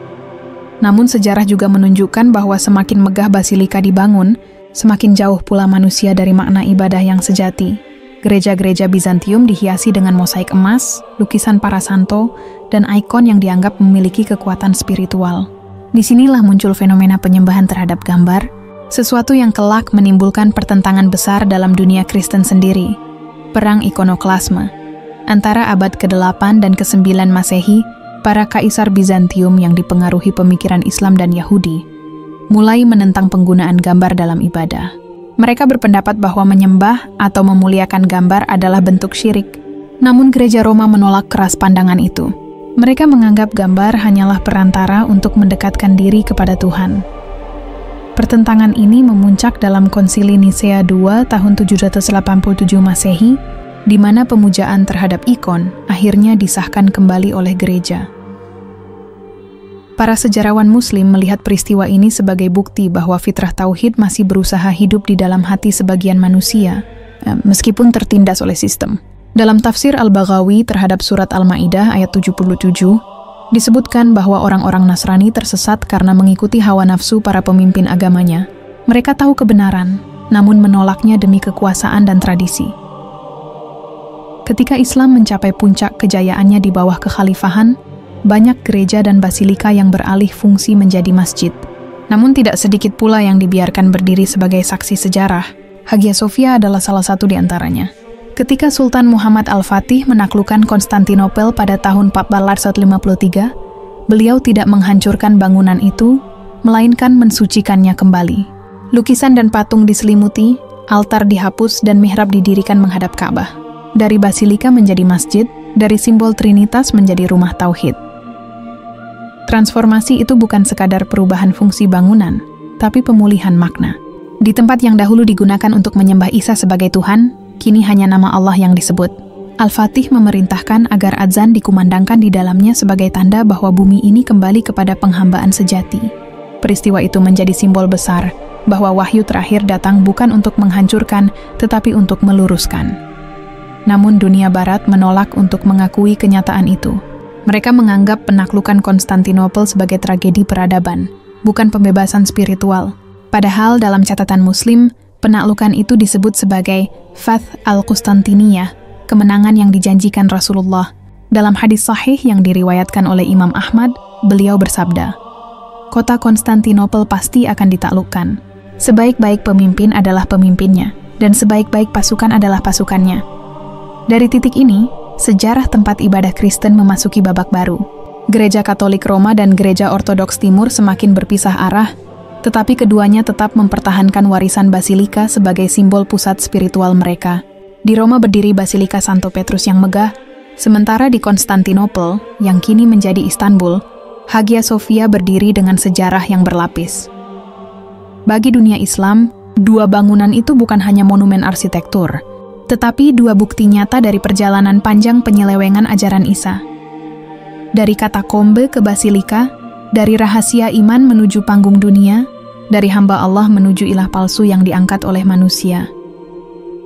Namun sejarah juga menunjukkan bahwa semakin megah basilika dibangun, semakin jauh pula manusia dari makna ibadah yang sejati. Gereja-gereja Bizantium dihiasi dengan mosaik emas, lukisan para santo, dan ikon yang dianggap memiliki kekuatan spiritual. Disinilah muncul fenomena penyembahan terhadap gambar, sesuatu yang kelak menimbulkan pertentangan besar dalam dunia Kristen sendiri. Perang ikonoklasme. Antara abad ke-8 dan ke-9 Masehi, para kaisar Bizantium yang dipengaruhi pemikiran Islam dan Yahudi mulai menentang penggunaan gambar dalam ibadah. Mereka berpendapat bahwa menyembah atau memuliakan gambar adalah bentuk syirik. Namun gereja Roma menolak keras pandangan itu. Mereka menganggap gambar hanyalah perantara untuk mendekatkan diri kepada Tuhan. Pertentangan ini memuncak dalam Konsili Nisea II tahun 787 Masehi, di mana pemujaan terhadap ikon akhirnya disahkan kembali oleh gereja. Para sejarawan Muslim melihat peristiwa ini sebagai bukti bahwa fitrah tauhid masih berusaha hidup di dalam hati sebagian manusia, meskipun tertindas oleh sistem. Dalam tafsir Al-Baghawi terhadap surat Al-Maidah ayat 77, disebutkan bahwa orang-orang Nasrani tersesat karena mengikuti hawa nafsu para pemimpin agamanya. Mereka tahu kebenaran, namun menolaknya demi kekuasaan dan tradisi. Ketika Islam mencapai puncak kejayaannya di bawah kekhalifahan, banyak gereja dan basilika yang beralih fungsi menjadi masjid. Namun tidak sedikit pula yang dibiarkan berdiri sebagai saksi sejarah. Hagia Sophia adalah salah satu di antaranya. Ketika Sultan Muhammad Al-Fatih menaklukkan Konstantinopel pada tahun 1453, beliau tidak menghancurkan bangunan itu, melainkan mensucikannya kembali. Lukisan dan patung diselimuti, altar dihapus dan mihrab didirikan menghadap Ka'bah. Dari basilika menjadi masjid, dari simbol Trinitas menjadi rumah tauhid. Transformasi itu bukan sekadar perubahan fungsi bangunan, tapi pemulihan makna. Di tempat yang dahulu digunakan untuk menyembah Isa sebagai Tuhan, kini hanya nama Allah yang disebut. Al-Fatih memerintahkan agar adzan dikumandangkan di dalamnya sebagai tanda bahwa bumi ini kembali kepada penghambaan sejati. Peristiwa itu menjadi simbol besar bahwa wahyu terakhir datang bukan untuk menghancurkan, tetapi untuk meluruskan. Namun dunia barat menolak untuk mengakui kenyataan itu. Mereka menganggap penaklukan Konstantinopel sebagai tragedi peradaban, bukan pembebasan spiritual. Padahal dalam catatan Muslim, penaklukan itu disebut sebagai Fath al-Qustantiniyah, kemenangan yang dijanjikan Rasulullah. Dalam hadis sahih yang diriwayatkan oleh Imam Ahmad, beliau bersabda, "Kota Konstantinopel pasti akan ditaklukkan. Sebaik-baik pemimpin adalah pemimpinnya, dan sebaik-baik pasukan adalah pasukannya." Dari titik ini, sejarah tempat ibadah Kristen memasuki babak baru. Gereja Katolik Roma dan Gereja Ortodoks Timur semakin berpisah arah, tetapi keduanya tetap mempertahankan warisan Basilika sebagai simbol pusat spiritual mereka. Di Roma berdiri Basilika Santo Petrus yang megah, sementara di Konstantinopel, yang kini menjadi Istanbul, Hagia Sophia berdiri dengan sejarah yang berlapis. Bagi dunia Islam, dua bangunan itu bukan hanya monumen arsitektur, tetapi dua bukti nyata dari perjalanan panjang penyelewengan ajaran Isa. Dari katakombe ke basilika, dari rahasia iman menuju panggung dunia, dari hamba Allah menuju ilah palsu yang diangkat oleh manusia.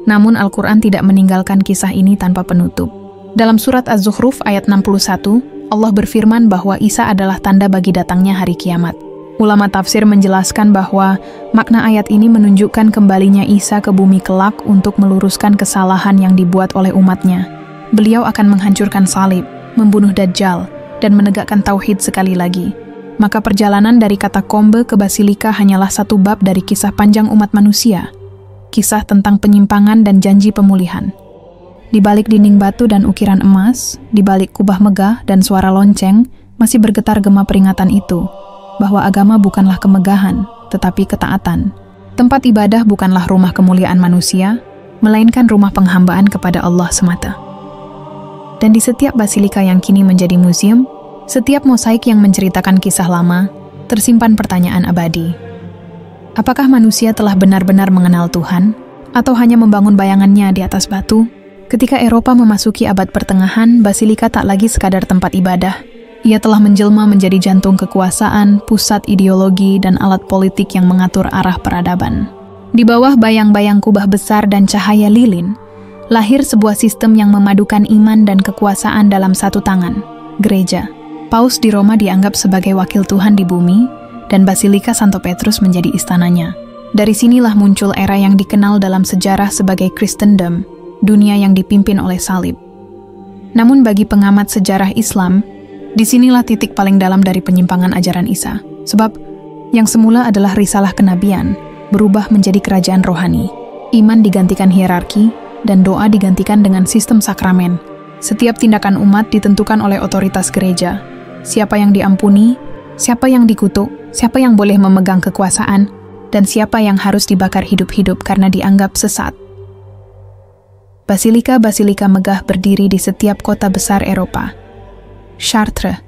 Namun Al-Quran tidak meninggalkan kisah ini tanpa penutup. Dalam surat Az-Zukhruf ayat 61, Allah berfirman bahwa Isa adalah tanda bagi datangnya hari kiamat. Ulama tafsir menjelaskan bahwa makna ayat ini menunjukkan kembalinya Isa ke bumi kelak untuk meluruskan kesalahan yang dibuat oleh umatnya. Beliau akan menghancurkan salib, membunuh Dajjal, dan menegakkan tauhid sekali lagi. Maka perjalanan dari katakombe ke basilika hanyalah satu bab dari kisah panjang umat manusia, kisah tentang penyimpangan dan janji pemulihan. Di balik dinding batu dan ukiran emas, di balik kubah megah dan suara lonceng, masih bergetar gema peringatan itu, bahwa agama bukanlah kemegahan, tetapi ketaatan. Tempat ibadah bukanlah rumah kemuliaan manusia, melainkan rumah penghambaan kepada Allah semata. Dan di setiap basilika yang kini menjadi museum, setiap mosaik yang menceritakan kisah lama, tersimpan pertanyaan abadi. Apakah manusia telah benar-benar mengenal Tuhan, atau hanya membangun bayangannya di atas batu? Ketika Eropa memasuki abad pertengahan, basilika tak lagi sekadar tempat ibadah. Ia telah menjelma menjadi jantung kekuasaan, pusat ideologi, dan alat politik yang mengatur arah peradaban. Di bawah bayang-bayang kubah besar dan cahaya lilin, lahir sebuah sistem yang memadukan iman dan kekuasaan dalam satu tangan, gereja. Paus di Roma dianggap sebagai wakil Tuhan di bumi, dan Basilika Santo Petrus menjadi istananya. Dari sinilah muncul era yang dikenal dalam sejarah sebagai Kristendom, dunia yang dipimpin oleh salib. Namun bagi pengamat sejarah Islam, disinilah titik paling dalam dari penyimpangan ajaran Isa. Sebab, yang semula adalah risalah kenabian, berubah menjadi kerajaan rohani. Iman digantikan hierarki, dan doa digantikan dengan sistem sakramen. Setiap tindakan umat ditentukan oleh otoritas gereja. Siapa yang diampuni, siapa yang dikutuk, siapa yang boleh memegang kekuasaan, dan siapa yang harus dibakar hidup-hidup karena dianggap sesat. Basilika-basilika megah berdiri di setiap kota besar Eropa. Chartres,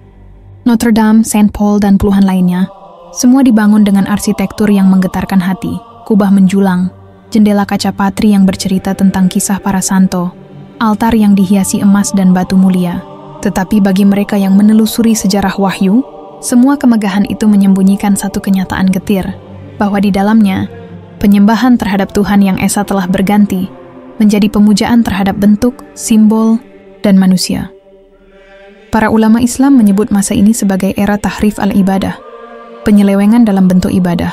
Notre Dame, Saint Paul, dan puluhan lainnya, semua dibangun dengan arsitektur yang menggetarkan hati, kubah menjulang, jendela kaca patri yang bercerita tentang kisah para santo, altar yang dihiasi emas dan batu mulia. Tetapi bagi mereka yang menelusuri sejarah wahyu, semua kemegahan itu menyembunyikan satu kenyataan getir, bahwa di dalamnya, penyembahan terhadap Tuhan yang esa telah berganti, menjadi pemujaan terhadap bentuk, simbol, dan manusia. Para ulama Islam menyebut masa ini sebagai era tahrif al-ibadah, penyelewengan dalam bentuk ibadah.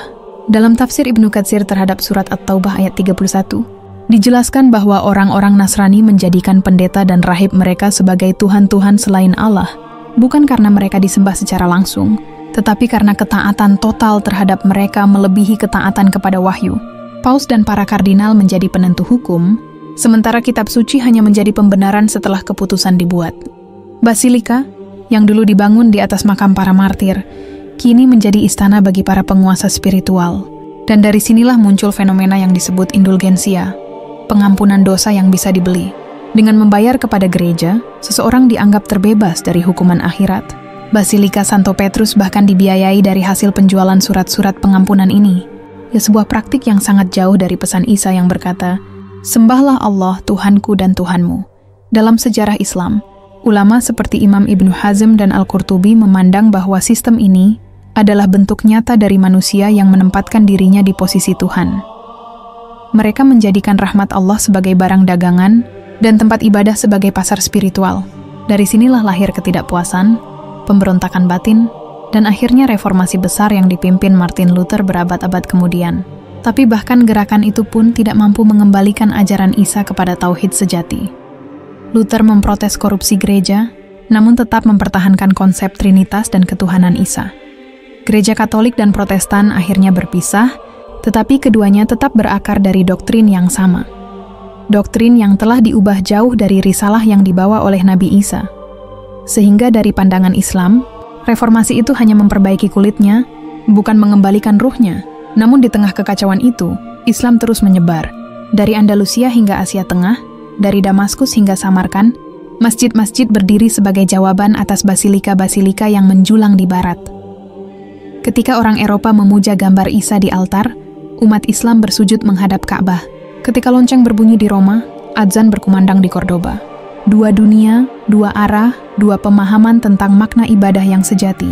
Dalam tafsir Ibnu Katsir terhadap surat At-Taubah ayat 31, dijelaskan bahwa orang-orang Nasrani menjadikan pendeta dan rahib mereka sebagai Tuhan-Tuhan selain Allah, bukan karena mereka disembah secara langsung, tetapi karena ketaatan total terhadap mereka melebihi ketaatan kepada wahyu. Paus dan para kardinal menjadi penentu hukum, sementara kitab suci hanya menjadi pembenaran setelah keputusan dibuat. Basilika, yang dulu dibangun di atas makam para martir, kini menjadi istana bagi para penguasa spiritual. Dan dari sinilah muncul fenomena yang disebut indulgensia, pengampunan dosa yang bisa dibeli. Dengan membayar kepada gereja, seseorang dianggap terbebas dari hukuman akhirat. Basilika Santo Petrus bahkan dibiayai dari hasil penjualan surat-surat pengampunan ini. Ya, sebuah praktik yang sangat jauh dari pesan Isa yang berkata, "Sembahlah Allah Tuhanku dan Tuhanmu." Dalam sejarah Islam, ulama seperti Imam Ibnu Hazm dan Al-Qurtubi memandang bahwa sistem ini adalah bentuk nyata dari manusia yang menempatkan dirinya di posisi Tuhan. Mereka menjadikan rahmat Allah sebagai barang dagangan dan tempat ibadah sebagai pasar spiritual. Dari sinilah lahir ketidakpuasan, pemberontakan batin, dan akhirnya reformasi besar yang dipimpin Martin Luther berabad-abad kemudian. Tapi bahkan gerakan itu pun tidak mampu mengembalikan ajaran Isa kepada tauhid sejati. Luther memprotes korupsi gereja, namun tetap mempertahankan konsep Trinitas dan ketuhanan Isa. Gereja Katolik dan Protestan akhirnya berpisah, tetapi keduanya tetap berakar dari doktrin yang sama. Doktrin yang telah diubah jauh dari risalah yang dibawa oleh Nabi Isa. Sehingga dari pandangan Islam, reformasi itu hanya memperbaiki kulitnya, bukan mengembalikan ruhnya. Namun di tengah kekacauan itu, Islam terus menyebar. Dari Andalusia hingga Asia Tengah, dari Damaskus hingga Samarkand, masjid-masjid berdiri sebagai jawaban atas basilika-basilika yang menjulang di barat. Ketika orang Eropa memuja gambar Isa di altar, umat Islam bersujud menghadap Ka'bah. Ketika lonceng berbunyi di Roma, adzan berkumandang di Cordoba. Dua dunia, dua arah, dua pemahaman tentang makna ibadah yang sejati.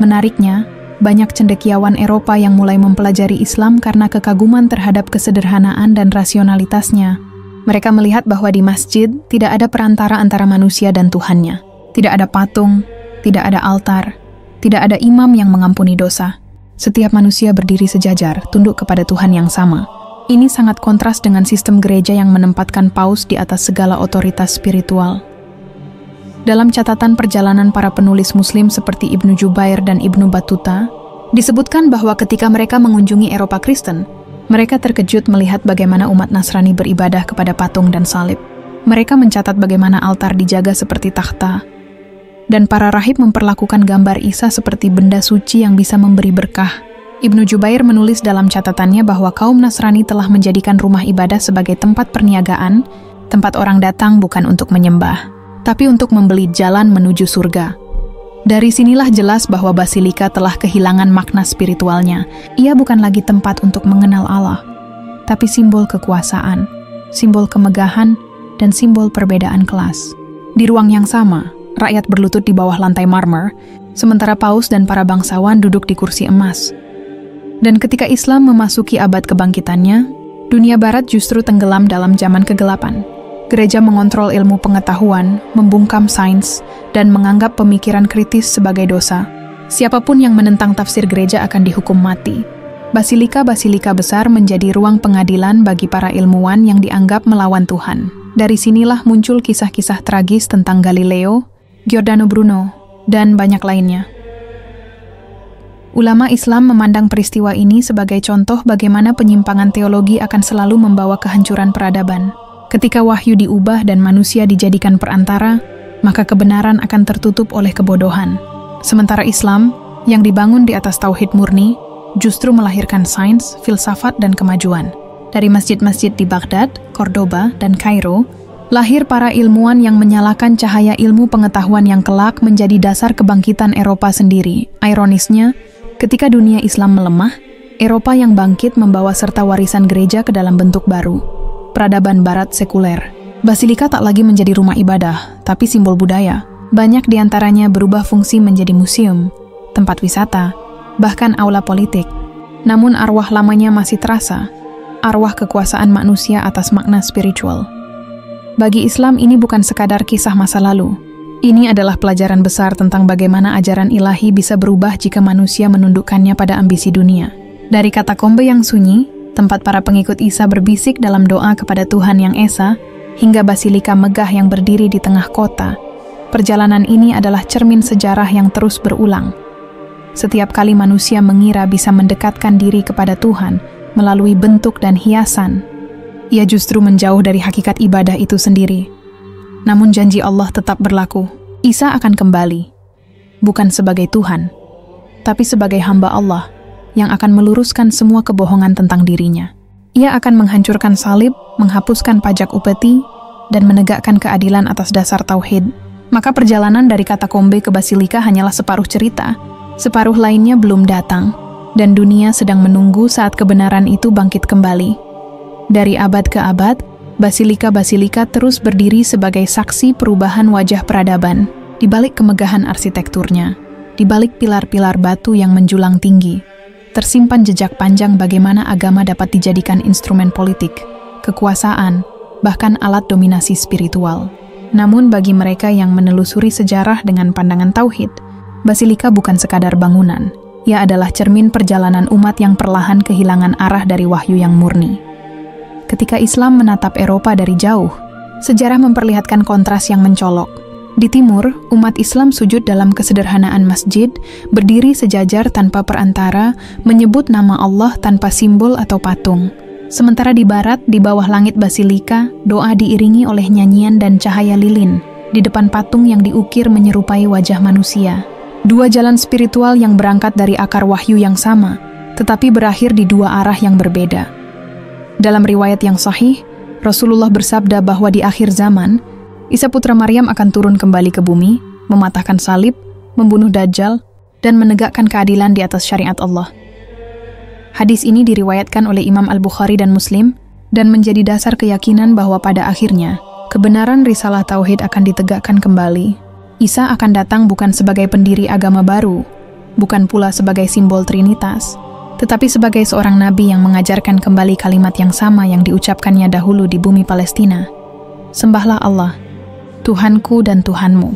Menariknya, banyak cendekiawan Eropa yang mulai mempelajari Islam karena kekaguman terhadap kesederhanaan dan rasionalitasnya. Mereka melihat bahwa di masjid tidak ada perantara antara manusia dan Tuhannya. Tidak ada patung, tidak ada altar, tidak ada imam yang mengampuni dosa. Setiap manusia berdiri sejajar, tunduk kepada Tuhan yang sama. Ini sangat kontras dengan sistem gereja yang menempatkan paus di atas segala otoritas spiritual. Dalam catatan perjalanan para penulis Muslim seperti Ibnu Jubair dan Ibnu Battuta, disebutkan bahwa ketika mereka mengunjungi Eropa Kristen, mereka terkejut melihat bagaimana umat Nasrani beribadah kepada patung dan salib. Mereka mencatat bagaimana altar dijaga seperti takhta, dan para rahib memperlakukan gambar Isa seperti benda suci yang bisa memberi berkah. Ibnu Jubair menulis dalam catatannya bahwa kaum Nasrani telah menjadikan rumah ibadah sebagai tempat perniagaan, tempat orang datang bukan untuk menyembah, tapi untuk membeli jalan menuju surga. Dari sinilah jelas bahwa basilika telah kehilangan makna spiritualnya. Ia bukan lagi tempat untuk mengenal Allah, tapi simbol kekuasaan, simbol kemegahan, dan simbol perbedaan kelas. Di ruang yang sama, rakyat berlutut di bawah lantai marmer, sementara paus dan para bangsawan duduk di kursi emas. Dan ketika Islam memasuki abad kebangkitannya, dunia barat justru tenggelam dalam zaman kegelapan. Gereja mengontrol ilmu pengetahuan, membungkam sains, dan menganggap pemikiran kritis sebagai dosa. Siapapun yang menentang tafsir gereja akan dihukum mati. Basilika-basilika besar menjadi ruang pengadilan bagi para ilmuwan yang dianggap melawan Tuhan. Dari sinilah muncul kisah-kisah tragis tentang Galileo, Giordano Bruno, dan banyak lainnya. Ulama Islam memandang peristiwa ini sebagai contoh bagaimana penyimpangan teologi akan selalu membawa kehancuran peradaban. Ketika wahyu diubah dan manusia dijadikan perantara, maka kebenaran akan tertutup oleh kebodohan. Sementara Islam, yang dibangun di atas tauhid murni, justru melahirkan sains, filsafat, dan kemajuan. Dari masjid-masjid di Baghdad, Cordoba, dan Kairo, lahir para ilmuwan yang menyalakan cahaya ilmu pengetahuan yang kelak menjadi dasar kebangkitan Eropa sendiri. Ironisnya, ketika dunia Islam melemah, Eropa yang bangkit membawa serta warisan gereja ke dalam bentuk baru, peradaban barat sekuler. Basilika tak lagi menjadi rumah ibadah, tapi simbol budaya. Banyak di antaranya berubah fungsi menjadi museum, tempat wisata, bahkan aula politik. Namun arwah lamanya masih terasa, arwah kekuasaan manusia atas makna spiritual. Bagi Islam ini bukan sekadar kisah masa lalu. Ini adalah pelajaran besar tentang bagaimana ajaran ilahi bisa berubah jika manusia menundukkannya pada ambisi dunia. Dari katakombe yang sunyi, tempat para pengikut Isa berbisik dalam doa kepada Tuhan yang Esa, hingga basilika megah yang berdiri di tengah kota, perjalanan ini adalah cermin sejarah yang terus berulang. Setiap kali manusia mengira bisa mendekatkan diri kepada Tuhan melalui bentuk dan hiasan, ia justru menjauh dari hakikat ibadah itu sendiri. Namun janji Allah tetap berlaku. Isa akan kembali, bukan sebagai Tuhan, tapi sebagai hamba Allah yang akan meluruskan semua kebohongan tentang dirinya. Ia akan menghancurkan salib, menghapuskan pajak upeti, dan menegakkan keadilan atas dasar tauhid. Maka perjalanan dari katakombe ke basilika hanyalah separuh cerita. Separuh lainnya belum datang, dan dunia sedang menunggu saat kebenaran itu bangkit kembali. Dari abad ke abad, basilika-basilika terus berdiri sebagai saksi perubahan wajah peradaban, di balik kemegahan arsitekturnya, di balik pilar-pilar batu yang menjulang tinggi. Tersimpan jejak panjang bagaimana agama dapat dijadikan instrumen politik, kekuasaan, bahkan alat dominasi spiritual. Namun bagi mereka yang menelusuri sejarah dengan pandangan tauhid, basilika bukan sekadar bangunan. Ia adalah cermin perjalanan umat yang perlahan kehilangan arah dari wahyu yang murni. Ketika Islam menatap Eropa dari jauh, sejarah memperlihatkan kontras yang mencolok. Di timur, umat Islam sujud dalam kesederhanaan masjid, berdiri sejajar tanpa perantara, menyebut nama Allah tanpa simbol atau patung. Sementara di barat, di bawah langit basilika, doa diiringi oleh nyanyian dan cahaya lilin, di depan patung yang diukir menyerupai wajah manusia. Dua jalan spiritual yang berangkat dari akar wahyu yang sama, tetapi berakhir di dua arah yang berbeda. Dalam riwayat yang sahih, Rasulullah bersabda bahwa di akhir zaman, Isa putra Maryam akan turun kembali ke bumi, mematahkan salib, membunuh Dajjal, dan menegakkan keadilan di atas syariat Allah. Hadis ini diriwayatkan oleh Imam Al-Bukhari dan Muslim, dan menjadi dasar keyakinan bahwa pada akhirnya, kebenaran risalah tauhid akan ditegakkan kembali. Isa akan datang bukan sebagai pendiri agama baru, bukan pula sebagai simbol Trinitas, tetapi sebagai seorang nabi yang mengajarkan kembali kalimat yang sama yang diucapkannya dahulu di bumi Palestina. Sembahlah Allah, Tuhanku dan Tuhanmu.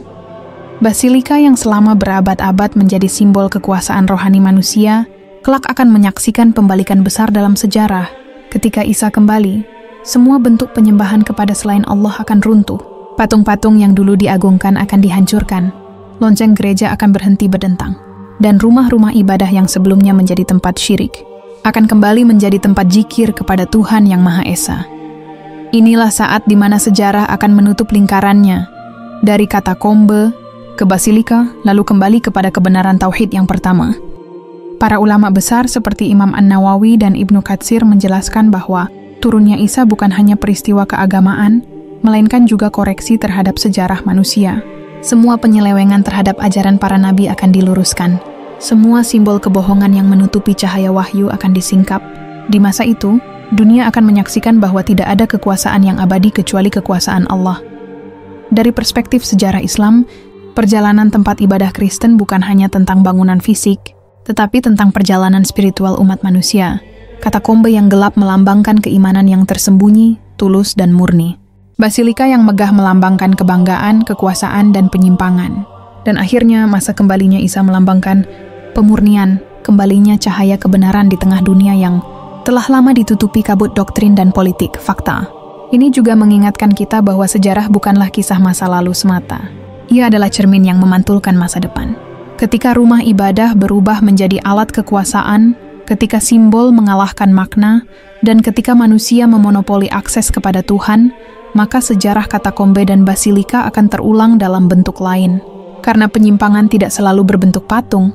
Basilika yang selama berabad-abad menjadi simbol kekuasaan rohani manusia, kelak akan menyaksikan pembalikan besar dalam sejarah. Ketika Isa kembali, semua bentuk penyembahan kepada selain Allah akan runtuh. Patung-patung yang dulu diagungkan akan dihancurkan, lonceng gereja akan berhenti berdentang, dan rumah-rumah ibadah yang sebelumnya menjadi tempat syirik akan kembali menjadi tempat zikir kepada Tuhan yang Maha Esa. Inilah saat di mana sejarah akan menutup lingkarannya, dari katakombe ke basilika, lalu kembali kepada kebenaran tauhid yang pertama. Para ulama besar seperti Imam An-Nawawi dan Ibnu Katsir menjelaskan bahwa turunnya Isa bukan hanya peristiwa keagamaan, melainkan juga koreksi terhadap sejarah manusia. Semua penyelewengan terhadap ajaran para nabi akan diluruskan. Semua simbol kebohongan yang menutupi cahaya wahyu akan disingkap. Di masa itu, dunia akan menyaksikan bahwa tidak ada kekuasaan yang abadi kecuali kekuasaan Allah. Dari perspektif sejarah Islam, perjalanan tempat ibadah Kristen bukan hanya tentang bangunan fisik, tetapi tentang perjalanan spiritual umat manusia. Katakombe yang gelap melambangkan keimanan yang tersembunyi, tulus, dan murni. Basilika yang megah melambangkan kebanggaan, kekuasaan, dan penyimpangan. Dan akhirnya masa kembalinya Isa melambangkan pemurnian, kembalinya cahaya kebenaran di tengah dunia yang telah lama ditutupi kabut doktrin dan politik fakta. Ini juga mengingatkan kita bahwa sejarah bukanlah kisah masa lalu semata. Ia adalah cermin yang memantulkan masa depan. Ketika rumah ibadah berubah menjadi alat kekuasaan, ketika simbol mengalahkan makna, dan ketika manusia memonopoli akses kepada Tuhan, maka sejarah katakombe dan basilika akan terulang dalam bentuk lain. Karena penyimpangan tidak selalu berbentuk patung,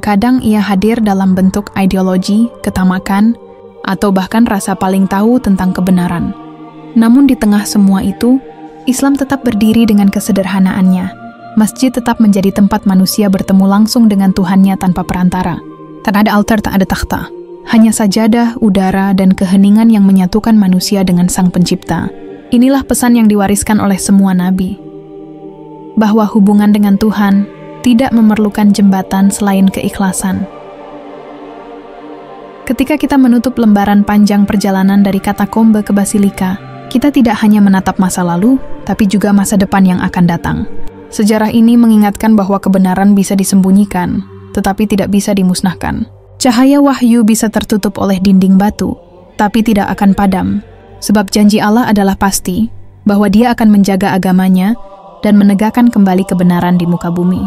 kadang ia hadir dalam bentuk ideologi, ketamakan, atau bahkan rasa paling tahu tentang kebenaran. Namun di tengah semua itu, Islam tetap berdiri dengan kesederhanaannya. Masjid tetap menjadi tempat manusia bertemu langsung dengan Tuhannya tanpa perantara. Tak ada altar, tak ada takhta. Hanya sajadah, udara, dan keheningan yang menyatukan manusia dengan Sang Pencipta. Inilah pesan yang diwariskan oleh semua nabi, bahwa hubungan dengan Tuhan tidak memerlukan jembatan selain keikhlasan. Ketika kita menutup lembaran panjang perjalanan dari katakombe ke basilika, kita tidak hanya menatap masa lalu, tapi juga masa depan yang akan datang. Sejarah ini mengingatkan bahwa kebenaran bisa disembunyikan, tetapi tidak bisa dimusnahkan. Cahaya wahyu bisa tertutup oleh dinding batu, tapi tidak akan padam. Sebab janji Allah adalah pasti, bahwa Dia akan menjaga agamanya dan menegakkan kembali kebenaran di muka bumi.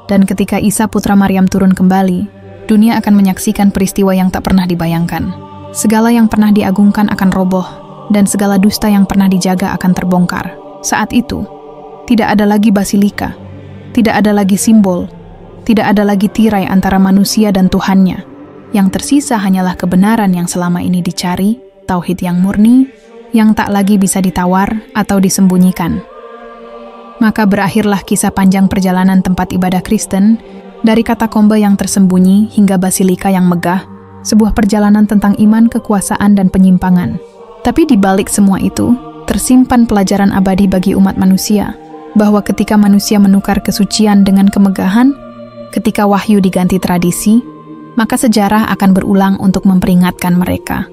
Dan ketika Isa putra Maryam turun kembali, dunia akan menyaksikan peristiwa yang tak pernah dibayangkan. Segala yang pernah diagungkan akan roboh, dan segala dusta yang pernah dijaga akan terbongkar. Saat itu, tidak ada lagi basilika, tidak ada lagi simbol, tidak ada lagi tirai antara manusia dan Tuhannya. Yang tersisa hanyalah kebenaran yang selama ini dicari, tauhid yang murni, yang tak lagi bisa ditawar atau disembunyikan. Maka berakhirlah kisah panjang perjalanan tempat ibadah Kristen, dari katakombe yang tersembunyi hingga basilika yang megah, sebuah perjalanan tentang iman, kekuasaan, dan penyimpangan. Tapi di balik semua itu, tersimpan pelajaran abadi bagi umat manusia, bahwa ketika manusia menukar kesucian dengan kemegahan, ketika wahyu diganti tradisi, maka sejarah akan berulang untuk memperingatkan mereka.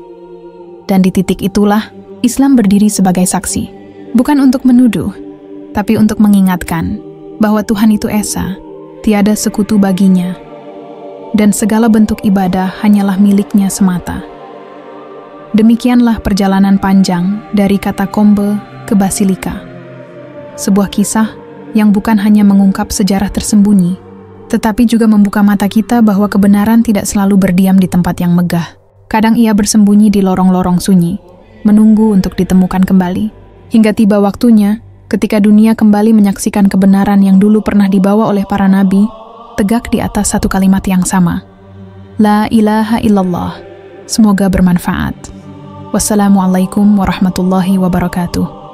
Dan di titik itulah, Islam berdiri sebagai saksi. Bukan untuk menuduh, tapi untuk mengingatkan bahwa Tuhan itu esa, tiada sekutu baginya, dan segala bentuk ibadah hanyalah miliknya semata. Demikianlah perjalanan panjang dari katakombe ke basilika. Sebuah kisah yang bukan hanya mengungkap sejarah tersembunyi, tetapi juga membuka mata kita bahwa kebenaran tidak selalu berdiam di tempat yang megah. Kadang ia bersembunyi di lorong-lorong sunyi, menunggu untuk ditemukan kembali, hingga tiba waktunya ketika dunia kembali menyaksikan kebenaran yang dulu pernah dibawa oleh para nabi, tegak di atas satu kalimat yang sama. La ilaha illallah. Semoga bermanfaat. Wassalamualaikum warahmatullahi wabarakatuh.